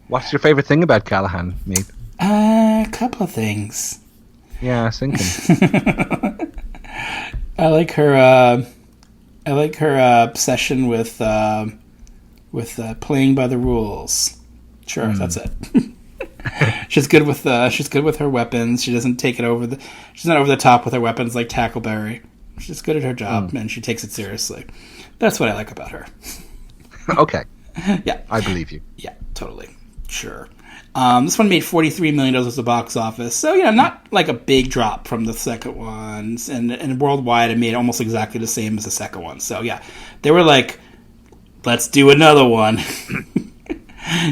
What's your favorite thing about Callahan, Meep? A couple of things. Yeah, I was thinking. I like her obsession with playing by the rules. Sure, that's it. She's good with her weapons. She doesn't take it she's not over the top with her weapons like Tackleberry. She's good at her job and she takes it seriously. That's what I like about her. Okay. Yeah. I believe you. Yeah, totally. Sure. This one made $43 million at the box office. So, not like a big drop from the second ones. And worldwide, it made almost exactly the same as the second one. So, yeah, they were like, let's do another one.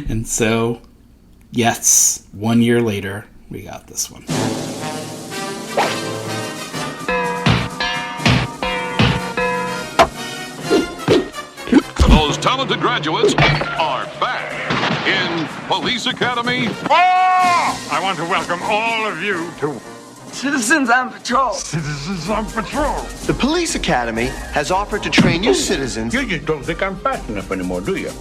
And so, yes, 1 year later, we got this one. Those talented graduates are back in Police Academy. I want to welcome all of you to Citizens on Patrol. Citizens on Patrol. The Police Academy has offered to train you citizens You just don't think I'm fast enough anymore, do you?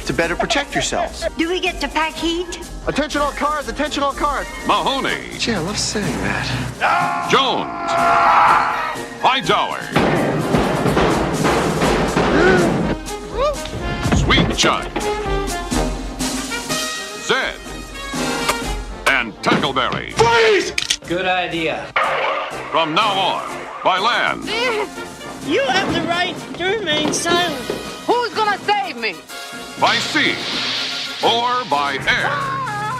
to better protect yourselves. Do we get to pack heat? Attention all cars, attention all cars. Mahoney, Gee, I love saying that. Jones, Hightower, Sweet Chuck, Zed, and Tackleberry. Please! Good idea. From now on, by land, You have the right to remain silent. Who's gonna save me? by sea, or by air,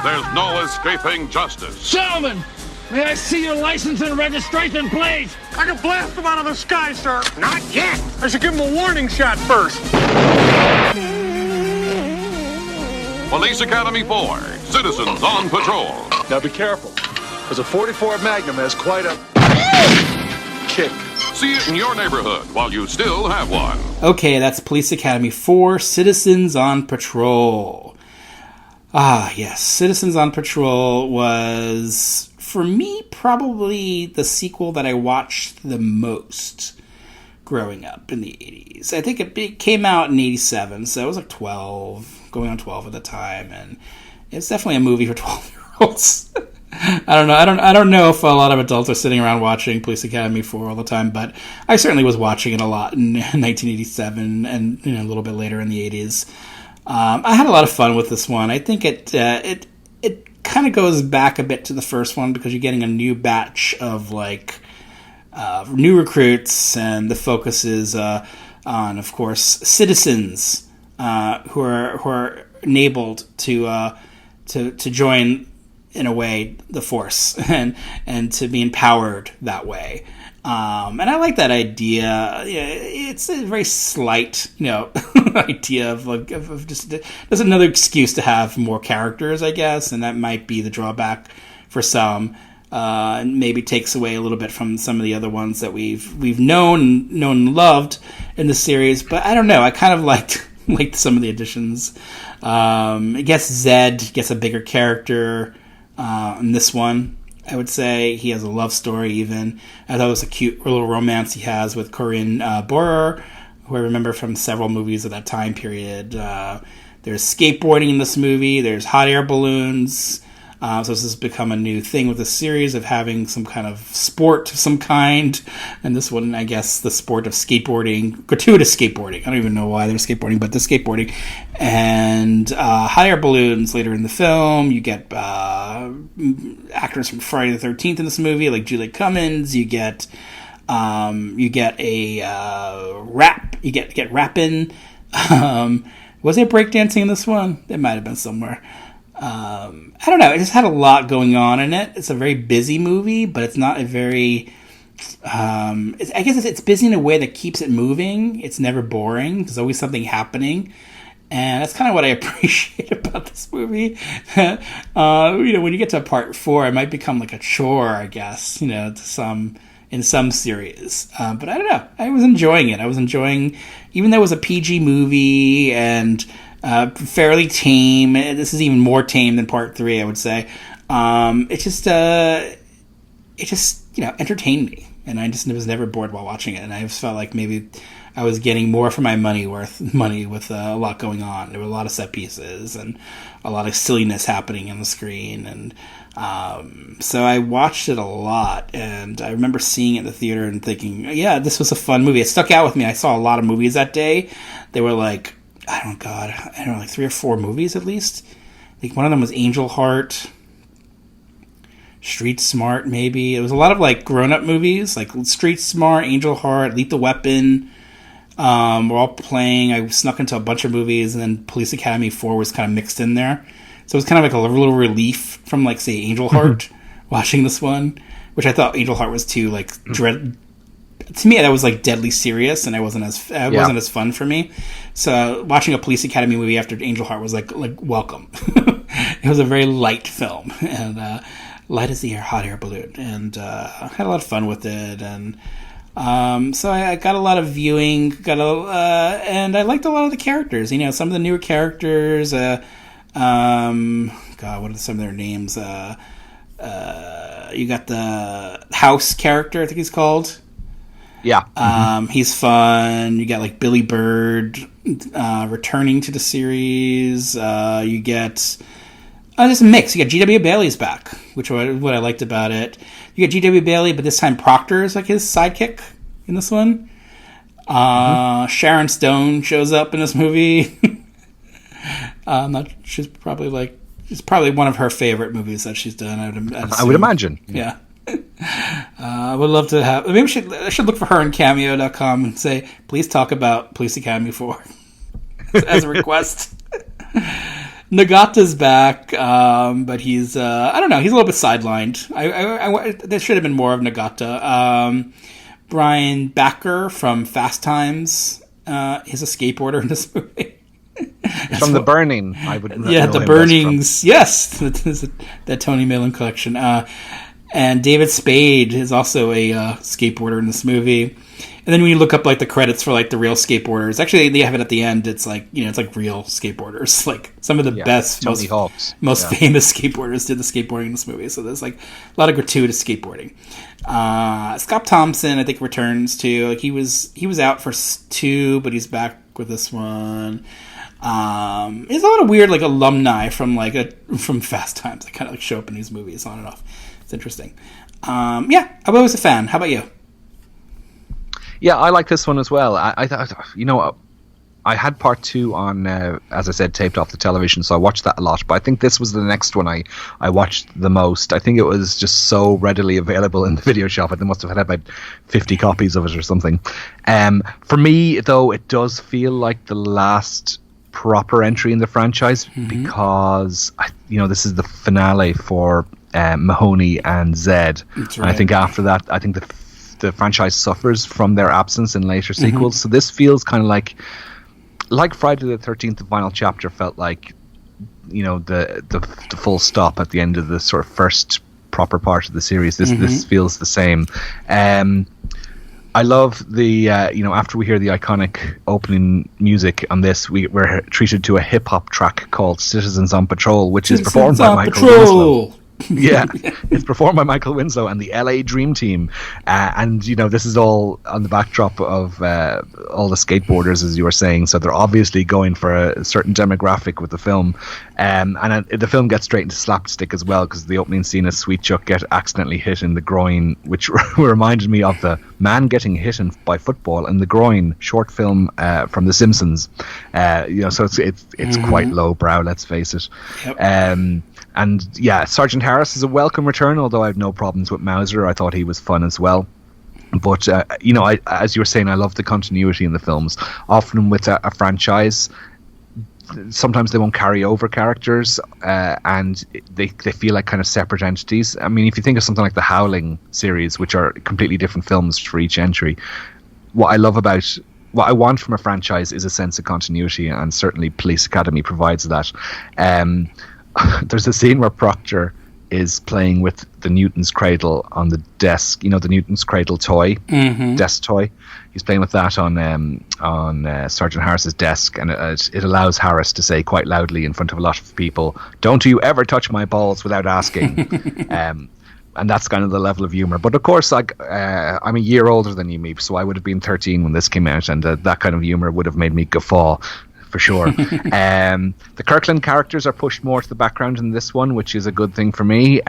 there's no escaping justice. Gentlemen, may I see your license and registration, please? I can blast them out of the sky, sir. Not yet. I should give them a warning shot first. Police Academy 4, Citizens on Patrol. Now be careful, because a .44 Magnum has quite a kick. See it in your neighborhood while you still have one. Okay, that's Police Academy 4, Citizens on Patrol. Ah, yes, Citizens on Patrol was, for me, probably the sequel that I watched the most growing up in the 80s. I think it came out in 87, so I was like 12, going on 12 at the time, and it's definitely a movie for 12-year-olds. I don't know if a lot of adults are sitting around watching Police Academy 4 all the time, but I certainly was watching it a lot in 1987 and a little bit later in the 80s. I had a lot of fun with this one. I think it kind of goes back a bit to the first one because you're getting a new batch of new recruits, and the focus is on, of course, citizens who are enabled to join, in a way, the force and to be empowered that way. And I like that idea. It's a very slight, idea of just there's another excuse to have more characters, I guess, and that might be the drawback for some. And maybe takes away a little bit from some of the other ones that we've known and loved in the series. But I don't know. I kind of liked some of the additions. I guess Zed gets a bigger character in this one. I would say he has a love story even. I thought it was a cute little romance he has with Corinne Bohrer, who I remember from several movies of that time period. There's skateboarding in this movie. There's hot air balloons. So this has become a new thing with the series of having some kind of sport of some kind. And this one, I guess, the sport of skateboarding, gratuitous skateboarding. I don't even know why they're skateboarding, but they're skateboarding. And hot air balloons later in the film. You get actors from Friday the 13th in this movie, like Julie Cummins. You get a rap. You get rapping. Was there breakdancing in this one? It might have been somewhere. I don't know. It just had a lot going on in it. It's a very busy movie, but it's not a very... I guess it's busy in a way that keeps it moving. It's never boring. There's always something happening. And that's kind of what I appreciate about this movie. When you get to part 4, it might become like a chore, I guess, in some series. But I don't know. I was enjoying it. I was enjoying, even though it was a PG movie and fairly tame. This is even more tame than part 3, I would say. It just entertained me, and I just was never bored while watching it. And I just felt like maybe I was getting more for my money with a lot going on. There were a lot of set pieces and a lot of silliness happening on the screen, and so I watched it a lot. And I remember seeing it in the theater and thinking, yeah, this was a fun movie. It stuck out with me. I saw a lot of movies that day. They were like, like 3 or 4 movies at least. I think one of them was Angel Heart, Street Smart, maybe. It was a lot of like grown-up movies, like Street Smart, Angel Heart, Lethal Weapon. We're all playing. I snuck into a bunch of movies, and then Police Academy 4 was kind of mixed in there. So it was kind of like a little relief from, like, say, Angel Heart, watching this one, which I thought Angel Heart was too, like, dread. To me, that was like deadly serious, and it wasn't as fun for me. So watching a Police Academy movie after Angel Heart was like welcome. It was a very light film, and light as the hot air balloon, and I had a lot of fun with it, and so I got a lot of viewing, and I liked a lot of the characters. Some of the newer characters. God, what are some of their names? You got the House character, I think he's called. Yeah. He's fun. You got like Billy Bird returning to the series. You get just a mix. You got G.W. Bailey's back, which is what I liked about it. You got G.W. Bailey, but this time Proctor is like his sidekick in this one. Sharon Stone shows up in this movie. It's probably one of her favorite movies that she's done. I would imagine. Yeah. I would love to have. Maybe I should look for her on Cameo.com and say, please talk about Police Academy 4 as a request. Nagata's back, but he's I don't know. He's a little bit sidelined. There should have been more of Nagata. Brian Backer from Fast Times. He's a skateboarder in this movie. From The Burning, I would. The Burnings. Yes, that Tony Malin collection. And David Spade is also a skateboarder in this movie. And then when you look up like the credits for like the real skateboarders, actually they have it at the end. It's like it's like real skateboarders. Like some of the best, most famous skateboarders did the skateboarding in this movie. So there's like a lot of gratuitous skateboarding. Scott Thompson, I think, returns too. Like he was out for 2, but he's back with this one. There's a lot of weird like alumni from Fast Times that kind of like show up in these movies on and off. It's interesting. I was a fan. How about you? Yeah, I like this one as well. I thought, I had part 2 on, as I said, taped off the television, so I watched that a lot. But I think this was the next one I watched the most. I think it was just so readily available in the video shop. I must have had about 50 copies of it or something. For me, though, it does feel like the last proper entry in the franchise, because this is the finale for Mahoney and Zed. Right. And I think after that, I think the franchise suffers from their absence in later sequels. So this feels kind of like Friday the 13th, the final chapter felt like, the full stop at the end of the sort of first proper part of the series. This feels the same. I love the after we hear the iconic opening music on this, we're treated to a hip hop track called "Citizens on Patrol," which is performed by Michael Winslow. Yeah, it's performed by Michael Winslow and the LA Dream Team, and this is all on the backdrop of all the skateboarders, as you were saying. So they're obviously going for a certain demographic with the film, and the film gets straight into slapstick as well, because the opening scene is Sweet Chuck get accidentally hit in the groin, which reminded me of the man getting hit by football in the groin short film from The Simpsons. So it's quite lowbrow, let's face it. Yep. And yeah, Sergeant Harris is a welcome return, although I have no problems with Mauser. I thought he was fun as well. But, as you were saying, I love the continuity in the films. Often with a franchise, sometimes they won't carry over characters, and they feel like kind of separate entities. I mean, if you think of something like the Howling series, which are completely different films for each entry, what I love about what I want from a franchise is a sense of continuity, and certainly Police Academy provides that. There's a scene where Proctor is playing with the Newton's Cradle on the desk. You know, the Newton's Cradle toy, desk toy. He's playing with that on Sergeant Harris's desk, and it allows Harris to say quite loudly in front of a lot of people, "Don't you ever touch my balls without asking." And that's kind of the level of humor. But of course, like I'm a year older than you, Meep, so I would have been 13 when this came out, and that kind of humor would have made me guffaw for sure. The Kirkland characters are pushed more to the background in this one, which is a good thing for me.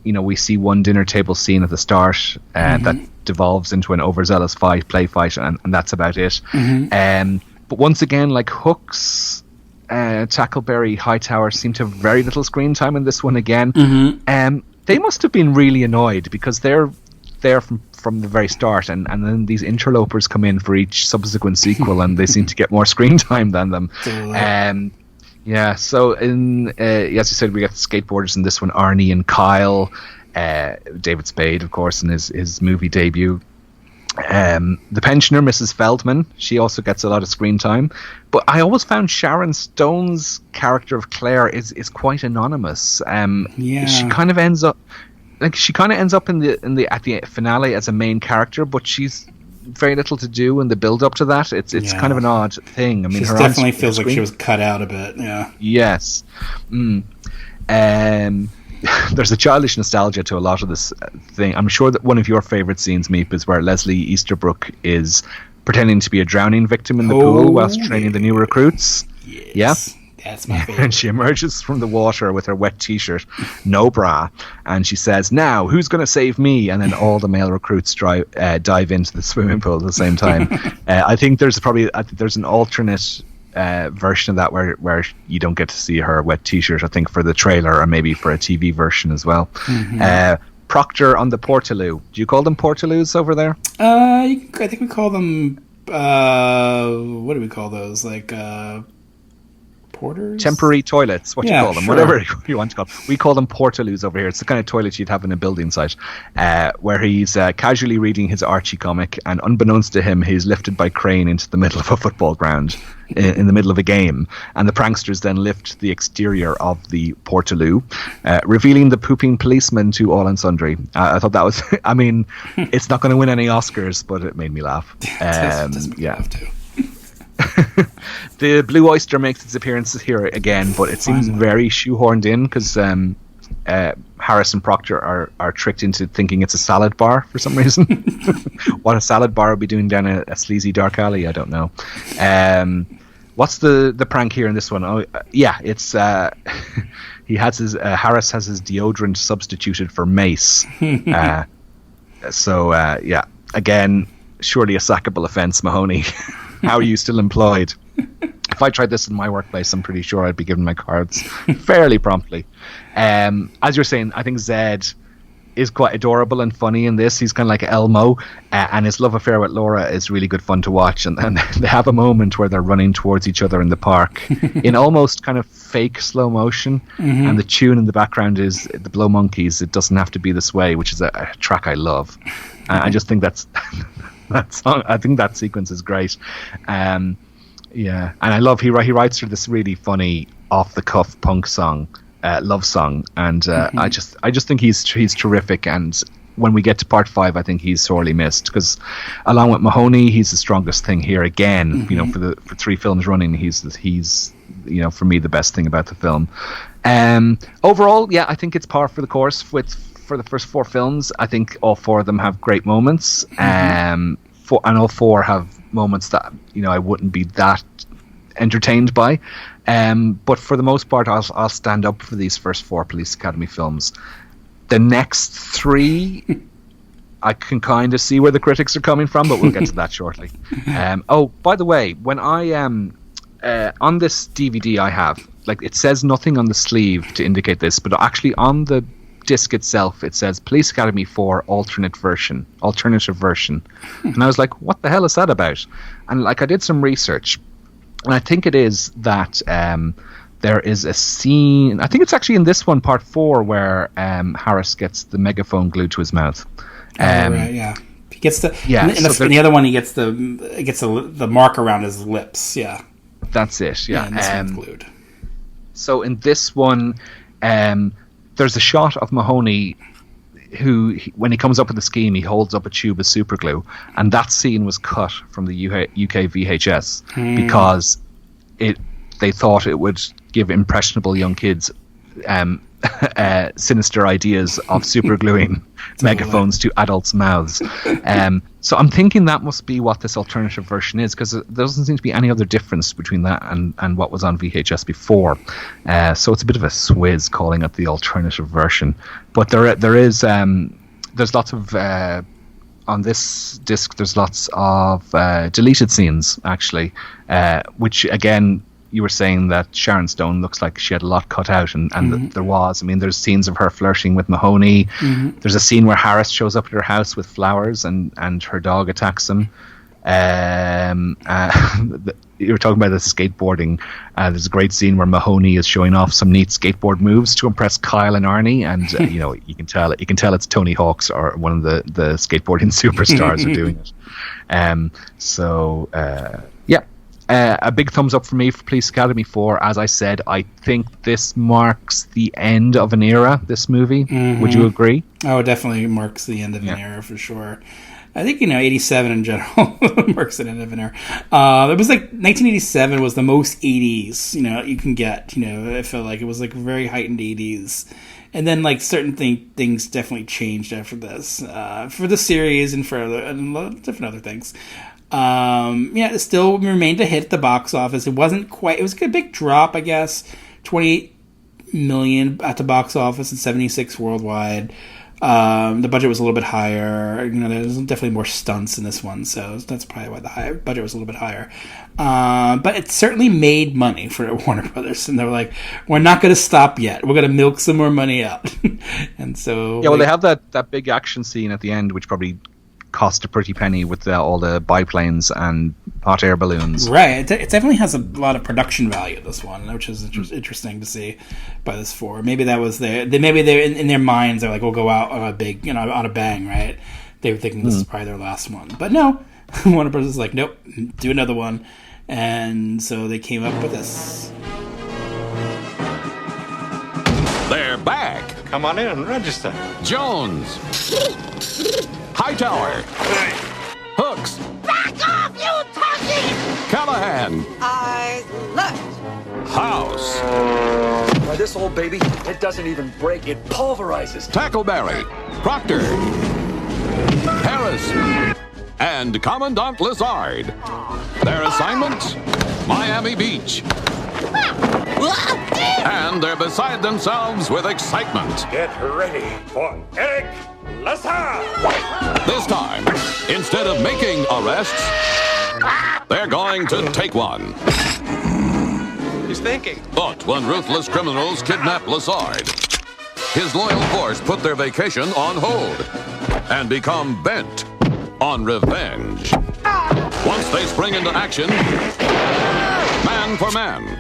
We see one dinner table scene at the start that devolves into an overzealous play fight, and that's about it. But once again, like Hooks, Tackleberry, Hightower seem to have very little screen time in this one again. They must have been really annoyed because they're there from the very start, and then these interlopers come in for each subsequent sequel, and they seem to get more screen time than them. So as you said, we got the skateboarders in this one, Arnie and Kyle, David Spade, of course, in his movie debut. The pensioner, Mrs. Feldman, she also gets a lot of screen time, but I always found Sharon Stone's character of Claire is quite anonymous. She kind of ends up at the finale as a main character, but she's very little to do in the build up to that. It's kind of an odd thing. I mean, she definitely feels like she was cut out a bit. Yeah. Yes. There's a childish nostalgia to a lot of this thing. I'm sure that one of your favorite scenes, Meep, is where Leslie Easterbrook is pretending to be a drowning victim in the pool whilst training the new recruits. Yes. Yeah. That's my favorite. And she emerges from the water with her wet t-shirt, no bra, and she says, "Now, who's going to save me?" And then all the male recruits dive into the swimming pool at the same time. I think there's an alternate version of that where you don't get to see her wet t-shirt, I think, for the trailer, or maybe for a TV version as well. Proctor on the Portaloo. Do you call them Portaloos over there? I think we call them what do we call those, like porters? Temporary toilets, what you call them, whatever you want to call them. We call them Portaloos over here. It's the kind of toilet you'd have in a building site, where he's casually reading his Archie comic, and unbeknownst to him, he's lifted by crane into the middle of a football ground in the middle of a game, and the pranksters then lift the exterior of the Portaloo, revealing the pooping policeman to all and sundry. I thought that was, I mean, it's not going to win any Oscars, but it made me laugh. Does make me laugh too. The Blue Oyster makes its appearance here again, but it seems very shoehorned in because Harris and Proctor are tricked into thinking it's a salad bar for some reason. What a salad bar would be doing down a sleazy dark alley, I don't know. What's the prank here in this one? It's Harris has his deodorant substituted for mace. Again, surely a sackable offence, Mahoney. How are you still employed? If I tried this in my workplace, I'm pretty sure I'd be given my cards fairly promptly. As you're saying, I think Zed is quite adorable and funny in this. He's kind of like Elmo, and his love affair with Laura is really good fun to watch. And they have a moment where they're running towards each other in the park in almost kind of fake slow motion. And the tune in the background is the Blow Monkeys, It Doesn't Have to Be This Way, which is a track I love. I just think that song, I think that sequence is great. And I love he writes her this really funny off the cuff punk song, love song, and I just think he's terrific. And when we get to part 5, I think he's sorely missed, because along with Mahoney, he's the strongest thing here again. For 3 films running, he's for me the best thing about the film. Overall, I think it's par for the course for the first 4 films. I think all 4 of them have great moments, and all 4 have moments that I wouldn't be that entertained by. But for the most part, I'll stand up for these first 4 Police Academy films. The next 3, I can kind of see where the critics are coming from, but we'll get to that shortly. By the way, when I on this DVD I have, like, it says nothing on the sleeve to indicate this, but actually on the disc itself it says Police Academy 4 alternative version. And I was like, what the hell is that about? And like, I did some research, and I think it is that there is a scene, I think it's actually in this one, part 4, where Harris gets the megaphone glued to his mouth. Right, yeah. Gets the in the other one he gets the mark around his lips. Yeah, that's it. Yeah, and this one's glued. So in this one, there's a shot of Mahoney who, when he comes up with the scheme, he holds up a tube of super glue, and that scene was cut from the UK VHS because they thought it would give impressionable young kids sinister ideas of super gluing megaphones to adults' mouths. So I'm thinking that must be what this alternative version is, because there doesn't seem to be any other difference between that and what was on VHS before. So it's a bit of a swizz calling it the alternative version. But there's lots of on this disc. There's lots of deleted scenes actually, which again, you were saying that Sharon Stone looks like she had a lot cut out, and there was. I mean, there's scenes of her flirting with Mahoney. There's a scene where Harris shows up at her house with flowers, and her dog attacks him. You were talking about the skateboarding. There's a great scene where Mahoney is showing off some neat skateboard moves to impress Kyle and Arnie, and you can tell it's Tony Hawk's or one of the skateboarding superstars are doing it. A big thumbs up for me for Police Academy 4. As I said, I think this marks the end of an era, this movie. Would you agree? Oh, it definitely marks the end of an era for sure. I think, 87 in general marks the end of an era. It was like 1987 was the most 80s, you can get. I felt like it was like very heightened 80s. And then like certain things definitely changed after this for the series and for different other things. It still remained a hit at the box office. It was a big drop, I guess. 28 million at the box office and 76 worldwide. The budget was a little bit higher. There's definitely more stunts in this one, so that's probably why the budget was a little bit higher. But it certainly made money for Warner Brothers, and they were like, "We're not going to stop yet. We're going to milk some more money out." And so, they have that big action scene at the end, which probably cost a pretty penny with all the biplanes and hot air balloons. Right. It definitely has a lot of production value, this one, which is interesting to see by this 4. Maybe that was maybe they're in their minds, they're like, we'll go out on a big, on a bang, right? They were thinking this is probably their last one. But no, Warner Bros. is like, nope, do another one. And so they came up with this. They're back. Come on in and register. Jones. Hightower. Hooks. Back off, you turkey! Callahan. Eyes left. House. By this old baby, it doesn't even break, it pulverizes. Tackleberry. Proctor. Harris. And Commandant Lazard. Their assignment? Miami Beach. And they're beside themselves with excitement. Get ready for Erik. This time, instead of making arrests, they're going to take one. He's thinking. But when ruthless criminals kidnap Lazard, his loyal force put their vacation on hold and become bent on revenge. Once they spring into action, man for man,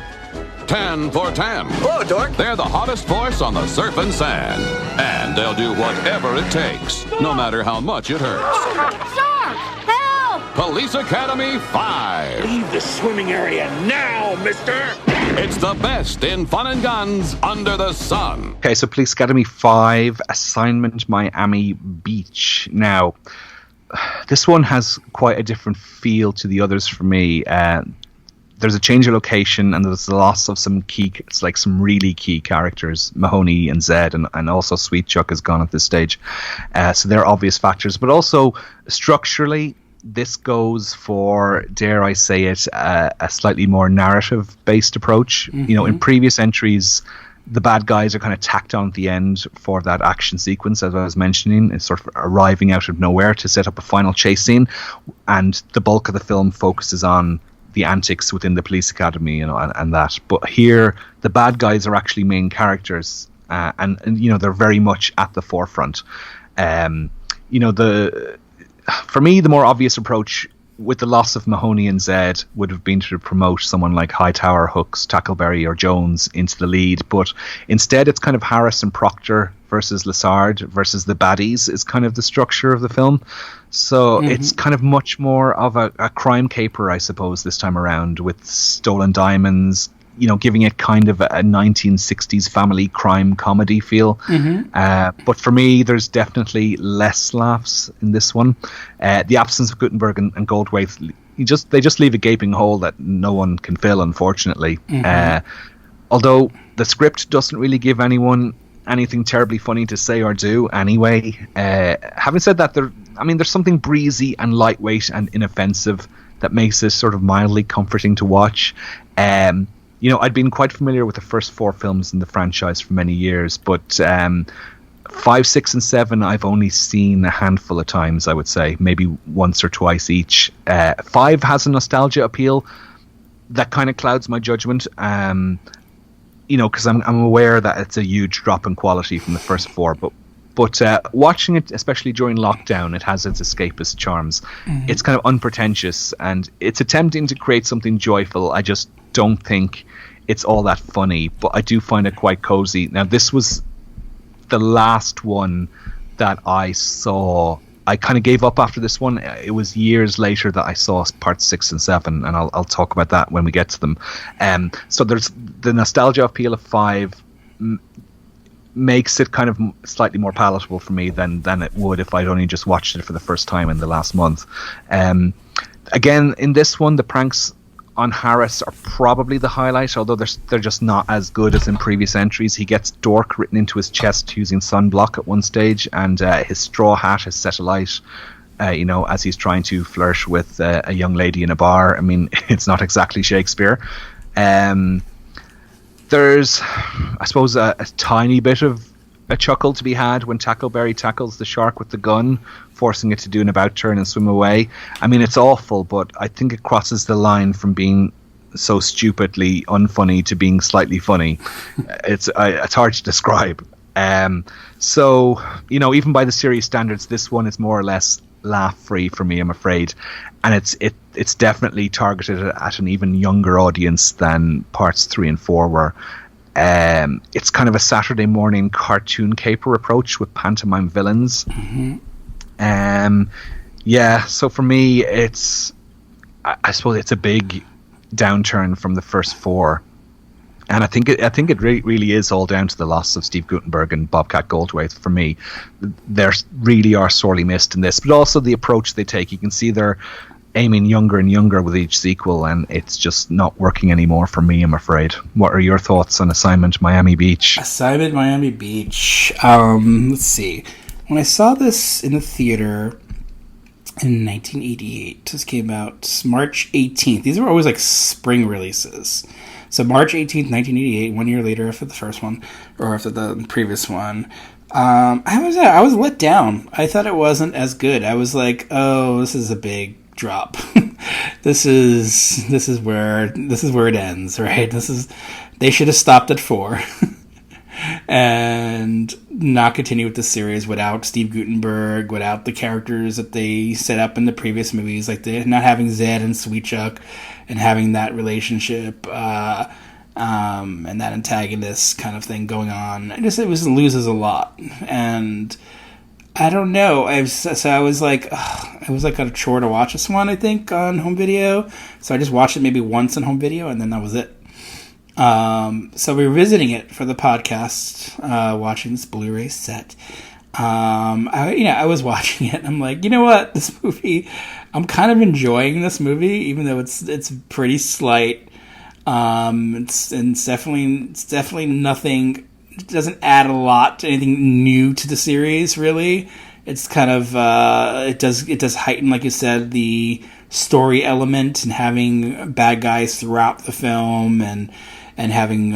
10 for 10. Hello, Dork. They're the hottest force on the surf and sand. And they'll do whatever it takes, no matter how much it hurts. Shark! Help! Police Academy 5. Leave the swimming area now, mister! It's the best in fun and guns under the sun. Okay, so Police Academy 5, Assignment Miami Beach. Now, this one has quite a different feel to the others for me. There's a change of location, and there's the loss of some really key characters. Mahoney and Zed, and also Sweet Chuck is gone at this stage. So they're obvious factors. But also, structurally, this goes for, dare I say it, a slightly more narrative-based approach. In previous entries, the bad guys are kind of tacked on at the end for that action sequence, as I was mentioning. It's sort of arriving out of nowhere to set up a final chase scene. And the bulk of the film focuses on the antics within the police academy, and that. But here, the bad guys are actually main characters, and they're very much at the forefront. For me, the more obvious approach with the loss of Mahoney and Zed would have been to promote someone like Hightower, Hooks, Tackleberry, or Jones into the lead. But instead, it's kind of Harris and Proctor versus Lassard versus the baddies is kind of the structure of the film. So it's kind of much more of a crime caper, I suppose, this time around, with stolen diamonds, giving it kind of a 1960s family crime comedy feel. But for me, there's definitely less laughs in this one. The absence of Guttenberg and Goldthwait, they just leave a gaping hole that no one can fill, unfortunately. Although the script doesn't really give anyone anything terribly funny to say or do anyway. Having said that, there's something breezy and lightweight and inoffensive that makes this sort of mildly comforting to watch. I'd been quite familiar with the first 4 films in the franchise for many years, but 5, 6, and 7 I've only seen a handful of times, I would say, maybe once or twice each. 5 has a nostalgia appeal that kind of clouds my judgment, because I'm aware that it's a huge drop in quality from the first 4, but watching it, especially during lockdown, it has its escapist charms. It's kind of unpretentious, and it's attempting to create something joyful. I just don't think it's all that funny, but I do find it quite cozy. Now, this was the last one that I saw. I kind of gave up after this one. It was years later that I saw parts 6 and 7, and I'll talk about that when we get to them. So there's the nostalgia appeal of 5 makes it kind of slightly more palatable for me than it would if I'd only just watched it for the first time in the last month. Again, in this one, the pranks on Harris are probably the highlight, although they're just not as good as in previous entries. He gets Dork written into his chest using sunblock at one stage, and his straw hat is set alight, as he's trying to flirt with a young lady in a bar. I mean, it's not exactly Shakespeare. There's, I suppose, a tiny bit of a chuckle to be had when Tackleberry tackles the shark with the gun, forcing it to do an about turn and swim away. I mean, it's awful, but I think it crosses the line from being so stupidly unfunny to being slightly funny. It's hard to describe. So, even by the series standards, this one is more or less laugh-free for me, I'm afraid. And it's definitely targeted at an even younger audience than parts 3 and 4 were. It's kind of a Saturday morning cartoon caper approach with pantomime villains. So for me, I suppose it's a big downturn from the first 4. And I think it really is all down to the loss of Steve Guttenberg and Bobcat Goldthwait for me. They really are sorely missed in this, but also the approach they take. You can see they're aiming younger and younger with each sequel, and it's just not working anymore for me, I'm afraid. What are your thoughts on Assignment Miami Beach? Assignment Miami Beach. Let's see. When I saw this in the theater in 1988, this came out March 18th. These were always like spring releases. So March 18th, 1988, 1 year later after the first one, or after the previous one. I was let down. I thought it wasn't as good. I was like, oh, this is a big drop. This is where it ends, right? They should have stopped at 4 and not continue with the series without Steve Guttenberg, without the characters that they set up in the previous movies, like not having Zed and Sweet Chuck and having that relationship and that antagonist kind of thing going on. It loses a lot, and I don't know. I was like a chore to watch this one, I think, on home video. So I just watched it maybe once on home video, and then that was it. So we're revisiting it for the podcast, watching this Blu-ray set. I was watching it, and I'm like, you know what? This movie, I'm kind of enjoying this movie, even though it's pretty slight. It's definitely nothing. It doesn't add a lot to anything new to the series, really. It's kind of it does heighten, like you said, the story element and having bad guys throughout the film and having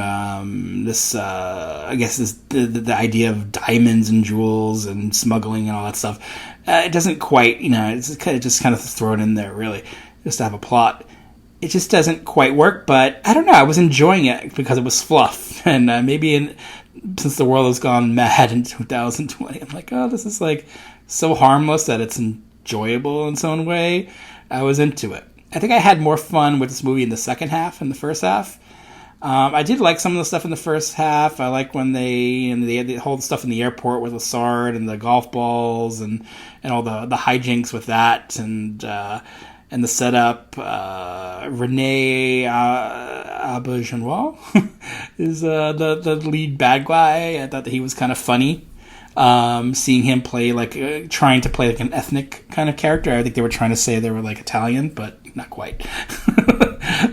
this the idea of diamonds and jewels and smuggling and all that stuff. It doesn't quite, it's kind of thrown in there, really, just to have a plot. It just doesn't quite work, but I don't know. I was enjoying it because it was fluff, and since the world has gone mad in 2020, I'm like, oh, this is like so harmless that it's enjoyable in its own way. I was into it. I think I had more fun with this movie in the second half than the first half. I did like some of the stuff in the first half. I like when they had the whole stuff in the airport with Lassard and the golf balls and all the hijinks with that and the setup. Rene Auberjonois is the lead bad guy. I thought that he was kind of funny. Seeing him play trying to play like an ethnic kind of character. I think they were trying to say they were like Italian, but not quite.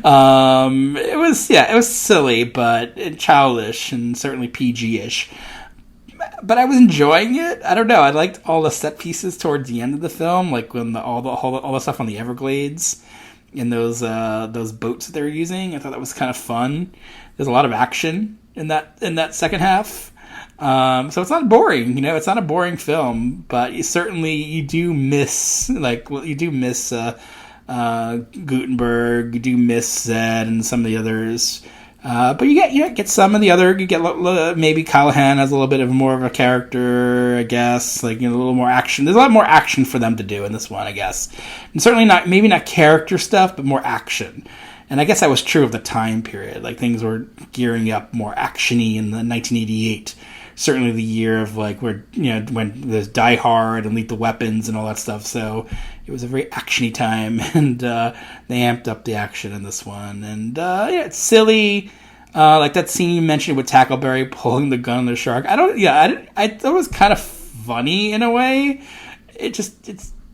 It was silly, but childish and certainly PG-ish. But I was enjoying it. I don't know. I liked all the set pieces towards the end of the film, like when all the stuff on the Everglades and those boats that they were using. I thought that was kind of fun. There's a lot of action in that second half. So it's not boring, it's not a boring film, but you do miss Gutenberg, you do miss Zed and some of the others. But you get some of the other, you get maybe Callahan has a little bit of more of a character, I guess, a little more action. There's a lot more action for them to do in this one, I guess. And certainly maybe not character stuff, but more action. And I guess that was true of the time period. Like things were gearing up more actiony in the 1988. Certainly the year of when there's Die Hard and Lethal Weapons and all that stuff. So it was a very actiony time, and they amped up the action in this one. And it's silly, like that scene you mentioned with Tackleberry pulling the gun on the shark. I thought it was kind of funny in a way. It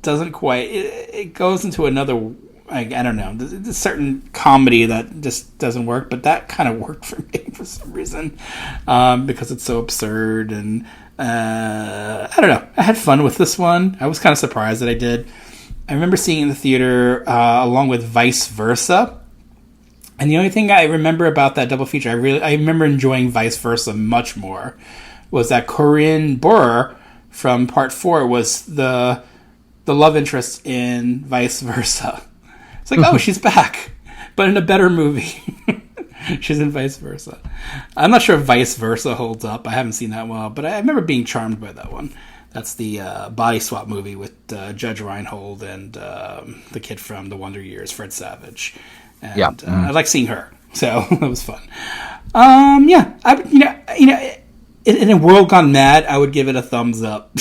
doesn't quite. It goes into another. I don't know. There's a certain comedy that just doesn't work, but that kind of worked for me for some reason because it's so absurd. And I don't know. I had fun with this one. I was kind of surprised that I did. I remember seeing it in the theater along with Vice Versa. And the only thing I remember about that double feature, I remember enjoying Vice Versa much more, was that Corinne Bohrer from Part 4 was the love interest in Vice Versa. It's like, oh, she's back, but in a better movie. She's in Vice Versa. I'm not sure if Vice Versa holds up. I haven't seen that well, but I remember being charmed by that one. That's the body swap movie with Judge Reinhold and the kid from The Wonder Years, Fred Savage. And I like seeing her, so that was fun. In a world gone mad, I would give it a thumbs up.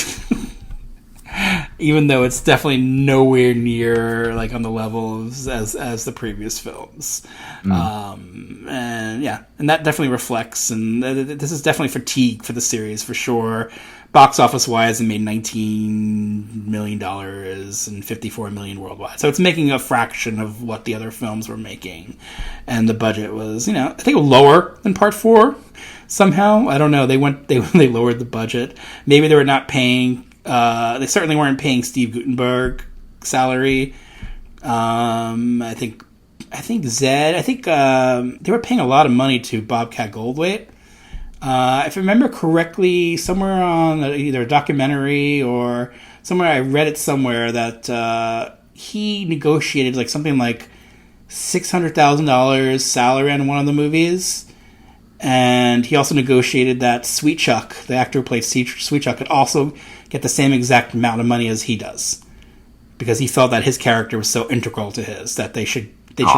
Even though it's definitely nowhere near on the level as the previous films. And that definitely reflects, and this is definitely fatigue for the series for sure. Box office wise, it made $19 million and $54 million worldwide. So it's making a fraction of what the other films were making. And the budget was, I think lower than Part 4 somehow. I don't know. They lowered the budget. Maybe they were not paying. They certainly weren't paying Steve Gutenberg salary. I think Zed. I think they were paying a lot of money to Bobcat Goldthwait. If I remember correctly, somewhere on either a documentary or somewhere I read it somewhere that he negotiated something like $600,000 salary on one of the movies. And he also negotiated that Sweet Chuck, the actor who plays Sweet Chuck, could also get the same exact amount of money as he does, because he felt that his character was so integral to his that they should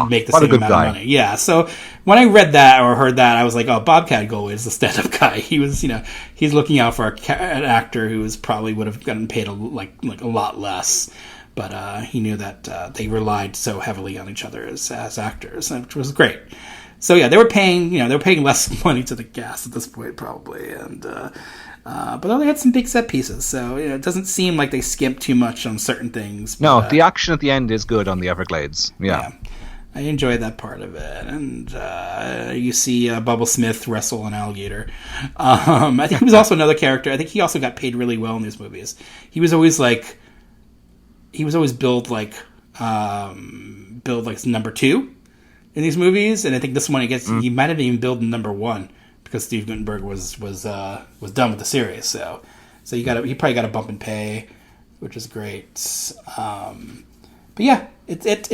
make the same amount of money. Yeah. So when I read that or heard that, I was like, oh, Bobcat Goldthwait is the stand-up guy. He was, he's looking out for an actor who probably would have gotten paid a lot less. But he knew that they relied so heavily on each other as actors, which was great. So yeah, they were paying less money to the cast at this point probably, and but they had some big set pieces. So it doesn't seem like they skimped too much on certain things. But, no, the action at the end is good on the Everglades. Yeah. I enjoyed that part of it, and you see Bubble Smith wrestle an alligator. I think he was also another character. I think he also got paid really well in these movies. He was always billed like number 2 in these movies, and I think this one he might have even billed number 1 because Steve Gutenberg was done with the series. So he probably got a bump in pay, which is great. But yeah, it was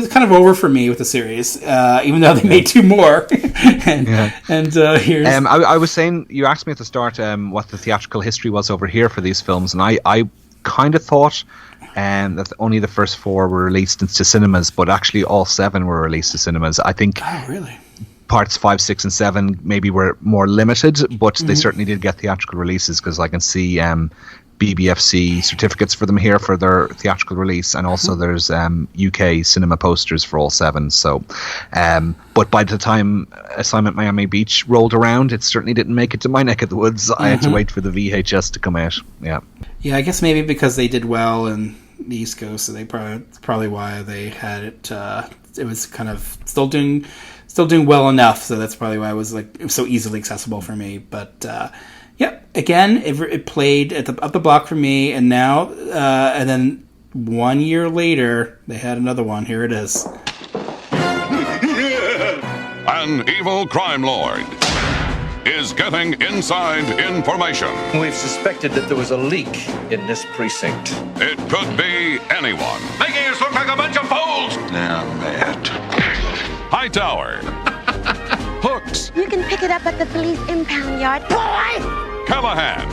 kind of over for me with the series, even though they made 2 more. Here's. I was saying, you asked me at the start what the theatrical history was over here for these films, and I kind of thought that only the first 4 were released into cinemas, but actually all 7 were released to cinemas. I think. Oh, really? parts 5, 6, and 7 maybe were more limited, but they certainly did get theatrical releases, because I can see BBFC certificates for them here for their theatrical release, and also there's UK cinema posters for all 7. So, but by the time Assignment Miami Beach rolled around, it certainly didn't make it to my neck of the woods. I had to wait for the VHS to come out. Yeah, I guess maybe because they did well in the East Coast, so they probably why they had it. It was kind of still doing well enough, so that's probably why it was so easily accessible for me. But again, it played up the block for me, and now and then 1 year later they had another one. Here it is. An evil crime lord is getting inside information. We've suspected that there was a leak in this precinct. It could be anyone. Making us look like a bunch of fools. Now, Matt. Hightower. Hooks. You can pick it up at the police impound yard. Boy! Callahan.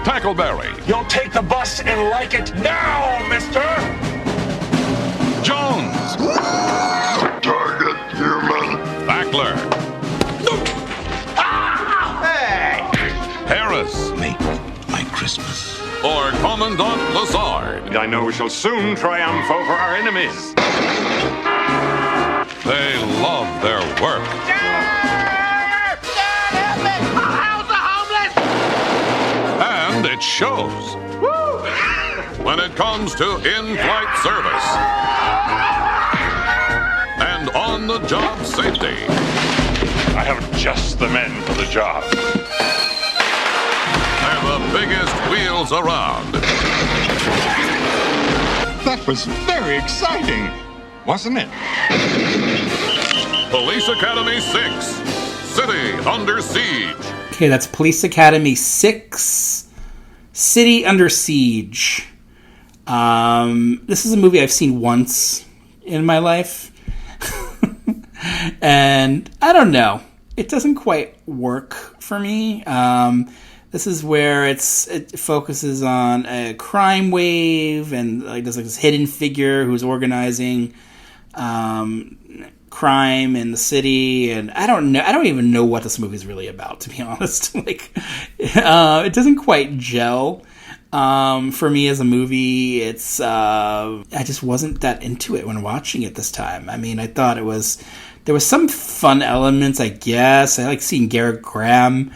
Tackleberry. You'll take the bus and like it now, mister! Jones. Target human. Backler. Hey! Harris. Make my Christmas. Or Commandant Lassard. I know we shall soon triumph over our enemies. They love their work. And it shows. When it comes to in-flight service and on-the-job safety. I have just the men for the job. They're the biggest wheels around. That was very exciting, wasn't it? Police Academy 6, City Under Siege. Okay, that's Police Academy 6, City Under Siege. This is a movie I've seen once in my life. And I don't know. It doesn't quite work for me. This is where it focuses on a crime wave, and there's this hidden figure who's organizing crime in the city, and I don't know. I don't even know what this movie is really about, to be honest. It doesn't quite gel for me as a movie. It's I just wasn't that into it when watching it this time. I mean, I thought there was some fun elements, I guess. I like seeing Garrett Graham.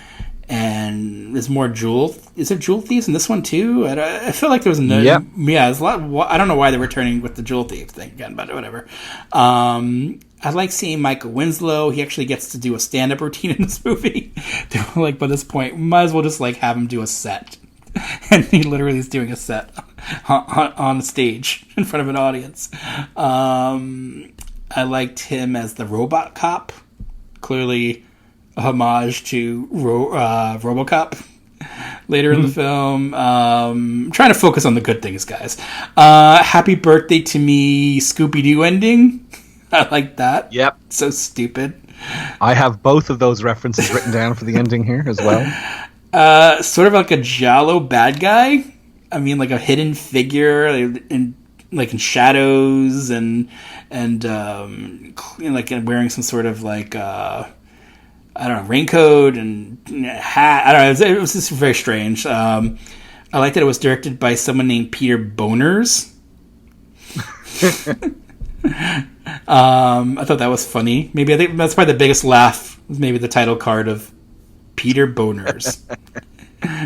And there's more is there jewel thieves in this one too? I feel like there was no. Yeah, there's a lot. I don't know why they're returning with the jewel thief thing again, but whatever. I like seeing Michael Winslow. He actually gets to do a stand-up routine in this movie. By this point, might as well just have him do a set, and he literally is doing a set on stage in front of an audience. I liked him as the robot cop. Clearly a homage to RoboCop later in the film. Trying to focus on the good things, guys. Happy Birthday to Me Scooby-Doo ending. I like that. Yep. So stupid. I have both of those references written down for the ending here as well. Sort of like a giallo bad guy. I mean, like a hidden figure in shadows and wearing some sort of I don't know, raincoat and hat. I don't know. It was just very strange. I like that it was directed by someone named Peter Boners. I thought that was funny. I think that's probably the biggest laugh was maybe the title card of Peter Boners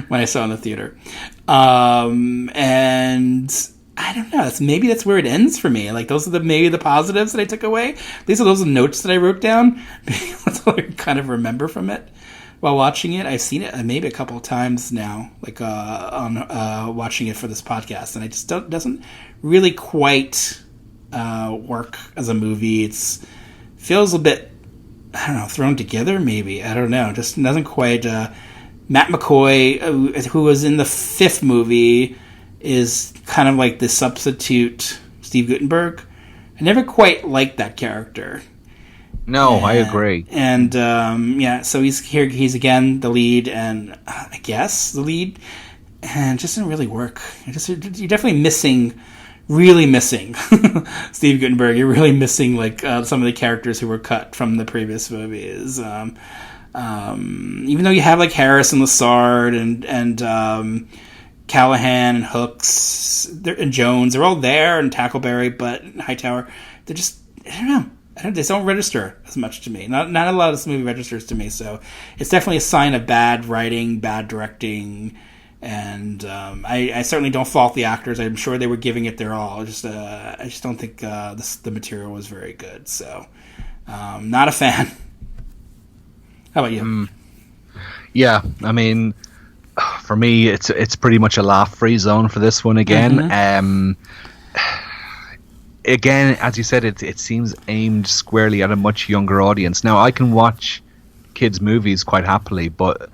when I saw it in the theater. And I don't know. Maybe that's where it ends for me. Those are the positives that I took away. These are those notes that I wrote down. That's all I kind of remember from it while watching it. I've seen it maybe a couple of times now, on watching it for this podcast, and it just doesn't really quite work as a movie. It feels a bit, I don't know, thrown together. Maybe, I don't know. Just doesn't quite. Matt McCoy, who was in the 5th movie, is kind of like the substitute Steve Guttenberg. I never quite liked that character. No, I agree. And so he's here. He's again the lead, and I guess the lead, and it just didn't really work. You're definitely missing really missing Steve Guttenberg. You're really missing like some of the characters who were cut from the previous movies. Even though you have like Harris and Lassard and Callahan and Hooks and Jones, they're all there, and Tackleberry, but Hightower, they're just, I don't know. They don't register as much to me. Not a lot of this movie registers to me. So it's definitely a sign of bad writing, bad directing, and I certainly don't fault the actors. I'm sure they were giving it their all. I just don't think the material was very good. So not a fan. How about you? Yeah, I mean, for me, it's pretty much a laugh-free zone for this one again. Again, as you said, it seems aimed squarely at a much younger audience. Now, I can watch kids' movies quite happily, but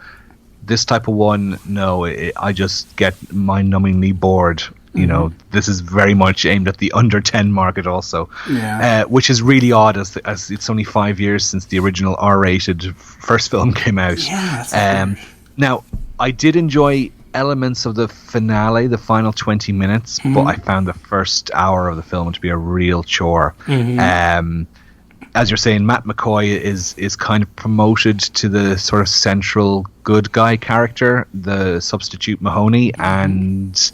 this type of one, no, I just get mind-numbingly bored. You know, this is very much aimed at the under 10 market also, which is really odd as it's only 5 years since the original R-rated first film came out. Yeah, now, I did enjoy elements of the finale, the final 20 minutes, but I found the first hour of the film to be a real chore. As you're saying, Matt McCoy is kind of promoted to the sort of central good guy character, the substitute Mahoney, and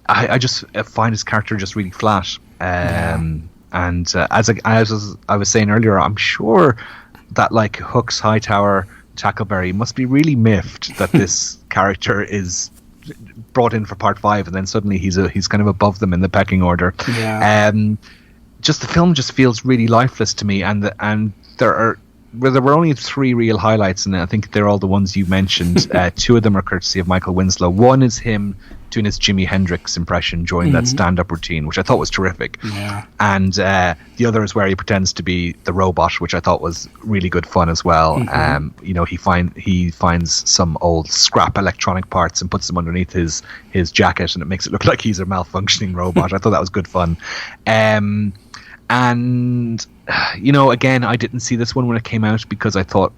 I just find his character just really flat. And as I was saying earlier, I'm sure that like Hooks, Hightower, Tackleberry must be really miffed that this character is brought in for part 5 and then suddenly he's kind of above them in the pecking order. Just the film just feels really lifeless to me, and there were only 3 real highlights, and I think they're all the ones you mentioned. 2 of them are courtesy of Michael Winslow. One is him doing his Jimi Hendrix impression during that stand-up routine, which I thought was terrific. And the other is where he pretends to be the robot, which I thought was really good fun as well. You know, he finds some old scrap electronic parts and puts them underneath his jacket, and it makes it look like he's a malfunctioning robot. I thought that was good fun. And you know, again, I didn't see this one when it came out because I thought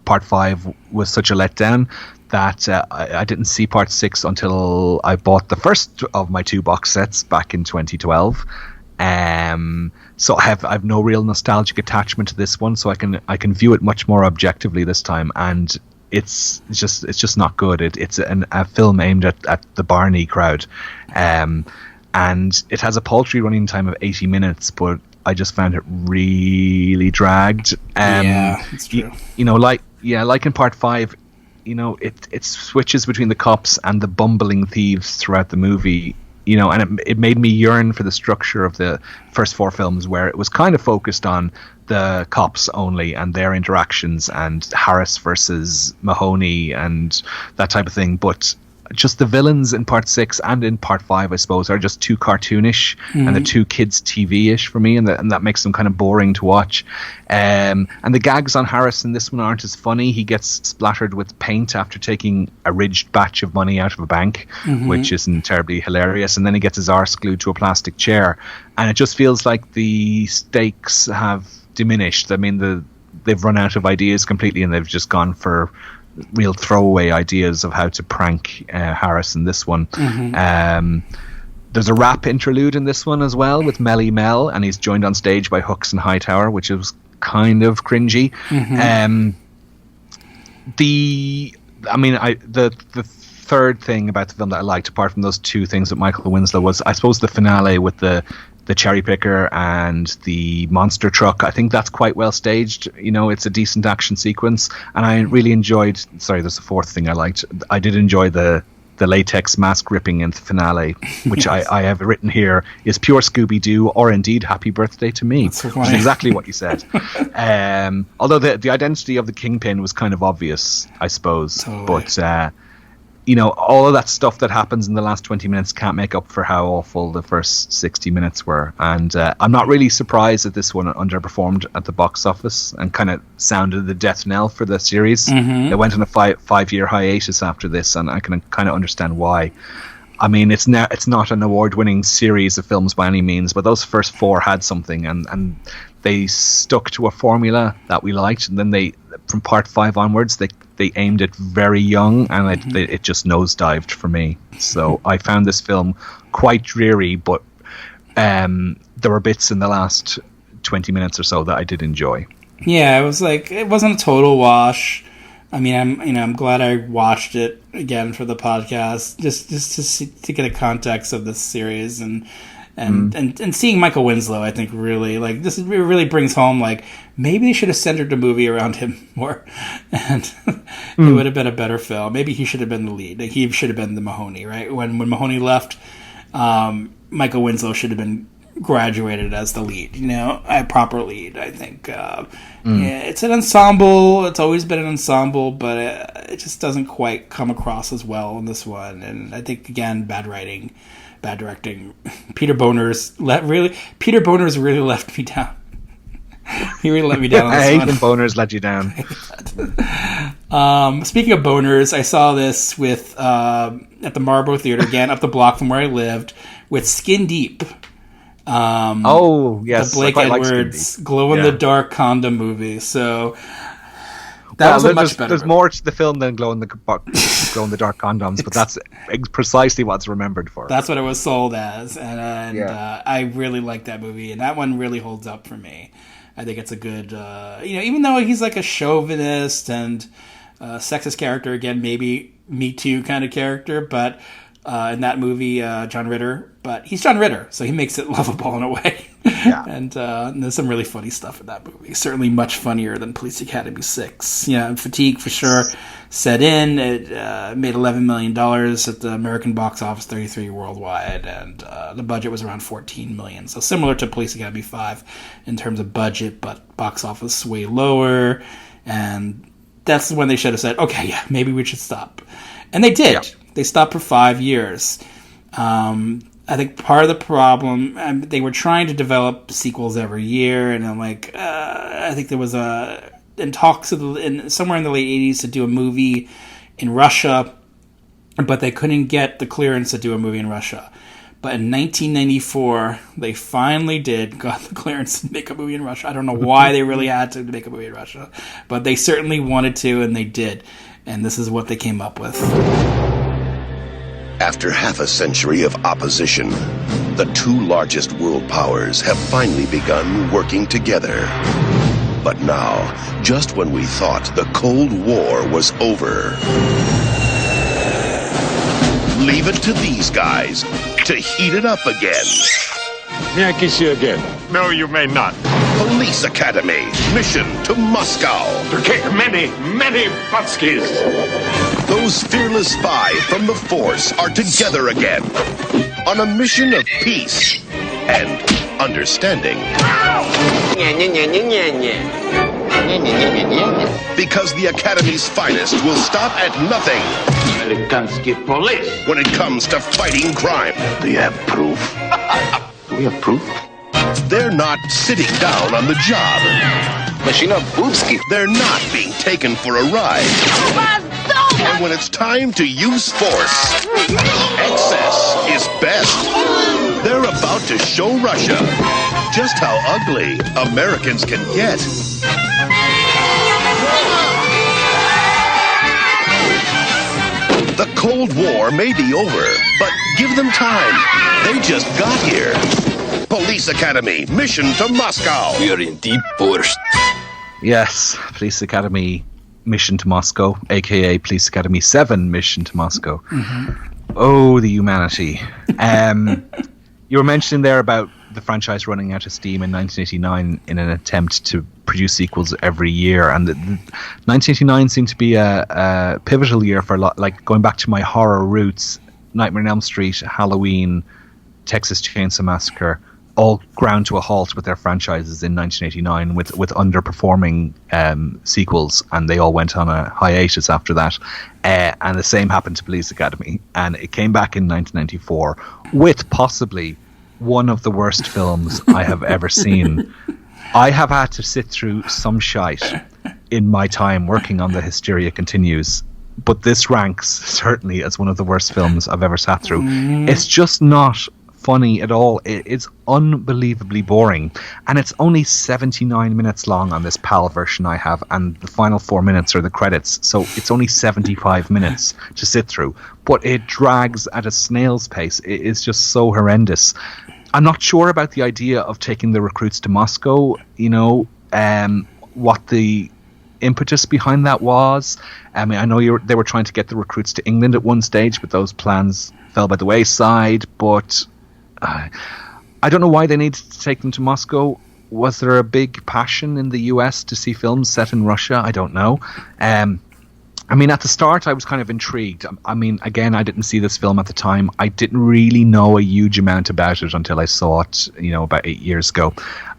part 5 was such a letdown that I didn't see part 6 until I bought the first of my 2 box sets back in 2012. So I have no real nostalgic attachment to this one, so I can view it much more objectively this time, and it's just not good. It's a film aimed at the Barney crowd, and it has a paltry running time of 80 minutes, but I just found it really dragged. It's true. You know, like in part 5, you know, it switches between the cops and the bumbling thieves throughout the movie, you know, and it made me yearn for the structure of the first 4 films, where it was kind of focused on the cops only and their interactions and Harris versus Mahoney and that type of thing. But just the villains in part 6 and in part 5, I suppose, are just too cartoonish and they're too kids TV-ish for me, and that makes them kind of boring to watch. And the gags on Harris in this one aren't as funny. He gets splattered with paint after taking a ridged batch of money out of a bank, which isn't terribly hilarious, and then he gets his arse glued to a plastic chair, and it just feels like the stakes have diminished. I mean, they've run out of ideas completely, and they've just gone for real throwaway ideas of how to prank Harris in this one. There's a rap interlude in this one as well with Melly Mel, and he's joined on stage by Hooks and Hightower, which is kind of cringy. The third thing about the film that I liked, apart from those 2 things with Michael Winslow, was I suppose the finale with the cherry picker and the monster truck. I think that's quite well staged. You know, it's a decent action sequence, and I really enjoyed. Sorry, there's a 4th thing I liked. I did enjoy the latex mask ripping in the finale, which I have written here is pure Scooby-Doo, or indeed Happy Birthday to Me, which is exactly what you said. Although the identity of the Kingpin was kind of obvious, I suppose. But you know, all of that stuff that happens in the last 20 minutes can't make up for how awful the first 60 minutes were. And I'm not really surprised that this one underperformed at the box office and kind of sounded the death knell for the series. It went on a 5-year hiatus after this, and I can kind of understand why. I mean, it's not an award-winning series of films by any means, but those first 4 had something, and they stuck to a formula that we liked, and then from part 5 onwards, they aimed it very young, and it just nosedived for me. So I found this film quite dreary, but there were bits in the last 20 minutes or so that I did enjoy. Yeah, it wasn't a total wash. I mean, I'm glad I watched it again for the podcast, just to get a context of this series and seeing Michael Winslow. I think really this really brings home maybe they should have centered the movie around him more, and it would have been a better film. Maybe he should have been the lead. He should have been the Mahoney, right? When Mahoney left, Michael Winslow should have been graduated as the lead, a proper lead, I think. Yeah, it's an ensemble. It's always been an ensemble, but it just doesn't quite come across as well in this one. And I think, again, bad writing, bad directing. Peter Boner's really left me down. He really let me down on this one. I hate when boners let you down. Speaking of boners, I saw this with at the Marlborough Theater, again, up the block from where I lived, with Skin Deep. Yes, the Blake Edwards glow-in-the-dark condom movie. So that was much better. There's more to the film than glow-in-the-dark condoms, but that's precisely what it's remembered for. That's what it was sold as, and I really like that movie, and that one really holds up for me. I think it's a good, even though he's like a chauvinist and sexist character, again, maybe Me Too kind of character, but in that movie, John Ritter. But he's John Ritter, so he makes it lovable in a way. Yeah. and there's some really funny stuff in that movie. Certainly much funnier than Police Academy 6. Fatigue for sure set in. It made $11 million at the American box office, 33 worldwide, and the budget was around $14 million. So similar to Police Academy 5 in terms of budget, but box office way lower. And that's when they should have said, okay, yeah, maybe we should stop. And they did. Yeah. They stopped for 5 years. I think part of the problem, they were trying to develop sequels every year, and I'm I think there was in talks somewhere in the late 80s to do a movie in Russia, but they couldn't get the clearance to do a movie in Russia. But in 1994, they finally got the clearance to make a movie in Russia. I don't know why they really had to make a movie in Russia, but they certainly wanted to, and they did. And this is what they came up with. After half a century of opposition, the two largest world powers have finally begun working together. But now, just when we thought the Cold War was over, leave it to these guys to heat it up again. May I kiss you again? No, you may not. Police Academy, mission to Moscow. To kick many, many butskis. Those fearless five from the Force are together again on a mission of peace and understanding. Because the Academy's finest will stop at nothing police. when it comes to fighting crime. Do you have proof? Do we have proof? They're not sitting down on the job. They're not being taken for a ride. And when it's time to use force, excess is best. They're about to show Russia just how ugly Americans can get. The Cold War may be over, but give them time. They just got here. Police Academy, mission to Moscow. We are in deep forest. Yes, Police Academy, mission to Moscow, a.k.a. Police Academy 7, mission to Moscow. Mm-hmm. Oh, the humanity. You were mentioning there about the franchise running out of steam in 1989 in an attempt to produce sequels every year, and 1989 seemed to be a pivotal year for a lot, like going back to my horror roots. Nightmare on Elm Street, Halloween, Texas Chainsaw Massacre all ground to a halt with their franchises in 1989 with underperforming sequels, and they all went on a hiatus after that. And the same happened to Police Academy, and it came back in 1994 with possibly one of the worst films I have ever seen. I have had to sit through some shite in my time working on the Hysteria Continues, but this ranks certainly as one of the worst films I've ever sat through. It's just not funny at all. It's unbelievably boring, and it's only 79 minutes long on this PAL version I have, and the final 4 minutes are the credits, so it's only 75 minutes to sit through, but it drags at a snail's pace. It is just so horrendous. I'm not sure about the idea of taking the recruits to Moscow, what the impetus behind that was. I mean, I know they were trying to get the recruits to England at one stage, but those plans fell by the wayside. But I don't know why they needed to take them to Moscow. Was there a big passion in the US to see films set in Russia? I don't know. I mean, at the start, I was kind of intrigued. I mean, again, I didn't see this film at the time. I didn't really know a huge amount about it until I saw it, about 8 years ago.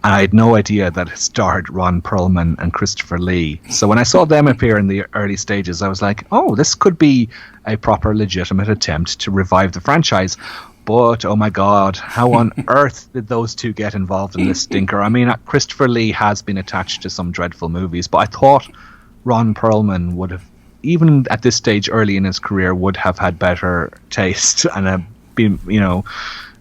And I had no idea that it starred Ron Perlman and Christopher Lee. So when I saw them appear in the early stages, I was like, oh, this could be a proper, legitimate attempt to revive the franchise. But, oh my God, how on earth did those two get involved in this stinker? I mean, Christopher Lee has been attached to some dreadful movies, but I thought Ron Perlman would have, even at this stage early in his career, would have had better taste and have been,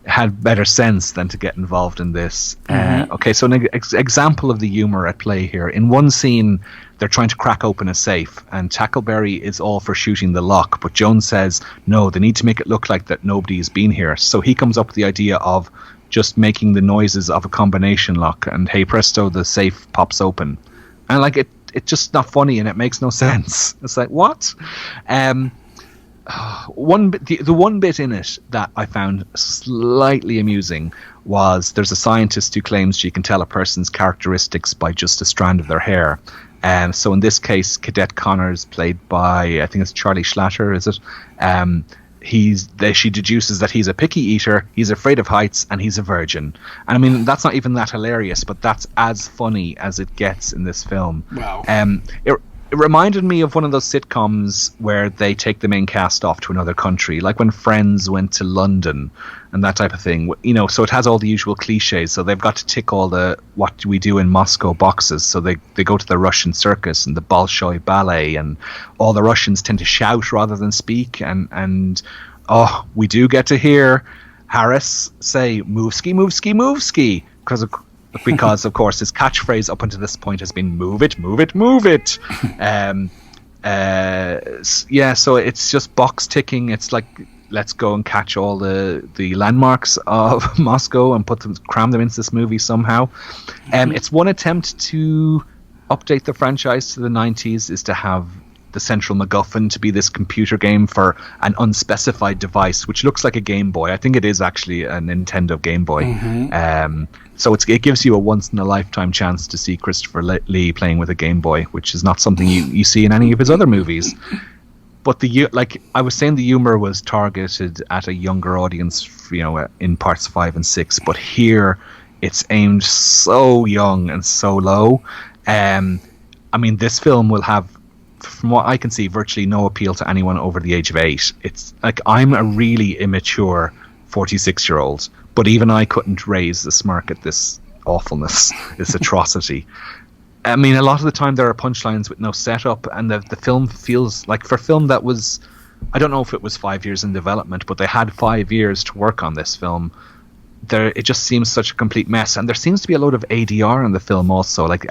had better sense than to get involved in this. Okay, so an example of the humor at play here. In one scene, they're trying to crack open a safe, and Tackleberry is all for shooting the lock, but Jones says, no, they need to make it look like that nobody has been here. So he comes up with the idea of just making the noises of a combination lock, and hey presto, the safe pops open. And it's just not funny, and it makes no sense. It's like, what? The one bit in it that I found slightly amusing was there's a scientist who claims she can tell a person's characteristics by just a strand of their hair. So in this case, Cadet Connors, played by, I think it's Charlie Schlatter, is it? She deduces that he's a picky eater, he's afraid of heights, and he's a virgin. And I mean, that's not even that hilarious, but that's as funny as it gets in this film. Wow. It reminded me of one of those sitcoms where they take the main cast off to another country, like when Friends went to London and that type of thing. So it has all the usual cliches. So they've got to tick all the what do we do in Moscow boxes. So they go to the Russian circus and the Bolshoi ballet, and all the Russians tend to shout rather than speak. And we do get to hear Harris say, "Move ski, move ski, move ski," because of course his catchphrase up until this point has been "move it, move it, move it." So it's just box ticking. It's like, let's go and catch all the landmarks of Moscow and cram them into this movie somehow. It's one attempt to update the franchise to the 90s, is to have the central MacGuffin to be this computer game for an unspecified device, which looks like a Game Boy. I think it is actually a Nintendo Game Boy. So it gives you a once-in-a-lifetime chance to see Christopher Lee playing with a Game Boy, which is not something you see in any of his other movies. But like I was saying, the humor was targeted at a younger audience, in parts 5 and 6. But here, it's aimed so young and so low. I mean, this film will have, from what I can see, virtually no appeal to anyone over the age of 8. It's like, I'm a really immature 46-year-old, but even I couldn't raise a smirk at this awfulness, this atrocity. I mean, a lot of the time there are punchlines with no setup, and the film feels like, for a film that was, I don't know if it was 5 years in development, but they had 5 years to work on this film. It just seems such a complete mess, and there seems to be a load of ADR in the film also, like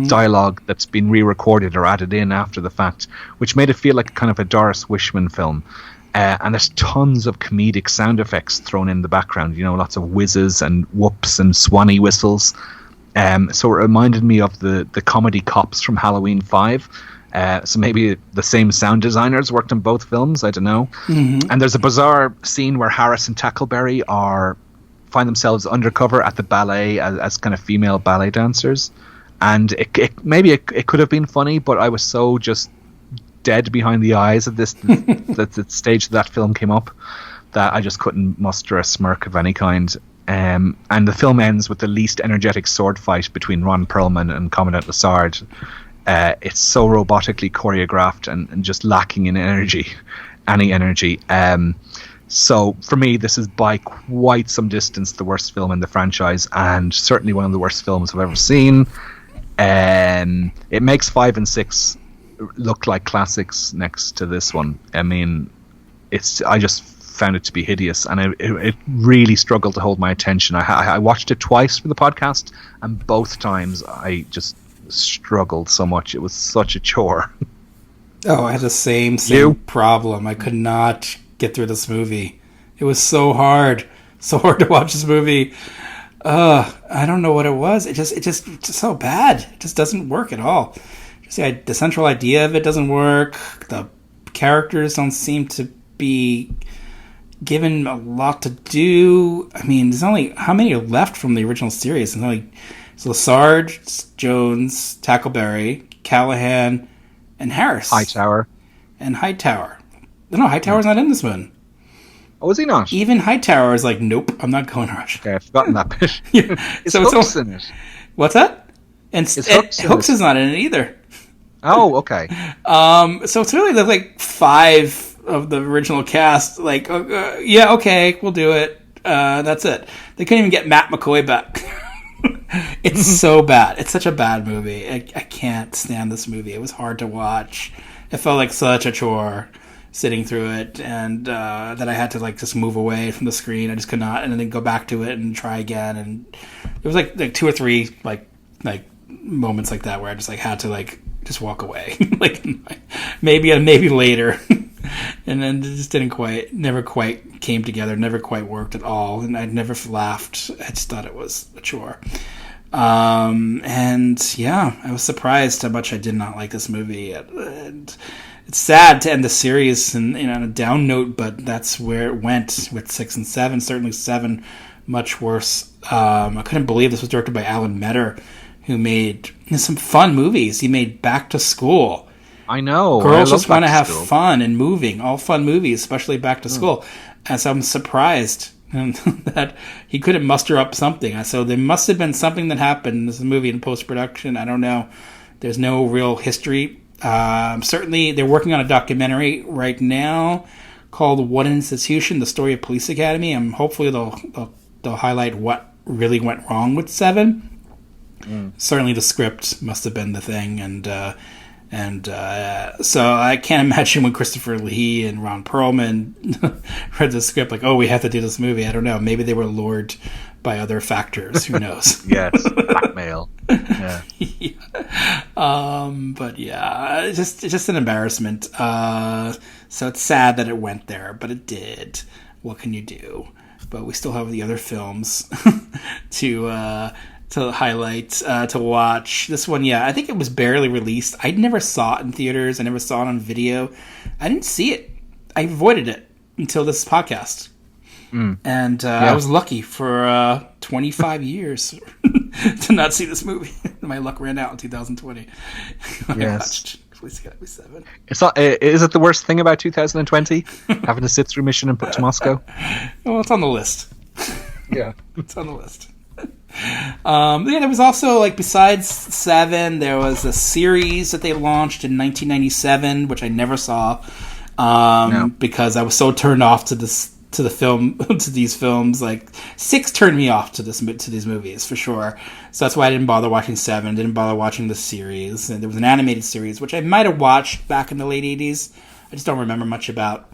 dialogue that's been re-recorded or added in after the fact, which made it feel like kind of a Doris Wishman film. And there's tons of comedic sound effects thrown in the background, lots of whizzes and whoops and swanny whistles. So it reminded me of the comedy Cops from Halloween 5. So maybe the same sound designers worked on both films, I don't know. And there's a bizarre scene where Harris and Tackleberry find themselves undercover at the ballet as kind of female ballet dancers, and it could have been funny, but I was so just dead behind the eyes at the stage that film came up, that I just couldn't muster a smirk of any kind. And the film ends with the least energetic sword fight between Ron Perlman and Commandant Lassard. It's so robotically choreographed and just lacking in any energy. So for me, this is by quite some distance the worst film in the franchise, and certainly one of the worst films I've ever seen. It makes 5 and 6 look like classics next to this one. I mean, I just found it to be hideous, and it really struggled to hold my attention. I watched it twice for the podcast, and both times I just struggled so much. It was such a chore. Oh, I had the same problem. I could not get through this movie. It was so hard so hard to watch this movie. I don't know what it was. It's just so bad. It just doesn't work at all. Just the central idea of it doesn't work. The characters don't seem to be given a lot to do. I mean, there's only how many are left from the original series? There's only Sarge, Jones, Tackleberry, Callahan, and Harris. Hightower. And Hightower. No, Hightower's not in this one. Oh, is he not? Even Hightower is like, nope, I'm not going to Russia. Okay, I've forgotten that bit. So Hooks in it. What's that? And Hooks is not in it either. Oh, okay. So it's really like 5 of the original cast. Like, yeah, okay, we'll do it. That's it. They couldn't even get Matt McCoy back. It's so bad. It's such a bad movie. I can't stand this movie. It was hard to watch. It felt like such a chore sitting through it, and that I had to like just move away from the screen. I just could not, and then go back to it and try again. And it was like 2 or 3 like moments like that where I just like had to like just walk away. Like maybe later. And then it just never quite came together, never quite worked at all, and I'd never laughed. I just thought it was a chore. And yeah, I was surprised how much I did not like this movie. And it's sad to end the series on a down note, but that's where it went with 6 and 7. Certainly 7, much worse. I couldn't believe this was directed by Alan Metter, who made some fun movies. He made Back to School. I know. Girls Just Want to Have Fun and Moving. All fun movies, especially Back to School. And so I'm surprised that he couldn't muster up something. So there must have been something that happened in this movie in post-production. I don't know. There's no real history. Certainly, they're working on a documentary right now called What an Institution, The Story of Police Academy. Hopefully they'll highlight what really went wrong with 7. Certainly the script must have been the thing, and so I can't imagine when Christopher Lee and Ron Perlman read the script like, oh, we have to do this movie. I don't know. Maybe they were lured by other factors. Who knows? Yes, blackmail. Yeah. But yeah, it's just an embarrassment. So it's sad that it went there, but it did. What can you do? But we still have the other films to highlight, to watch. This one, yeah, I think it was barely released. I never saw it in theaters. I never saw it on video. I didn't see it. I avoided it until this podcast. And I was lucky for 25 years to not see this movie. My luck ran out in 2020. Yes. Police Academy 7. It's not. Is it the worst thing about 2020? Having to sit through Mission to Moscow? Well, it's on the list. Yeah. It's on the list. There was also, like, besides 7, there was a series that they launched in 1997, which I never saw, because I was so turned off to these films. Like, 6 turned me off to these movies for sure. So that's why I didn't bother watching 7. Didn't bother watching the series. And there was an animated series which I might have watched back in the late 80s. I just don't remember much about.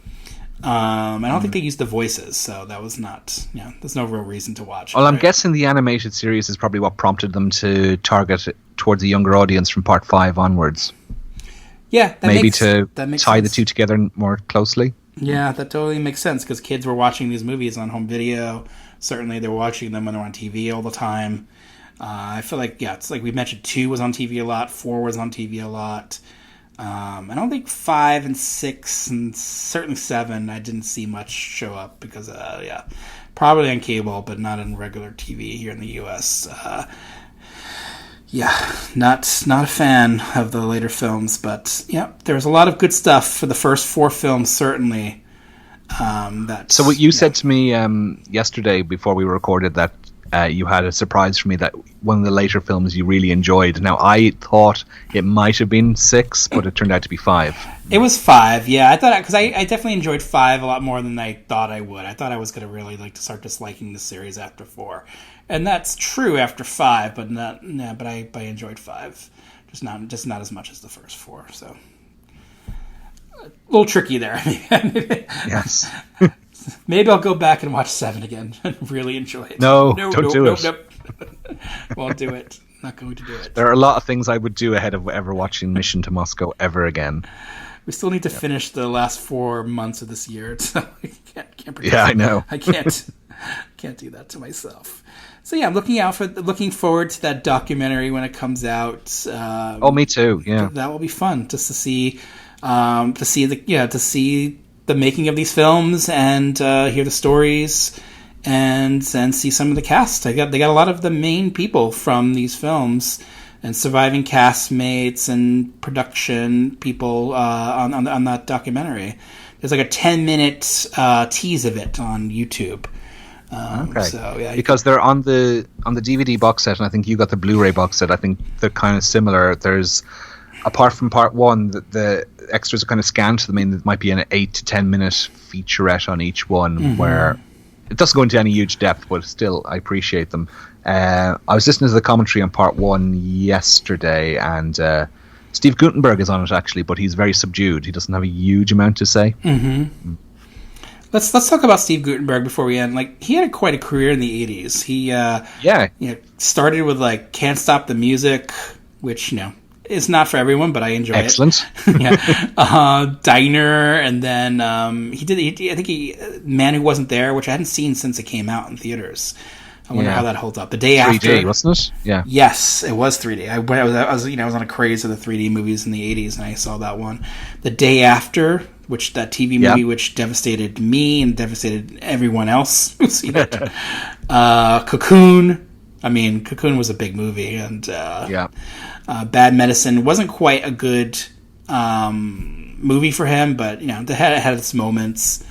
I don't think they used the voices, so that was not. Yeah, there's no real reason to watch. Well, I'm guessing the animated series is probably what prompted them to target it towards a younger audience from Part 5 onwards. Yeah, maybe to tie sense. The two together more closely. Yeah, that totally makes sense because kids were watching these movies on home video. Certainly, they're watching them when they're on TV all the time. I feel like, yeah, it's like we mentioned, 2 was on TV a lot, 4 was on TV a lot. I don't think 5 and 6 and certainly 7 I didn't see much show up because, probably on cable, but not on regular TV here in the U.S. Not a fan of the later films, but yeah, there was a lot of good stuff for the first 4 films, certainly. So what you said to me yesterday before we recorded that you had a surprise for me that one of the later films you really enjoyed. Now, I thought it might have been 6, but it turned out to be 5. It was 5, yeah. I thought because I definitely enjoyed 5 a lot more than I thought I would. I thought I was going to really like to start disliking the series after 4, and that's true after 5, but not. Yeah, but I enjoyed 5, just not as much as the first 4. So a little tricky there. Yes. Maybe I'll go back and watch 7 again and really enjoy it. Don't do it. Nope. Won't do it. Not going to do it. There are a lot of things I would do ahead of ever watching Mission to Moscow ever again. We still need to finish the last 4 months of this year, so I can't predict. Yeah, I know. I can't do that to myself. So yeah, I'm looking forward to that documentary when it comes out. Me too. Yeah, that will be fun just to see the making of these films and hear the stories and see some of the cast. They got a lot of the main people from these films and surviving castmates and production people on that documentary. There's like a 10-minute tease of it on YouTube. Okay. So, yeah, because they're on the DVD box set, and I think you got the Blu-ray box set. I think they're kind of similar. There's, apart from part one, the extras are kind of scanned to them. I mean, there might be an 8 to 10 minute featurette on each one, where it doesn't go into any huge depth, but still, I appreciate them. I was listening to the commentary on part one yesterday, and Steve Guttenberg is on it actually, but he's very subdued. He doesn't have a huge amount to say. Let's talk about Steve Guttenberg before we end. Like, he had quite a career in the 80s. He started with like Can't Stop the Music, which is not for everyone, but I enjoy it. Excellent. Diner, and then I think Man Who Wasn't There, which I hadn't seen since it came out in theaters. I wonder how that holds up. The day 3D, after, wasn't it? Yeah. Yes, it was 3D. I was on a craze of the 3D movies in the 80s, and I saw that one. The Day After, which that TV movie, which devastated me and devastated everyone else who's seen it. Cocoon. I mean, Cocoon was a big movie, and Bad Medicine wasn't quite a good movie for him, but it had its moments.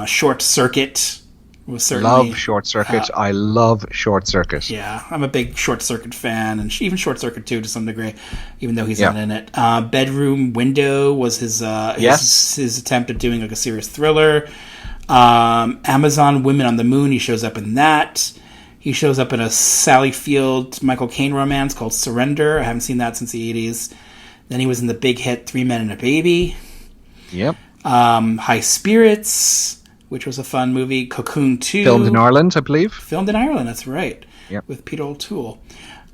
Short Circuit was certainly love Short Circuit. I love Short Circuit. Yeah, I'm a big Short Circuit fan, and even Short Circuit 2 to some degree, even though he's not in it. Bedroom Window was his attempt at doing like a serious thriller. Amazon Women on the Moon, he shows up in that. He shows up in a Sally Field, Michael Caine romance called Surrender. I haven't seen that since the 80s. Then he was in the big hit 3 Men and a Baby. Yep. High Spirits, which was a fun movie. Cocoon 2. Filmed in Ireland, I believe. Filmed in Ireland, that's right. Yep. With Peter O'Toole.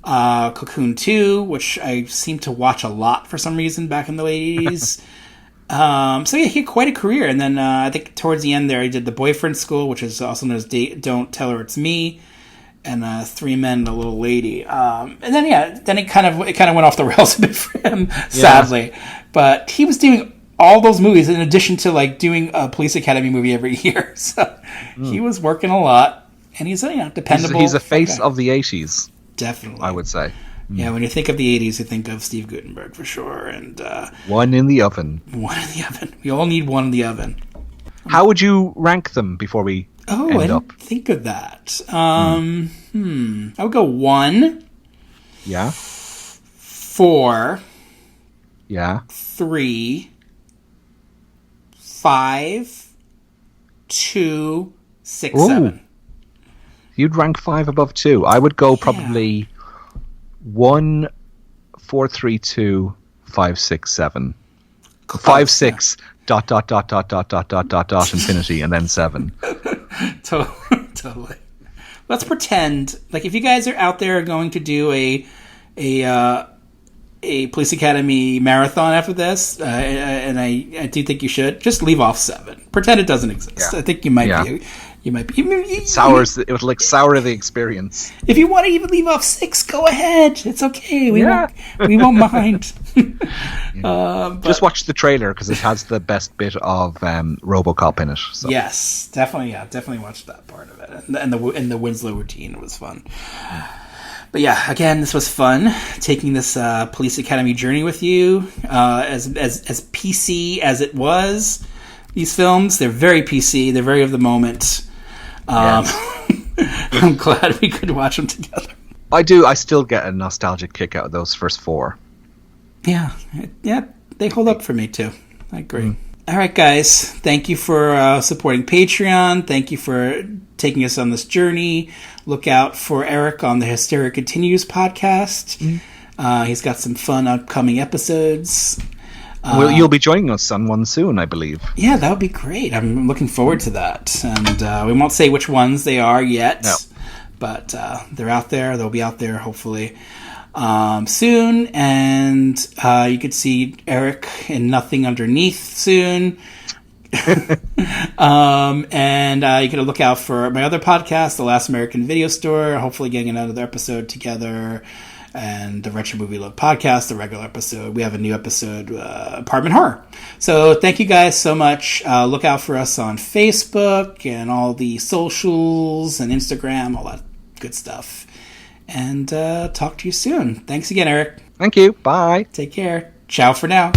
Cocoon 2, which I seemed to watch a lot for some reason back in the late 80s. So yeah, he had quite a career. And then I think towards the end there, he did The Boyfriend School, which is also known as Don't Tell Her It's Me. And 3 Men and a Little Lady. And then it kind of went off the rails a bit for him, sadly. But he was doing all those movies in addition to like doing a Police Academy movie every year. So he was working a lot, and he's dependable. He's a face of the 80s. Definitely, I would say. Yeah, when you think of the 80s, you think of Steve Guttenberg for sure. And one in the oven. One in the oven. We all need one in the oven. How would you rank them before we end I up? didn't think of that. I would go 1. Yeah. 4. Yeah. 3. 5. 2. 6. Ooh. 7. You'd rank 5 above 2. I would go probably 1, 4, 3, 2, 5, 6, 7. 5, 6. ... infinity, and then 7. Totally. Let's pretend like if you guys are out there going to do a Police Academy marathon after this, and I do think you should just leave off 7. Pretend it doesn't exist. I think you might be. You might be. It sours. It would sour the experience. If you want to even leave off 6, go ahead. It's okay. We won't mind. Just watch the trailer because it has the best bit of RoboCop in it. So. Yes, definitely. Yeah, definitely watch that part of it, and the Winslow routine was fun. But yeah, again, this was fun taking this Police Academy journey with you. As PC as it was, these films, they're very PC. They're very of the moment. I'm glad we could watch them together. I do. I still get a nostalgic kick out of those first 4. Yeah, they hold up for me too. I agree. All right, guys. Thank you for supporting Patreon. Thank you for taking us on this journey. Look out for Erik on the Hysteria Continues podcast. He's got some fun upcoming episodes. You'll be joining us on one soon, I believe. Yeah, that would be great. I'm looking forward to that. And we won't say which ones they are yet, but they're out there. They'll be out there, hopefully. soon, and you could see Erik in Nothing Underneath soon. And you can look out for my other podcast, The Last American Video Store, hopefully getting another episode together, and the Retro Movie Love podcast, the regular episode. We have a new episode, Apartment Horror. So thank you guys so much. Look out for us on Facebook and all the socials and Instagram, all that good stuff. And talk to you soon. Thanks again, Erik. Thank you. Bye. Take care. Ciao for now.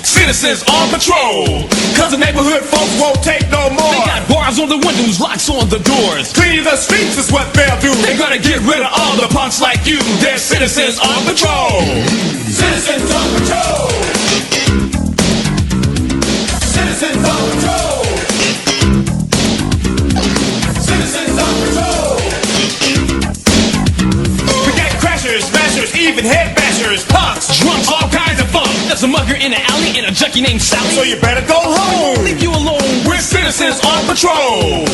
Citizens on patrol, cause the neighborhood folks won't take no more. They got bars on the windows, locks on the doors. Cleaning the streets is what they'll do. They're gonna get rid of all the punks like you. They're citizens on patrol. Citizens on patrol. Citizens on patrol. Citizens on patrol. We got crashers, smashers, even head bashers, punks, drunks, all kinds of fun. There's a mugger in the alley and a junkie named Sally. So you better go home. Leave you alone. We're citizens on patrol.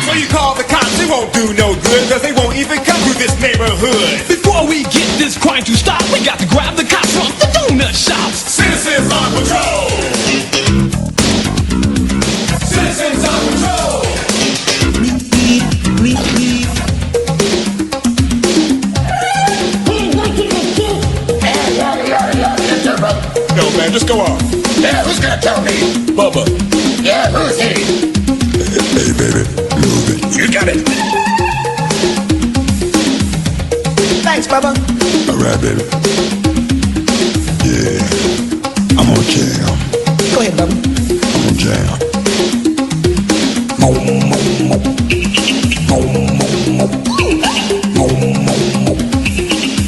So you call the cops, they won't do no good, cause they won't even come through this neighborhood. Before we get this crime to stop, we got to grab the cops from the donut shops. Citizens on patrol. Citizens on patrol. No, man, just go on. Yeah, who's gonna tell me? Bubba. Yeah, who's he? Hey, baby, move it. You got it. Thanks, Bubba. All right, baby. Yeah, I'm on jam. Go ahead, Bubba. I'm on jam.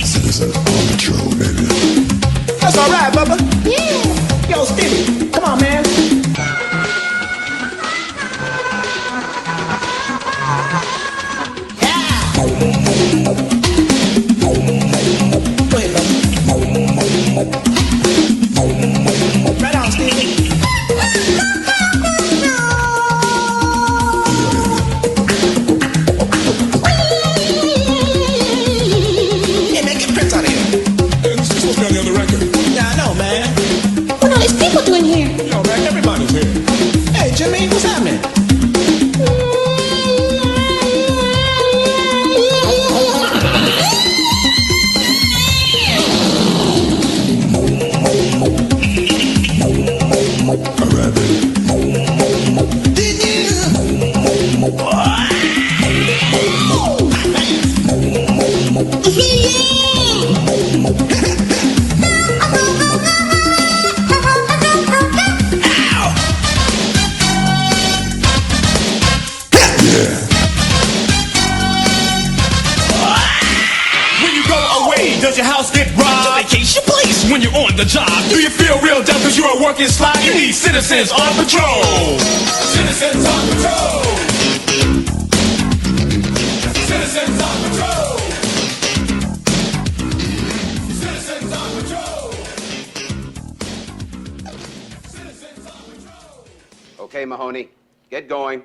Citizens on patrol, baby. That's all right, Bubba. Yeah. Yo, Stevie, come on, man. Yeah. Go ahead, Bubba. Right on, Stevie. Does your house get robbed? To vacation place when you're on the job. Do you feel real dumb because you're a working slob? You need citizens on patrol. Citizens on patrol. Citizens on patrol. Citizens on patrol. Citizens on patrol. Okay, Mahoney, get going.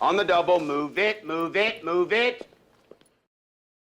On the double, move it, move it, move it.